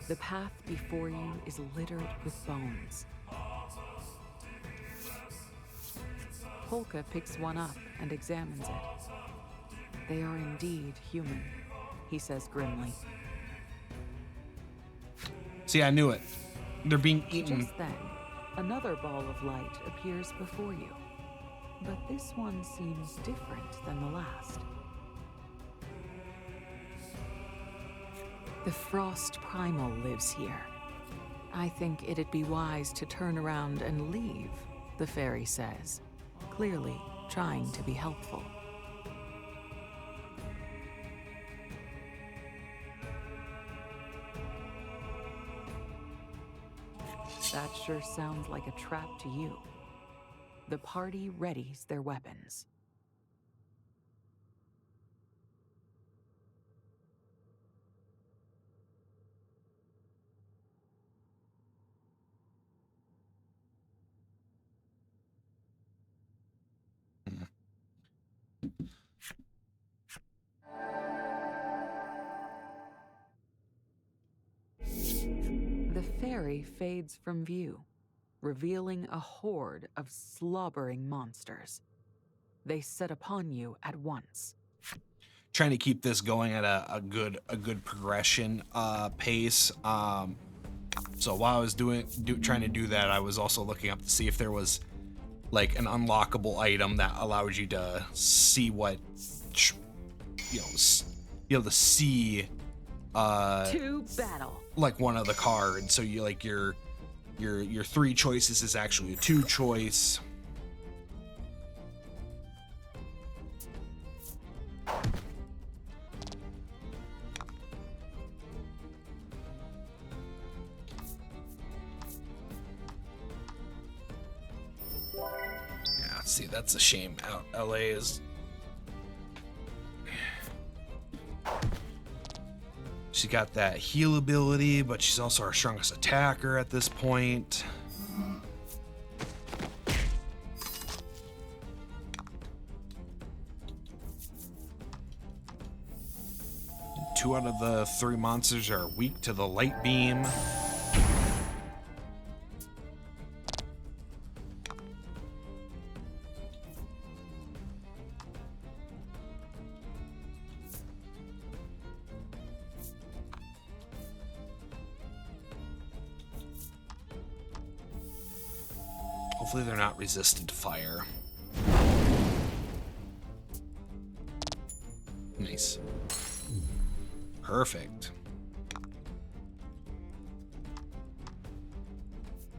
Speaker 2: The path before you is littered with bones. Polka picks one up and examines it. They are indeed human, he says grimly.
Speaker 1: See, I knew it. They're being eaten.
Speaker 2: Just then, another ball of light appears before you. But this one seems different than the last. The Frost Primal lives here. I think it'd be wise to turn around and leave, the fairy says, clearly trying to be helpful. That sure sounds like a trap to you. The party readies their weapons. The ferry fades from view, revealing a horde of slobbering monsters. They set upon you at once.
Speaker 1: Trying to keep this going at a good progression pace. So while I was trying to do that, I was also looking up to see if there was like an unlockable item that allowed you to see what, you know, be able to see
Speaker 2: To battle.
Speaker 1: like one of the cards. So you like your 3 choices is actually a 2 choice. See, that's a shame. LA is... She got that heal ability, but she's also our strongest attacker at this point. Two out of the 3 monsters are weak to the light beam. Hopefully they're not resistant to fire. Nice. Perfect.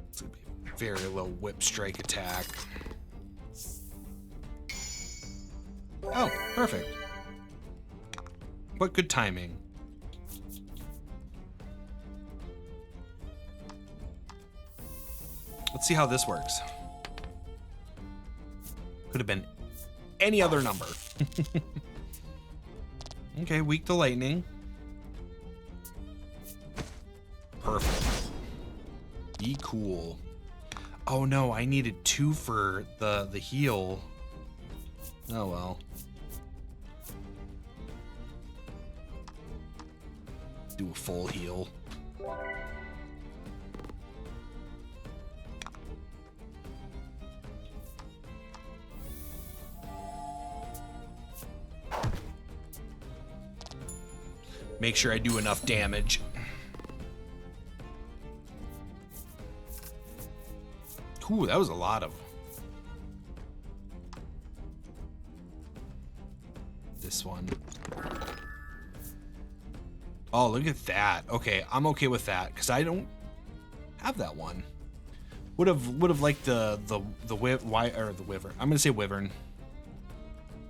Speaker 1: It's gonna be a very low whip strike attack. Oh, perfect. What good timing. Let's see how this works. Could have been any other number. Okay, weak to lightning. Perfect. Be cool. Oh no, I needed 2 for the heal. Oh well. Do a full heal. Make sure I do enough damage. Ooh, that was a lot of... This one. Oh, look at that. Okay, I'm okay with that because I don't have that one. Would have liked the wyvern. I'm gonna say wyvern.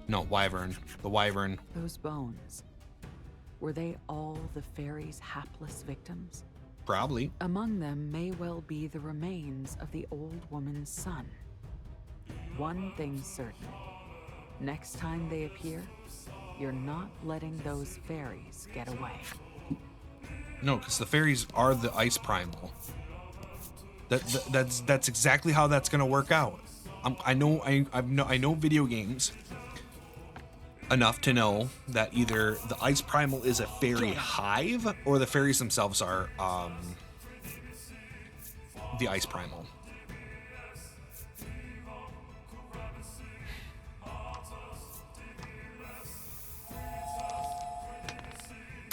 Speaker 1: No, wyvern. The wyvern.
Speaker 2: Those bones. Were they all the fairy's hapless victims?
Speaker 1: Probably.
Speaker 2: Among them may well be the remains of the old woman's son. One thing's certain. Next time they appear, you're not letting those fairies get away.
Speaker 1: No, because the fairies are the ice primal. That's exactly how that's gonna work out. I know video games enough to know that either the ice primal is a fairy hive or the fairies themselves are the ice primal.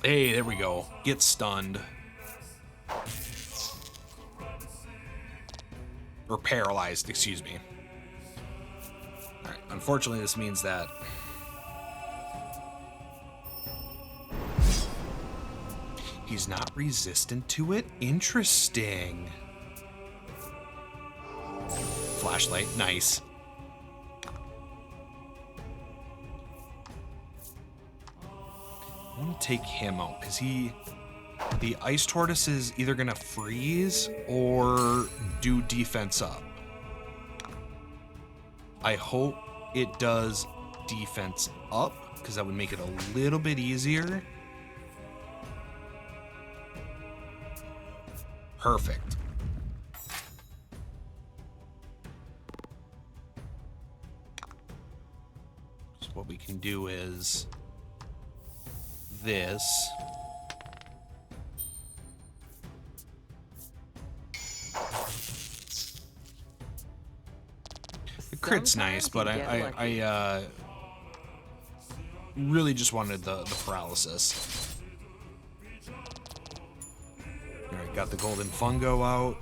Speaker 1: Hey, there we go. Get stunned. Or paralyzed, excuse me. Alright, unfortunately this means that he's not resistant to it? Interesting. Flashlight, nice. I want to take him out because the ice tortoise is either gonna freeze or do defense up. I hope it does defense up, because that would make it a little bit easier. Perfect. So what we can do is this. The crit's nice, but I really just wanted the paralysis. Alright, got the golden fungo out.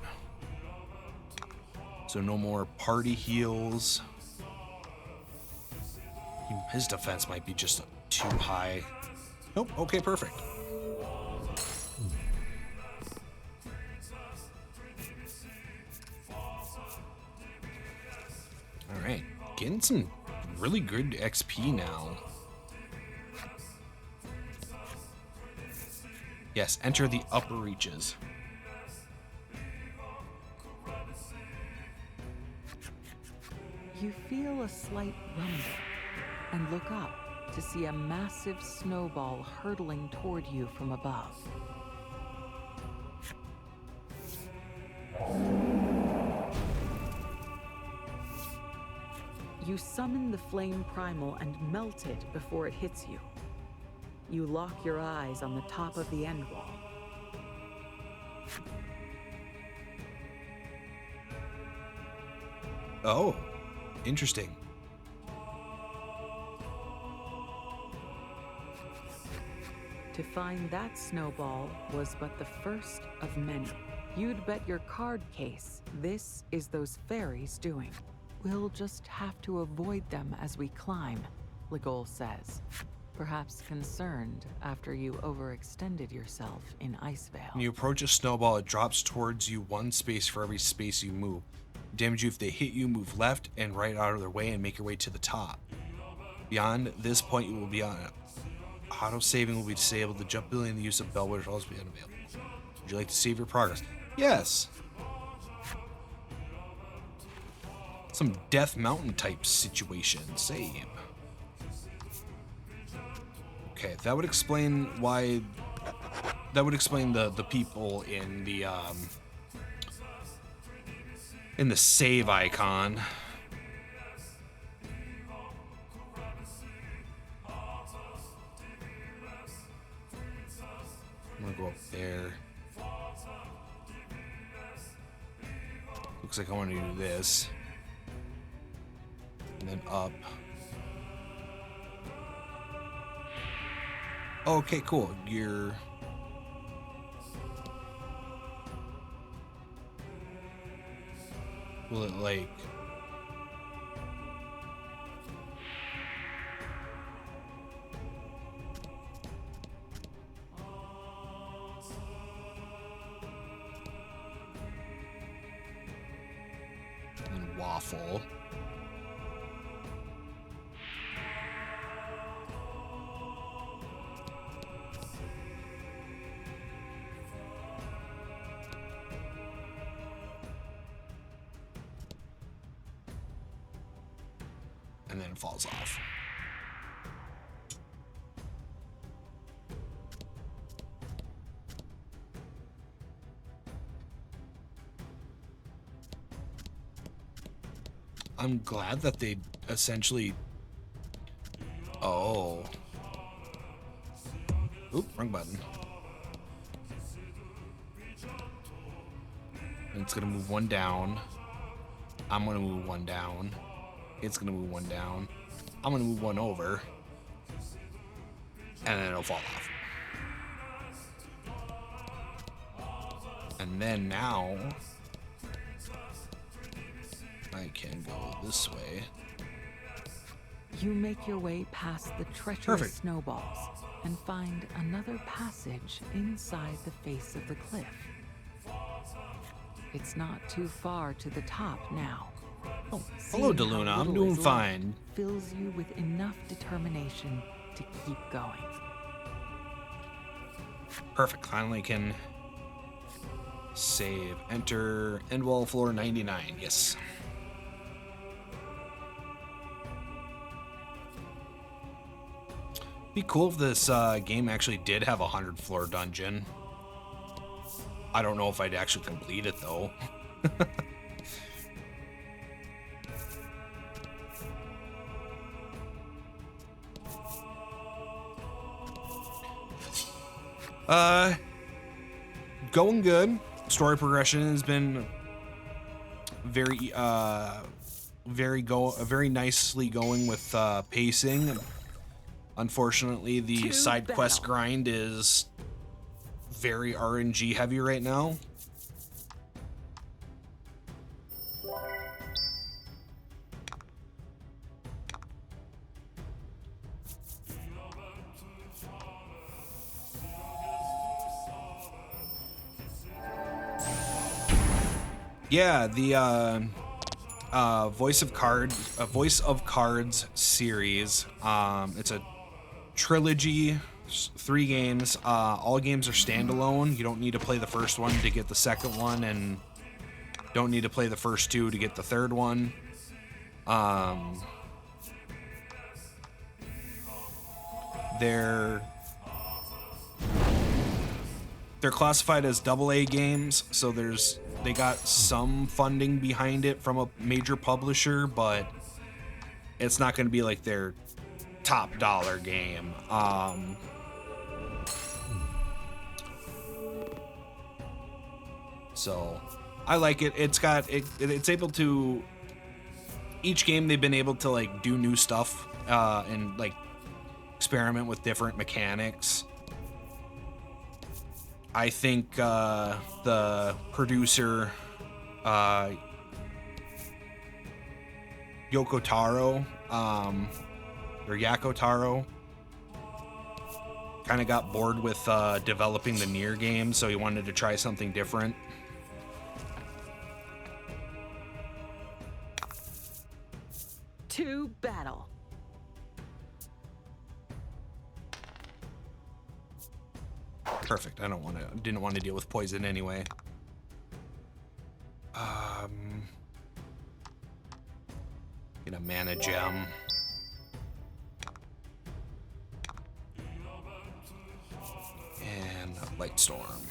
Speaker 1: So no more party heals. His defense might be just too high. Nope, okay, perfect. Alright, getting some really good XP now. Yes, enter the upper reaches.
Speaker 2: You feel a slight rumble and look up to see a massive snowball hurtling toward you from above. You summon the flame primal and melt it before it hits you. You lock your eyes on the top of the end wall.
Speaker 1: Oh, interesting.
Speaker 2: To find that snowball was but the first of many. You'd bet your card case this is those fairies doing. We'll just have to avoid them as we climb, Legol says. Perhaps concerned after you overextended yourself in Icevale.
Speaker 1: When you approach a snowball, it drops towards you one space for every space you move. Damage you if they hit you, move left and right out of their way and make your way to the top. Beyond this point, you will be on auto saving will be disabled. The jump ability and the use of bellwethers will also be unavailable. Would you like to save your progress? Yes. Some Death Mountain type situation. Save. Okay, that would explain why. That would explain the people in the save icon. I'm gonna go up there. Looks like I want to do this. And then up. Okay, cool. You're... Will it, like... And waffle. And then it falls off. I'm glad that they essentially... Oh. Oop, wrong button. And it's gonna move one down. I'm gonna move one down. It's gonna move one down. I'm gonna move one over. And then it'll fall off. And then now I can go this way.
Speaker 2: You make your way past the treacherous snowballs and find another passage inside the face of the cliff. It's not too far to the top now.
Speaker 1: Oh, hello, DeLuna. I'm doing fine.
Speaker 2: Fills you with enough determination to keep going.
Speaker 1: Perfect. Finally can save. Enter end wall floor 99. Yes. Be cool if this game actually did have a 100-floor dungeon. I don't know if I'd actually complete it though. Going good. Story progression has been very nicely going with pacing. Unfortunately, the side quest grind is very RNG heavy right now. Yeah, the Voice of Cards series. It's a trilogy, 3 games. All games are standalone. You don't need to play the first one to get the second one, and don't need to play the first 2 to get the third one. They're classified as AA games, so they got some funding behind it from a major publisher, but it's not going to be like their top dollar game. So I like it. It's able to, each game they've been able to like do new stuff and like experiment with different mechanics. I think the producer Yoko Taro or Yako Taro kind of got bored with developing the Nier game, so he wanted to try something different.
Speaker 2: To battle.
Speaker 1: Perfect. Didn't want to deal with poison anyway. Get a mana gem. And a light storm.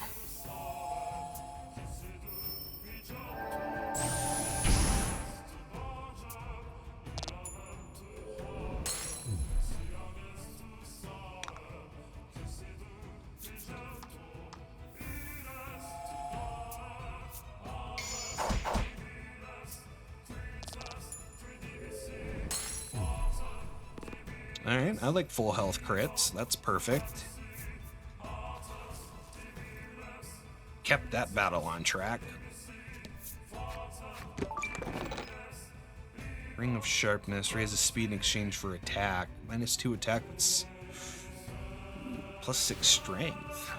Speaker 1: Alright, I like full health crits. That's perfect. Kept that battle on track. Ring of Sharpness raises speed in exchange for attack. -2 attack with +6 strength.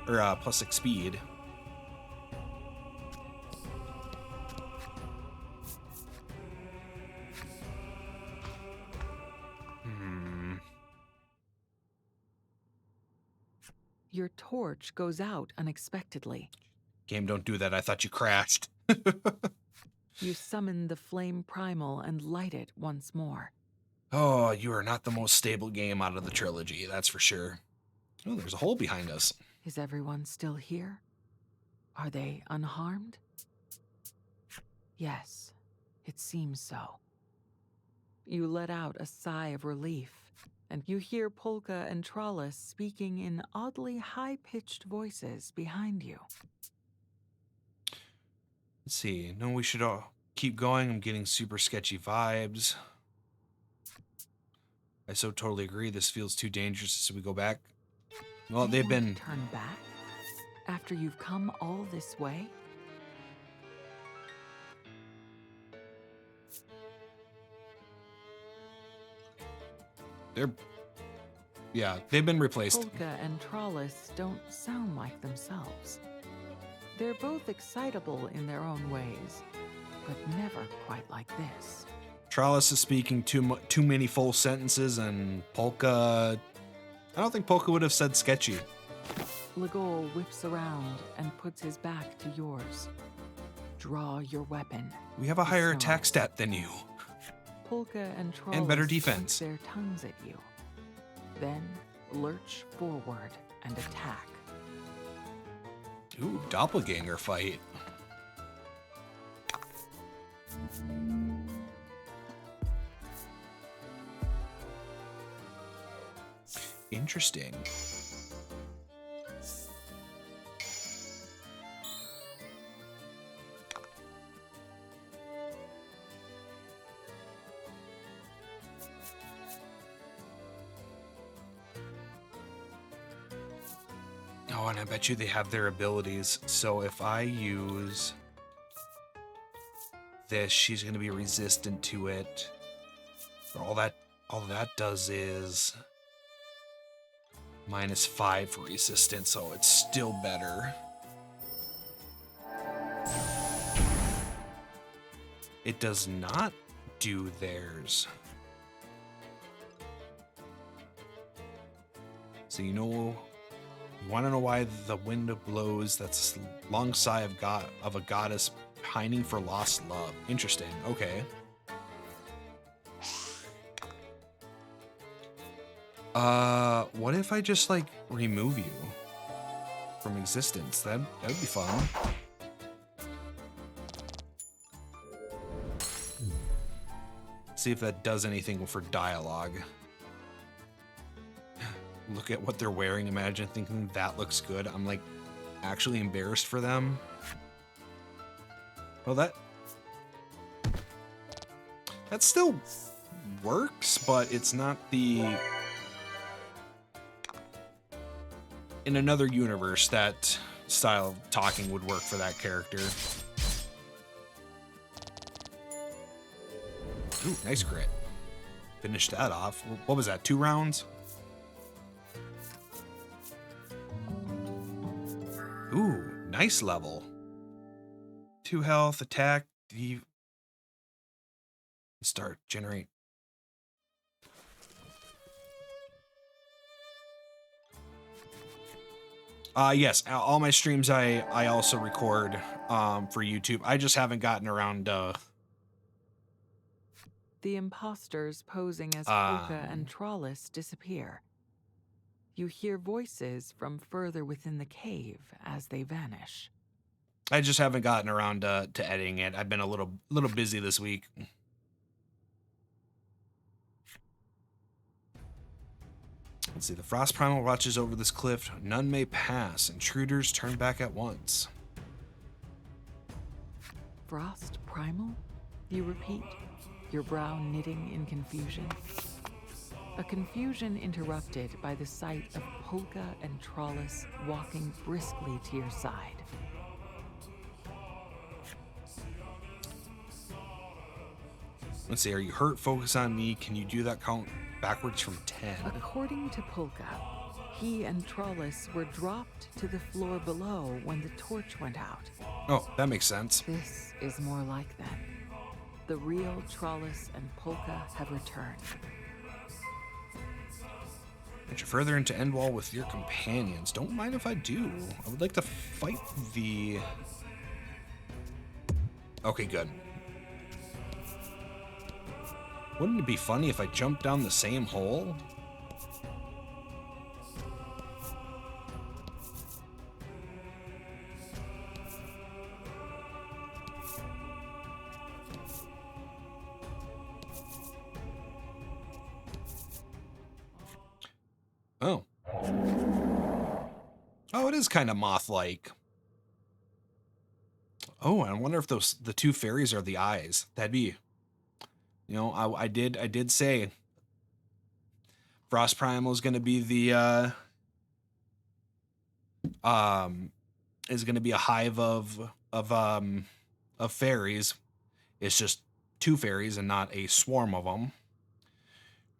Speaker 1: Or +6 speed.
Speaker 2: Your torch goes out unexpectedly.
Speaker 1: Game, don't do that. I thought you crashed.
Speaker 2: You summon the flame primal and light it once more.
Speaker 1: Oh, you are not the most stable game out of the trilogy, that's for sure. Oh, there's a hole behind us.
Speaker 2: Is everyone still here? Are they unharmed? Yes, it seems so. You let out a sigh of relief, and you hear Polka and Trollis speaking in oddly high-pitched voices behind you.
Speaker 1: Let's see. No, we should all keep going. I'm getting super sketchy vibes. I so totally agree. This feels too dangerous, so we go back. Well, they've been...
Speaker 2: Turn back? After you've come all this way?
Speaker 1: They've been replaced.
Speaker 2: Polka and Trollis don't sound like themselves. They're both excitable in their own ways, but never quite like this.
Speaker 1: Trollis is speaking too many full sentences, and Polka... I don't think Polka would have said sketchy.
Speaker 2: Legol whips around and puts his back to yours. Draw your weapon.
Speaker 1: We have a higher attack stat than you.
Speaker 2: Polka and Trollis
Speaker 1: and better defense.
Speaker 2: their tongues at you. Then lurch forward and attack.
Speaker 1: Ooh, doppelganger fight. Interesting. Oh, and I bet you they have their abilities. So if I use this, she's going to be resistant to it. But all that does is -5 for resistance, so it's still better. It does not do theirs. So you want to know why the wind blows? That's a long sigh of a goddess pining for lost love. Interesting. Okay. What if I just like remove you from existence? That would be fun. See if that does anything for dialogue. Look at what they're wearing. Imagine thinking that looks good. I'm like actually embarrassed for them. Well, that still works, but it's not the... In another universe, that style of talking would work for that character. Ooh, nice crit. Finished that off. What was that, 2 rounds? Ooh, nice level. 2 health, attack, start, generate. Yes, all my streams I also record for YouTube. I just haven't gotten around
Speaker 2: The imposters posing as Polka and Trollis disappear. You hear voices from further within the cave as they vanish.
Speaker 1: I just haven't gotten around to editing it. I've been a little busy this week. Let's see. The Frost Primal watches over this cliff. None may pass. Intruders turn back at once.
Speaker 2: Frost Primal? You repeat, your brow knitting in confusion. A confusion interrupted by the sight of Polka and Trollis walking briskly to your side.
Speaker 1: Let's see. Are you hurt? Focus on me. Can you do that count backwards from 10?
Speaker 2: According to Polka, he and Trollis were dropped to the floor below when the torch went out.
Speaker 1: Oh, that makes sense.
Speaker 2: This is more like them. The real Trollis and Polka have returned.
Speaker 1: Venture further into Endwall with your companions. Don't mind if I do. I would like to fight the... Okay, good. Wouldn't it be funny if I jumped down the same hole? Oh. Oh, it is kind of moth-like. Oh, I wonder if the 2 fairies are the eyes. That'd be... You know, I did say Frost Primal is going to be the is going to be a hive of fairies. It's just 2 fairies and not a swarm of them.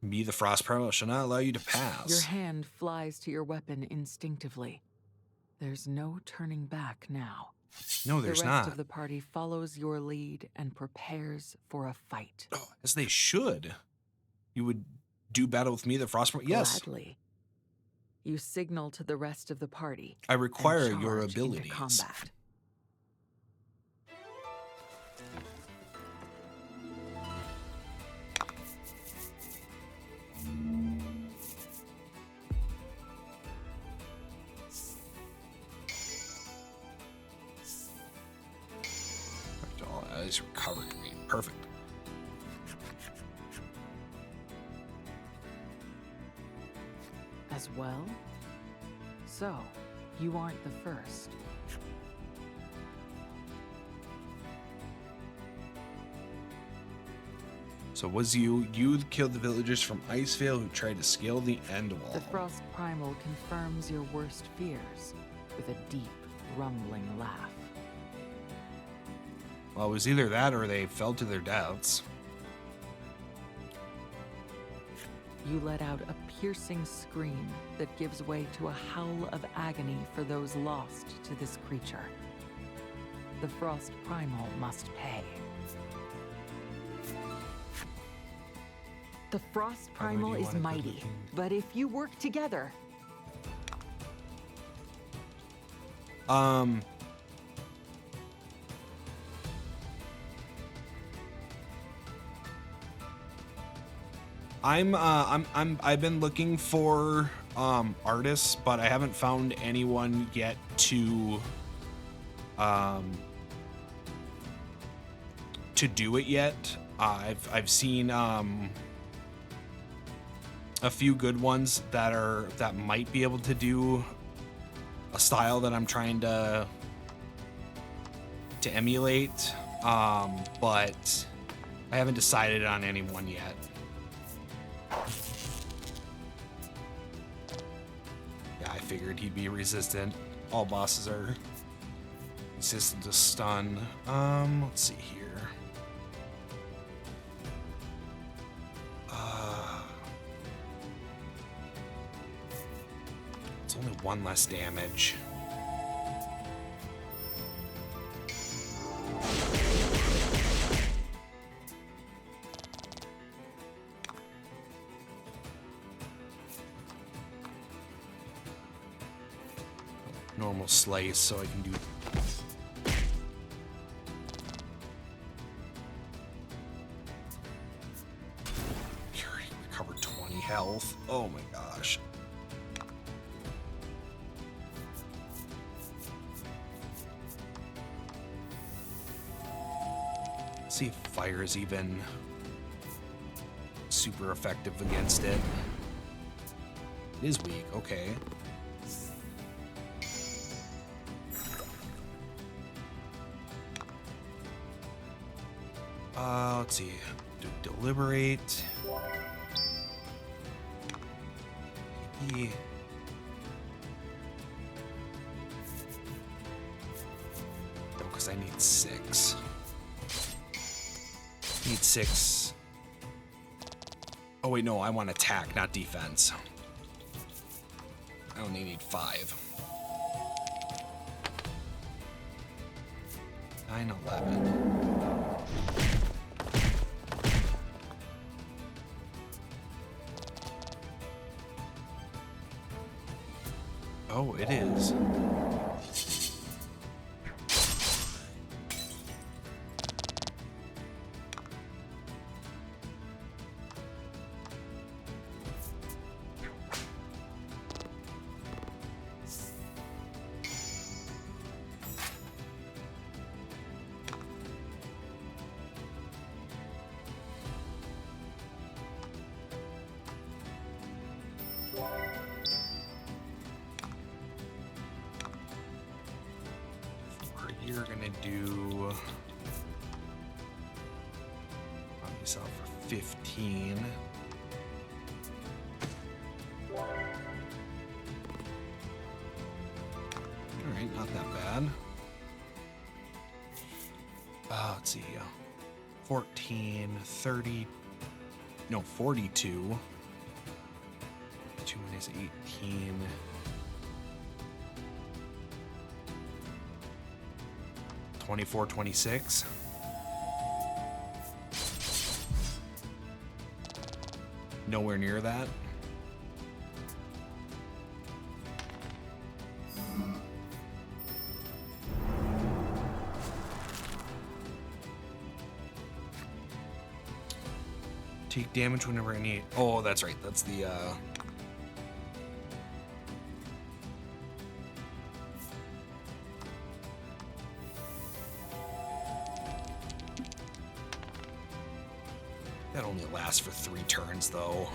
Speaker 1: Me, the Frost Primal, shall not allow you to pass.
Speaker 2: Your hand flies to your weapon instinctively. There's no turning back now.
Speaker 1: No, there's not.
Speaker 2: The rest of the party follows your lead and prepares for a fight.
Speaker 1: Oh, as they should. You would do battle with me, the Frost Primal? Yes.
Speaker 2: Gladly. You signal to the rest of the party.
Speaker 1: I require
Speaker 2: and
Speaker 1: your
Speaker 2: charge into
Speaker 1: abilities.
Speaker 2: combat.
Speaker 1: ice recovery rate. Perfect.
Speaker 2: As well? So, you aren't the first.
Speaker 1: So was you killed the villagers from Icevale who tried to scale the end wall.
Speaker 2: The Frost Primal confirms your worst fears with a deep, rumbling laugh.
Speaker 1: Well, it was either that or they fell to their deaths.
Speaker 2: You let out a piercing scream that gives way to a howl of agony for those lost to this creature. The Frost Primal must pay. The Frost Primal is mighty, but if you work together...
Speaker 1: I've been looking for artists, but I haven't found anyone yet to do it yet. I've seen a few good ones that might be able to do a style that I'm trying to emulate, but I haven't decided on anyone yet. Yeah, I figured he'd be resistant. All bosses are resistant to stun. Let's see here. It's only one less damage. Normal slice, so I can do. Recover 20 health. Oh my gosh. See if fire is even super effective against it. It is weak, okay. Let's see. Deliberate. No, because I need 6. Need 6. Oh wait, no, I want attack, not defense. I only need 5. 9, 11. Oh, it is. You're gonna do myself for 15. All right, not that bad. Let's see. 14, 30, no, 42. 2 minus 18. 24, 26. Nowhere near that. Take damage whenever I need. Oh, that's right. That's the only lasts for 3 turns, though.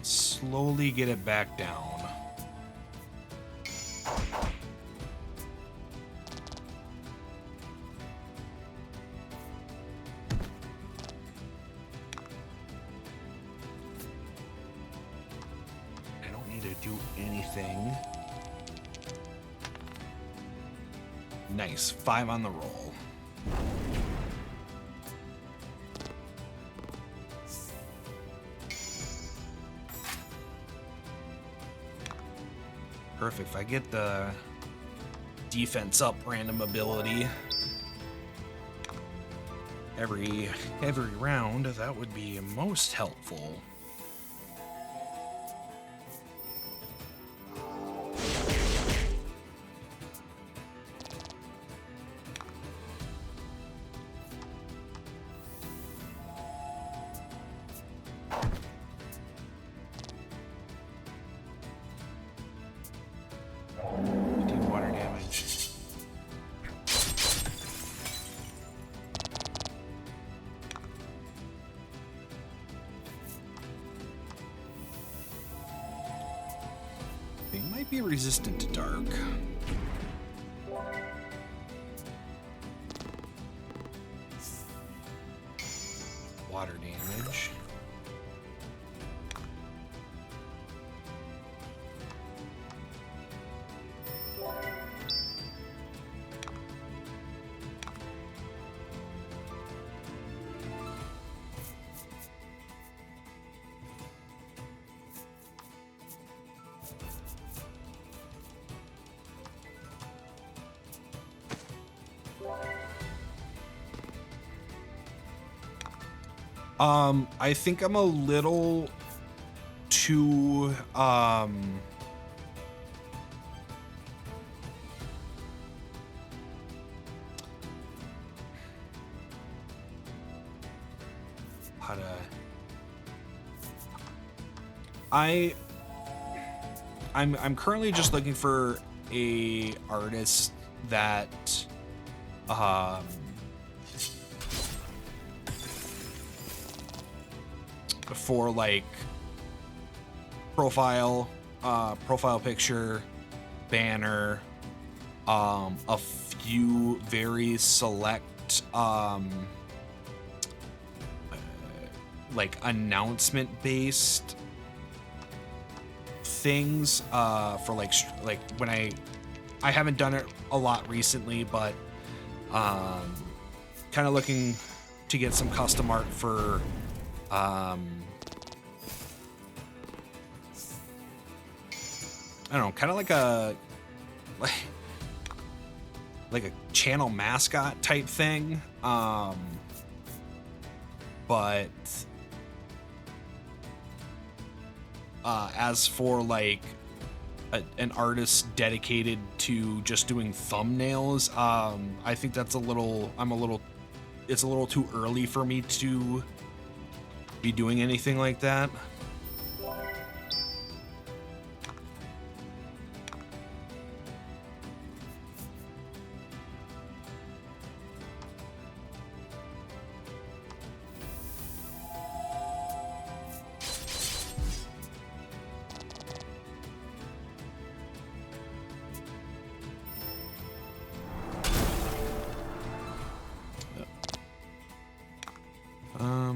Speaker 1: Slowly get it back down. I don't need to do anything. Nice. 5 on the roll. Perfect. If I get the defense up random ability every round, that would be most helpful. They might be resistant to dark. Water damage. I think I'm a little too, how to, I'm currently just looking for a artist that, for like profile picture, banner, a few very select like announcement based things for like when I haven't done it a lot recently, but kind of looking to get some custom art for I don't know, kind of like a like a channel mascot type thing, but as for like an artist dedicated to just doing thumbnails, I think that's it's a little too early for me to be doing anything like that.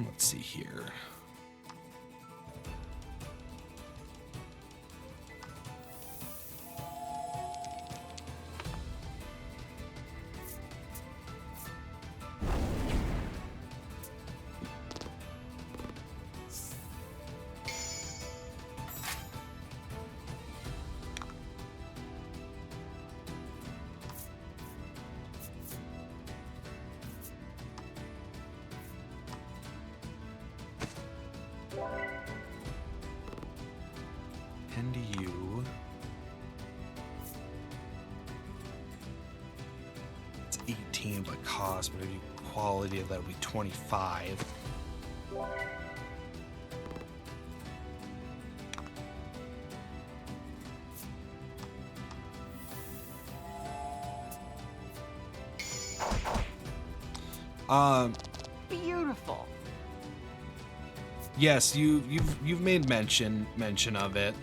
Speaker 1: Let's see here. 10 to you. It's 18 by cost, but maybe quality of that would be 25.
Speaker 2: Beautiful.
Speaker 1: Yes, you've made mention of it.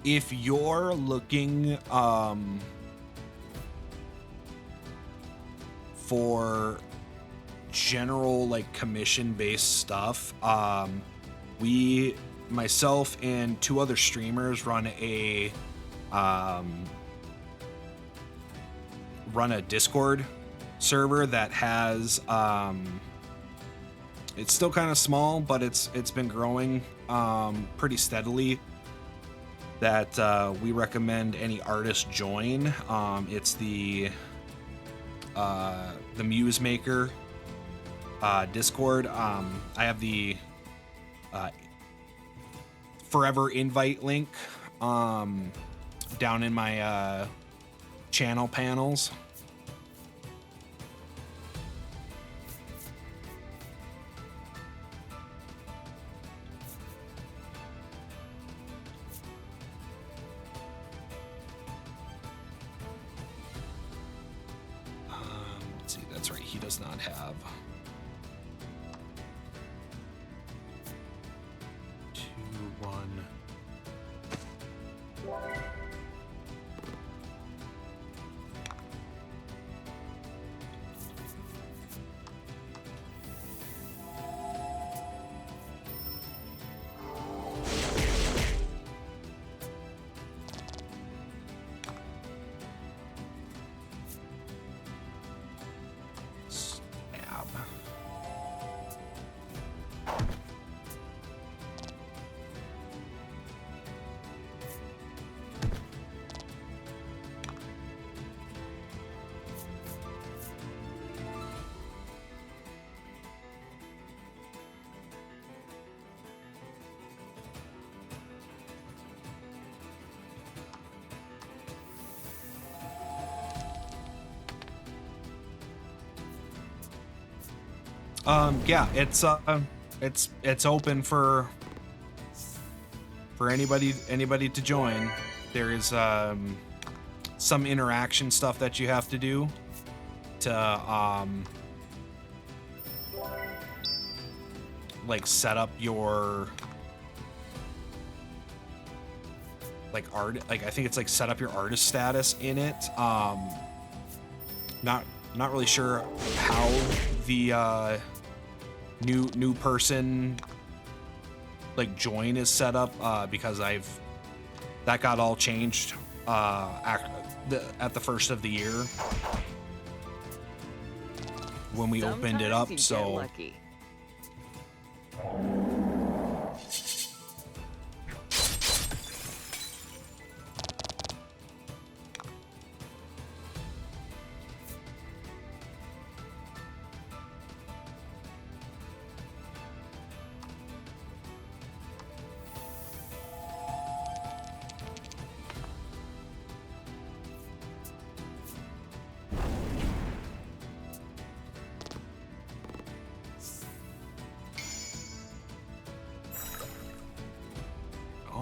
Speaker 1: If you're looking for general like commission based stuff, myself and 2 other streamers run a Discord server that has it's still kind of small, but it's been growing pretty steadily, that we recommend any artist join. It's the Muse Maker Discord. I have the forever invite link down in my channel panels. Let's see, that's right, he does not have 2, 1. Stab. Yeah, it's open for anybody to join. There is some interaction stuff that you have to do to like set up your like art, like I think it's like set up your artist status in it. Not really sure how the new person like join is set up, because that got all changed at the first of the year when we opened it up. So
Speaker 2: Lucky.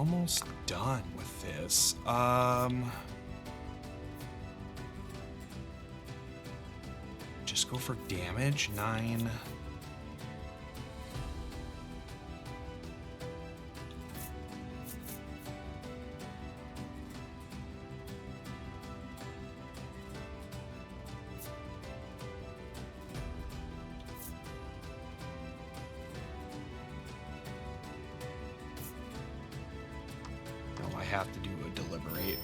Speaker 1: almost done with this. Just go for damage. 9. No, I have to do a deliberate.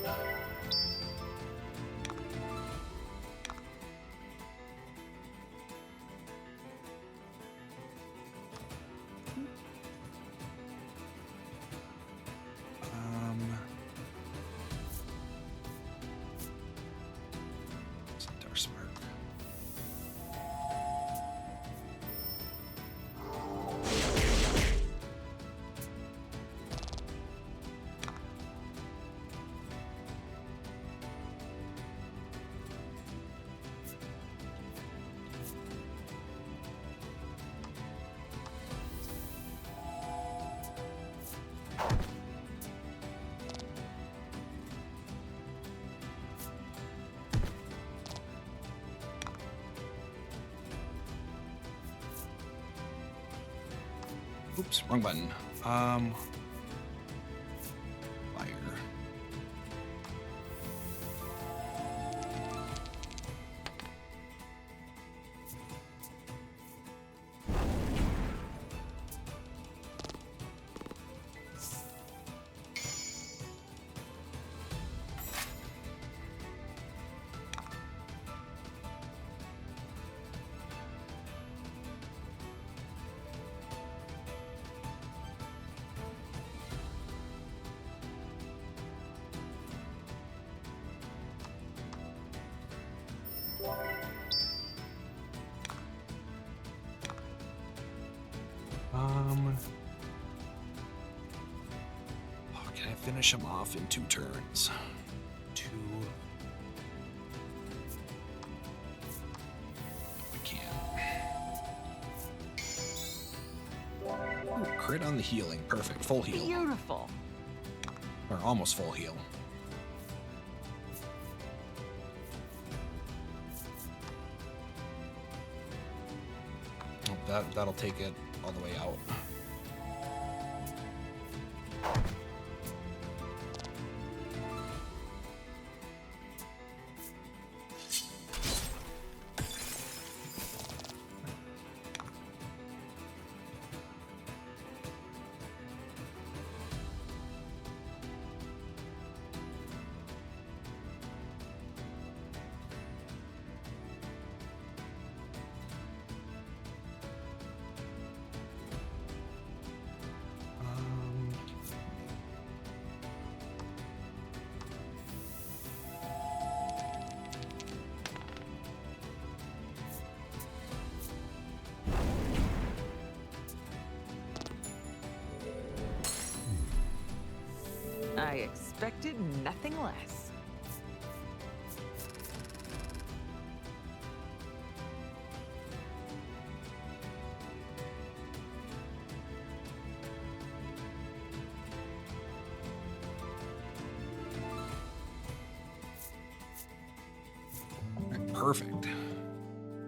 Speaker 1: Oops, wrong button. Fire. Oh, can I finish him off in 2 turns? 2. I can. Ooh, crit on the healing. Perfect. Full heal.
Speaker 2: Beautiful.
Speaker 1: Or almost full heal. Oh, that'll take it all the way out.
Speaker 2: I expected nothing less.
Speaker 1: Perfect.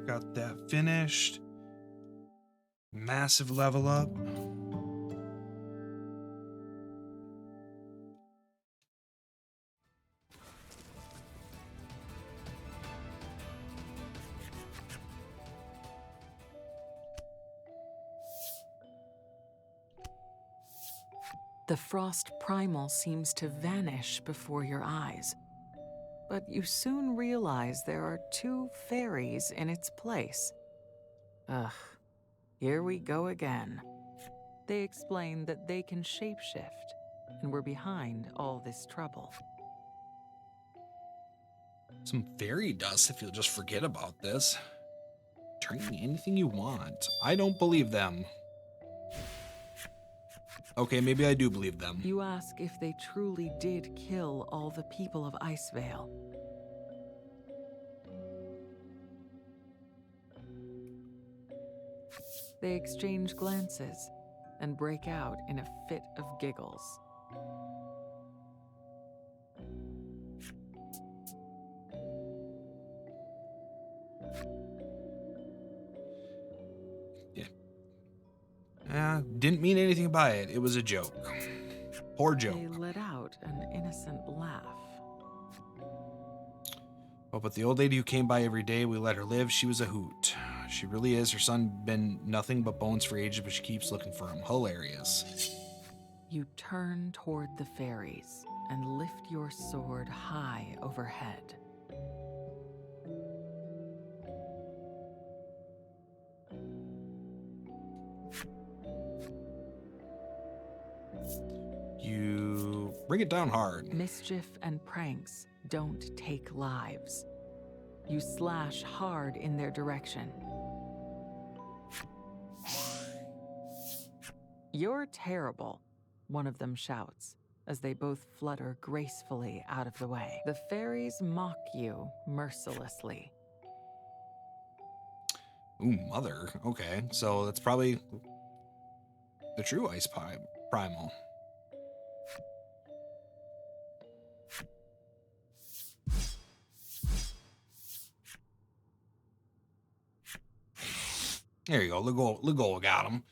Speaker 1: Got that finished. Massive level up.
Speaker 2: The frost primal seems to vanish before your eyes. But you soon realize there are 2 fairies in its place. Ugh, here we go again. They explain that they can shapeshift and were behind all this trouble.
Speaker 1: Some fairy dust if you'll just forget about this. Turn me anything you want. I don't believe them. Okay, maybe I do believe them.
Speaker 2: You ask if they truly did kill all the people of Icevale. They exchange glances and break out in a fit of giggles.
Speaker 1: Didn't mean anything by it. It was a joke. Poor joke.
Speaker 2: They let out an innocent laugh.
Speaker 1: Oh, but the old lady who came by every day, we let her live. She was a hoot. She really is. Her son been nothing but bones for ages, but she keeps looking for him. Hilarious.
Speaker 2: You turn toward the fairies and lift your sword high overhead.
Speaker 1: You bring it down hard.
Speaker 2: Mischief and pranks don't take lives. You slash hard in their direction. You're terrible, one of them shouts, as they both flutter gracefully out of the way. The fairies mock you mercilessly.
Speaker 1: Ooh, mother. Okay, so that's probably the true ice primal. There you go. Legola got him.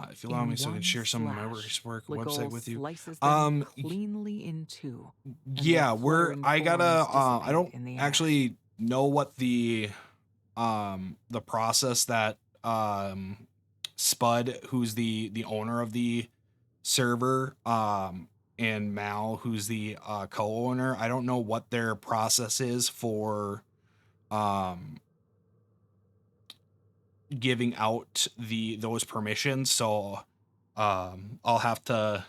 Speaker 1: If you allow me,
Speaker 2: In
Speaker 1: so I can
Speaker 2: one
Speaker 1: share some of my
Speaker 2: slash,
Speaker 1: work website
Speaker 2: Legol
Speaker 1: with you.
Speaker 2: slices them cleanly in two, and their
Speaker 1: Yeah,
Speaker 2: fluttering
Speaker 1: I gotta,
Speaker 2: forms
Speaker 1: I
Speaker 2: dissipate
Speaker 1: don't
Speaker 2: in the air.
Speaker 1: actually know what the process that, Spud, who's the owner of the server, and Mal, who's the co-owner, I don't know what their process is for giving out those permissions. So I'll have to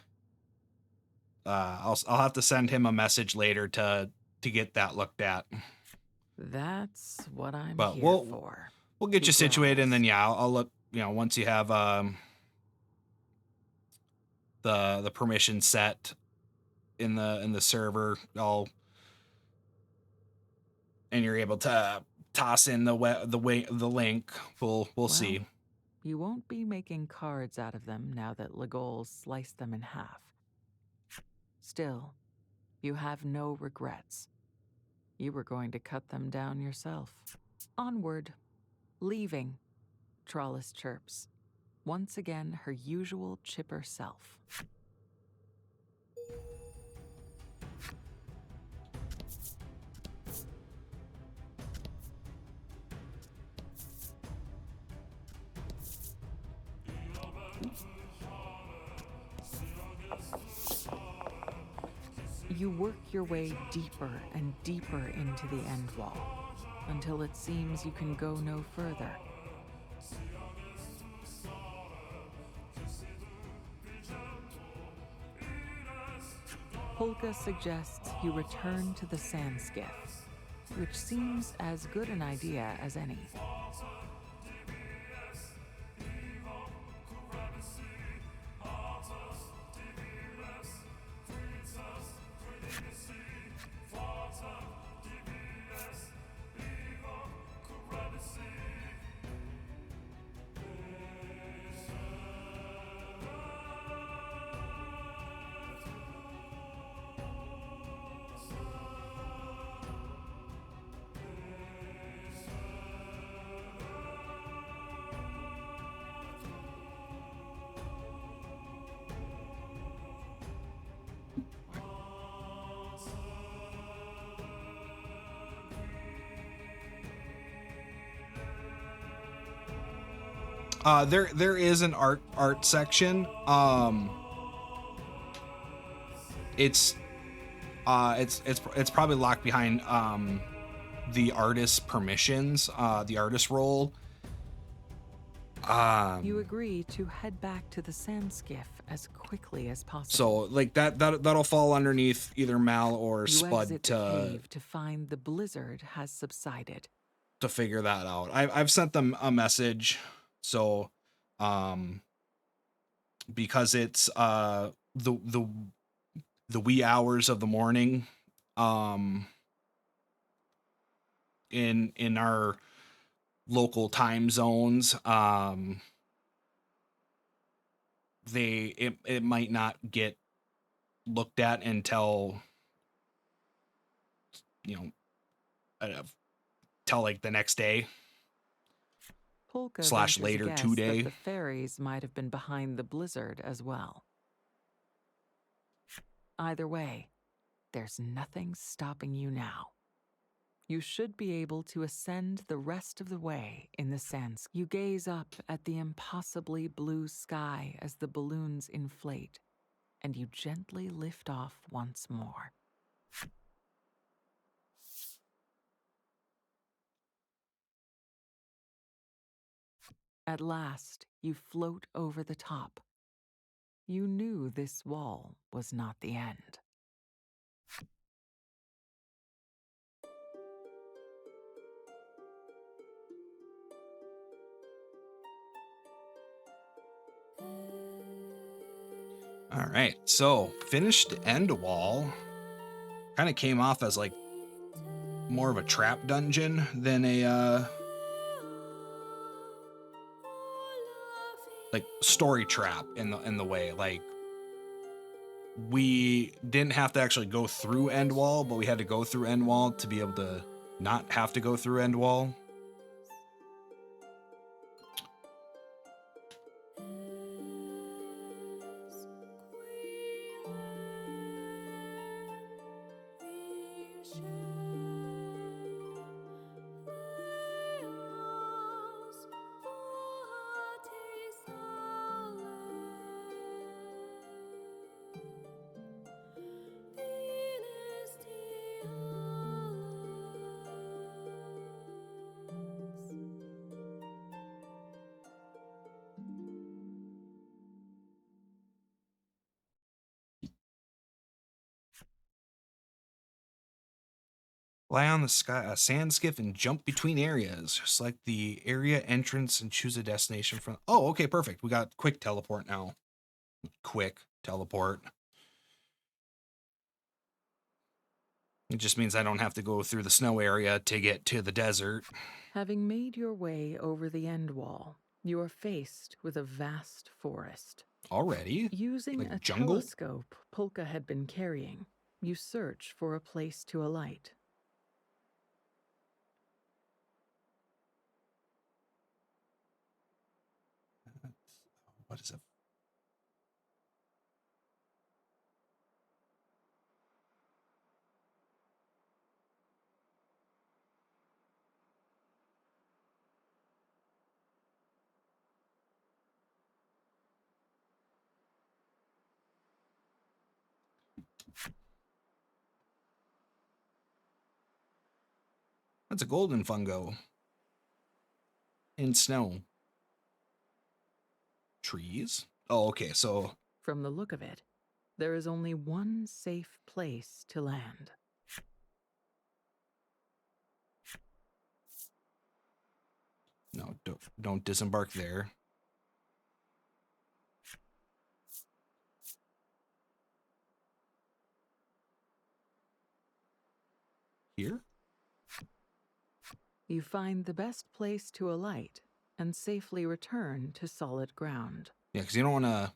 Speaker 1: I'll have to send him a message later to get that looked at.
Speaker 2: That's what I'm
Speaker 1: But
Speaker 2: here for.
Speaker 1: we'll get
Speaker 2: He
Speaker 1: you situated, and then
Speaker 2: growls.
Speaker 1: I'll look, once you have the permission set in the server, and you're able to toss in the link. We'll
Speaker 2: Well,
Speaker 1: see.
Speaker 2: You won't be making cards out of them now that Legol sliced them in half. Still, you have no regrets. You were going to cut them down yourself. Onward. Leaving. Trollis chirps. Once again, her usual chipper self. You work your way deeper and deeper into the end wall, until it seems you can go no further. Polka suggests you return to the sand skiff, which seems as good an idea as any.
Speaker 1: There is an art section. It's probably locked behind the artist's permissions, the artist role.
Speaker 2: You agree to head back to the sand skiff as quickly as possible.
Speaker 1: So like that'll fall underneath either Mal or
Speaker 2: You
Speaker 1: Spud
Speaker 2: exit the cave to find the blizzard has subsided.
Speaker 1: to figure that out. I've sent them a message, so because it's the wee hours of the morning in our local time zones, it might not get looked at until till like the next day
Speaker 2: Polka
Speaker 1: /
Speaker 2: ventures a
Speaker 1: later
Speaker 2: guess
Speaker 1: today.
Speaker 2: that the fairies might have been behind the blizzard as well. Either way, there's nothing stopping you now. You should be able to ascend the rest of the way in the sands. You gaze up at the impossibly blue sky as the balloons inflate, and you gently lift off once more. At last, you float over the top. You knew this wall was not the end.
Speaker 1: All right, so finished end wall. Kind of came off as like more of a trap dungeon than a like story trap in the way. Like we didn't have to actually go through end wall, but we had to go through end wall to be able to not have to go through end wall. Lie on the sky, a sand skiff, and jump between areas. Just like the area entrance and choose a destination from. Oh, okay, perfect. We got quick teleport now. Quick teleport. It just means I don't have to go through the snow area to get to the desert.
Speaker 2: Having made your way over the end wall, you are faced with a vast forest.
Speaker 1: Already?
Speaker 2: Using
Speaker 1: Like
Speaker 2: a
Speaker 1: jungle?
Speaker 2: telescope Polka had been carrying, you search for a place to alight.
Speaker 1: What is it? That's a golden fungo. In snow. Trees? Oh, okay, so...
Speaker 2: From the look of it, there is only one safe place to land.
Speaker 1: No, don't disembark there. Here?
Speaker 2: You find the best place to alight and safely return to solid ground.
Speaker 1: Yeah, because you don't want to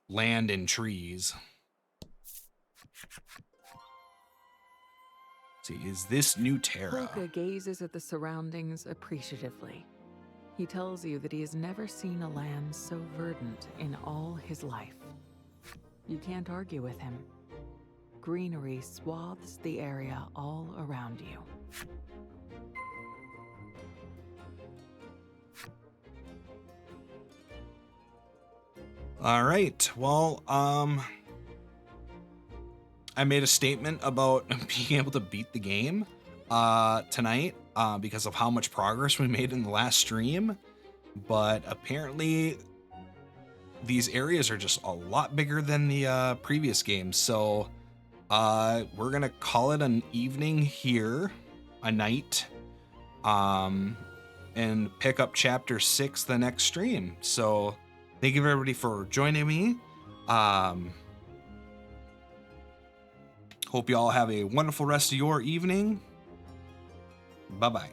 Speaker 1: land in trees. See, is this new Terra?
Speaker 2: Polka gazes at the surroundings appreciatively. He tells you that he has never seen a land so verdant in all his life. You can't argue with him. Greenery swathes the area all around you.
Speaker 1: All right. Well, I made a statement about being able to beat the game tonight because of how much progress we made in the last stream. But apparently these areas are just a lot bigger than the previous games. So we're going to call it an evening here, a night, and pick up chapter 6 the next stream. So thank you everybody for joining me. Hope you all have a wonderful rest of your evening. Bye-bye.